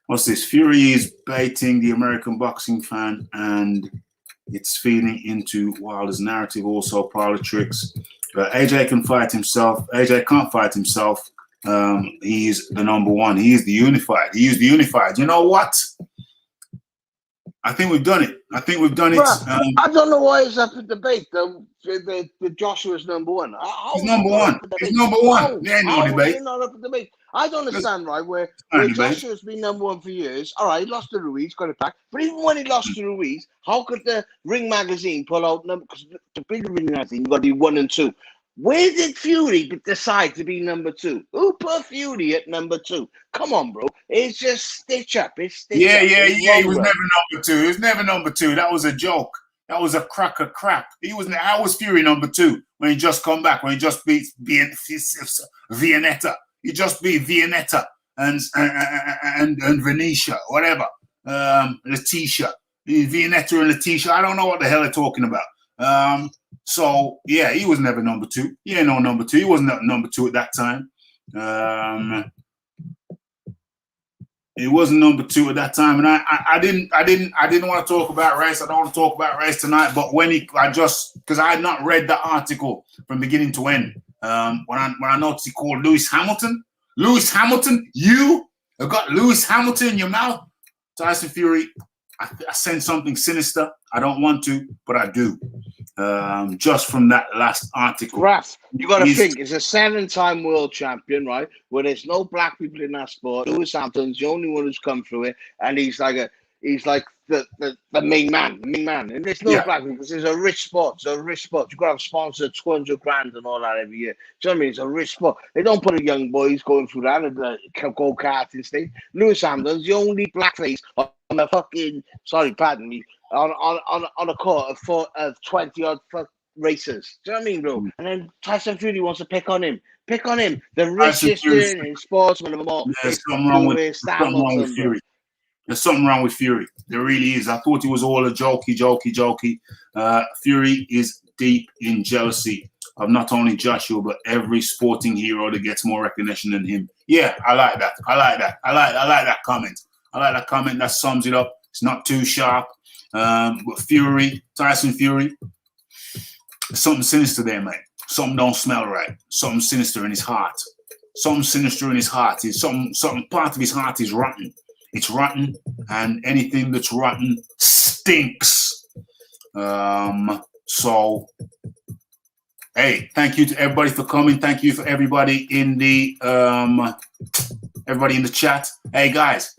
What's this? Fury is baiting the American boxing fan, and it's feeding into Wilder's narrative. Also, parlor tricks. AJ can fight himself. AJ can't fight himself. He's the #1. He is the unified. You know what? I think we've done it. I I don't know why it's up for debate. The Joshua's #1. He's #1. He's #1. There ain't no debate. Not up for debate. I don't understand, right? Where Joshua's been #1 for years. All right, he lost to Ruiz, got it back. But even when he lost to Ruiz, how could the Ring magazine pull out numbers? Because to be the Ring magazine, you've got to be 1 and 2. Where did Fury decide to be #2? Who put Fury at #2? Come on, bro. It's just stitch up. It's stitch up. Yeah. He was never #2. He was never #2. That was a joke. That was a crack of crap. How was Fury #2 when he just come back? When he just beat Vianetta? He just beat Vianetta and Venetia, whatever. Letitia. Vianetta and Letitia. I don't know what the hell they're talking about. So yeah, he was never #2. He ain't no #2. He wasn't #2 at that time. He wasn't #2 at that time, and I didn't want to talk about race. I don't want to talk about race tonight. But because I had not read the article from beginning to end. When I noticed he called Lewis Hamilton, you have got Lewis Hamilton in your mouth. Tyson Fury, I sense something sinister. I don't want to, but I do. Just from that last article. Raph, you got to think, it's a 7-time world champion, right? Where there's no black people in that sport. Lewis Hamilton's the only one who's come through it, and he's like the main man. And there's no black people because it's a rich sport. You've got to have sponsored 200 grand and all that every year. Do you know what I mean? It's a rich sport. They don't put a young boys going through that and go karting thing. Lewis Hamilton's the only blackface on the fucking, pardon me, on a court of 20 odd racers. Do you know what I mean, bro? And then Tyson Fury wants to pick on him. The richest in sports, one of them all. There's something wrong with Fury. There's something wrong with Fury. There really is. I thought it was all a jokey. Fury is deep in jealousy of not only Joshua, but every sporting hero that gets more recognition than him. Yeah, I like that. I like that comment. I like that comment. That sums it up. It's not too sharp. But Fury, Tyson Fury, there's something sinister there, mate. Something don't smell right. Something sinister in his heart. Something sinister in his heart. Something part of his heart is rotten. It's rotten, and anything that's rotten stinks. So, hey, thank you to everybody for coming. Thank you for everybody in the chat. Hey guys,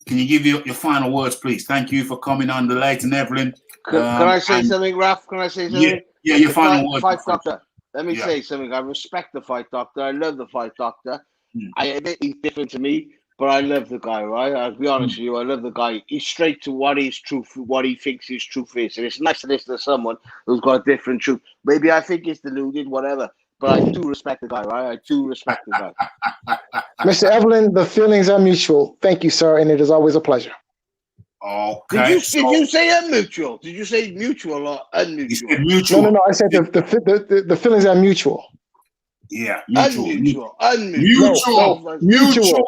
can you give your final words, please? Thank you for coming on the late and Evelyn. Can I say something, Raph? Can I say something? Yeah, your final words. Fight Doctor. Let me say something. I respect the Fight Doctor. I love the Fight Doctor. I admit he's different to me, but I love the guy, right? I'll be honest with you. I love the guy. He's straight to what his truth, what he thinks his truth is. And it's nice to listen to someone who's got a different truth. Maybe I think he's deluded, whatever. But I do respect the guy, right? I do respect the guy. Mr. Evelyn, the feelings are mutual. Thank you, sir, and it is always a pleasure. Okay. Did you say unmutual? Did you say mutual or unmutual? You said mutual. No. I said the feelings are mutual. Yeah, mutual. Mutual. Mutual.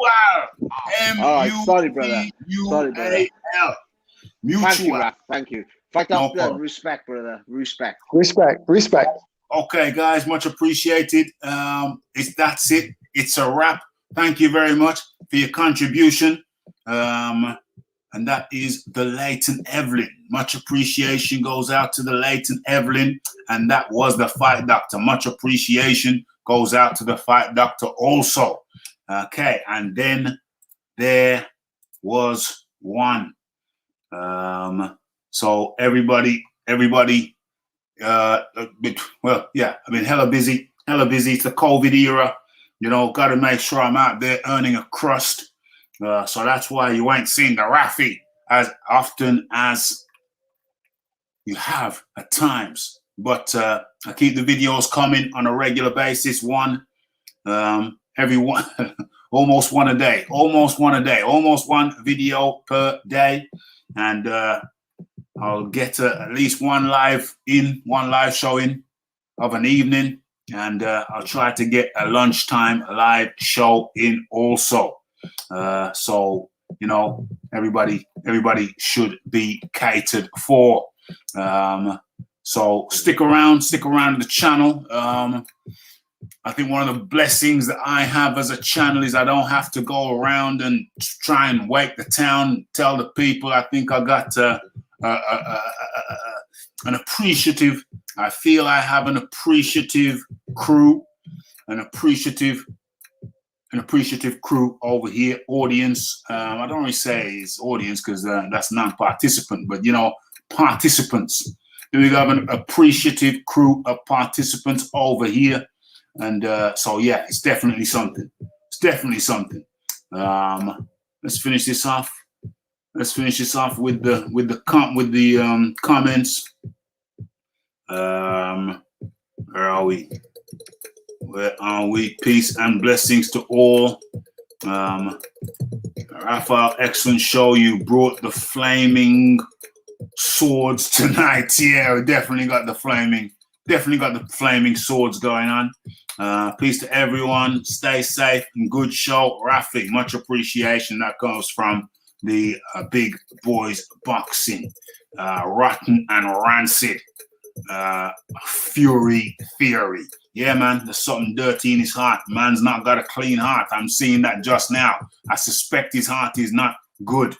M-U-T-U-A-L. Sorry, brother. Mutual. Thank you, Raph. Thank you. Fight No up, respect, brother. Respect. Respect. Okay, guys, much appreciated. That's it. It's a wrap. Thank you very much for your contribution. And that is the Leighton Evelyn. Much appreciation goes out to the Leighton Evelyn. And that was the Fight Doctor. Much appreciation goes out to the Fight Doctor also. Okay, and then there was one. So everybody, well, yeah, I've been hella busy. It's the COVID era. You know, got to make sure I'm out there earning a crust. So that's why you ain't seen the Rafi as often as you have at times. But I keep the videos coming on a regular basis. Every one, almost one a day, almost one video per day. And I'll get at least one live showing of an evening. And I'll try to get a lunchtime live show in also. So, you know, everybody should be catered for. So stick around to the channel. I think one of the blessings that I have as a channel is I don't have to go around and try and wake the town, tell the people. I think I got an appreciative. I feel I have an appreciative crew, an appreciative crew over here. Audience. I don't really say it's audience because that's non-participant, but you know, participants. We have an appreciative crew of participants over here, and so yeah, it's definitely something. Let's finish this off. With the comments. Where are we? Peace and blessings to all. Raphael, excellent show. You brought the flaming swords tonight. Yeah, we definitely got the flaming swords going on. Peace to everyone. Stay safe and good show. Rafi, much appreciation. That comes from the Big Boys Boxing. Rotten and Rancid. Fury Theory. Yeah, man, there's something dirty in his heart. Man's not got a clean heart. I'm seeing that just now. I suspect his heart is not good.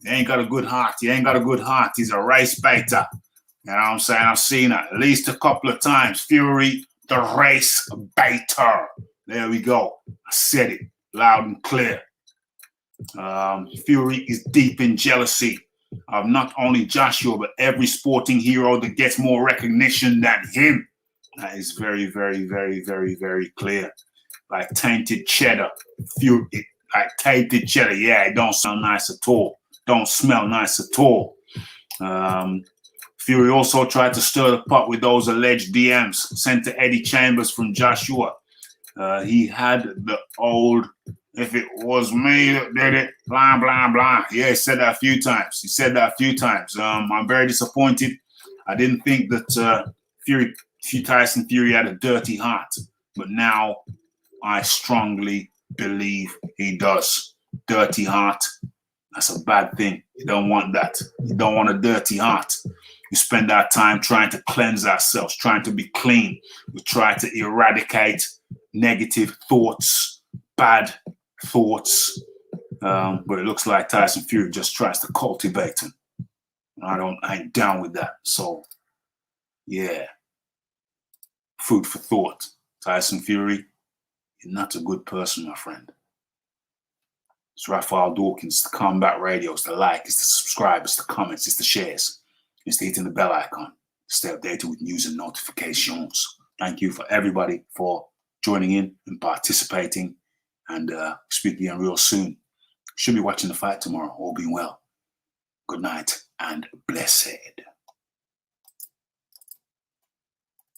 He ain't got a good heart. He's a race baiter. You know what I'm saying? I've seen it at least a couple of times. Fury, the race baiter. There we go. I said it loud and clear. Fury is deep in jealousy of not only Joshua, but every sporting hero that gets more recognition than him. That is very, very, very, very, very clear. Like tainted cheddar. Fury, like tainted cheddar. Yeah, it don't sound nice at all. Don't smell nice at all. Fury also tried to stir the pot with those alleged DMs sent to Eddie Chambers from Joshua. He had the old, if it was me that did it, blah, blah, blah. Yeah, he said that a few times. I'm very disappointed. I didn't think that Fury Tyson Fury had a dirty heart, but now I strongly believe he does. Dirty heart, that's a bad thing. You don't want that. You don't want a dirty heart. We spend our time trying to cleanse ourselves, trying to be clean. We try to eradicate negative thoughts, bad thoughts. But it looks like Tyson Fury just tries to cultivate them. I ain't down with that. So, yeah. Food for thought. Tyson Fury, you're not a good person, my friend. It's Raphael Dawkins, the Combat Radio. It's the like, it's the subscribe, it's the comments, it's the shares. It's the hitting the bell icon. Stay updated with news and notifications. Thank you for everybody for joining in and participating. And speak again real soon. Should be watching the fight tomorrow. All being well. Good night and blessed.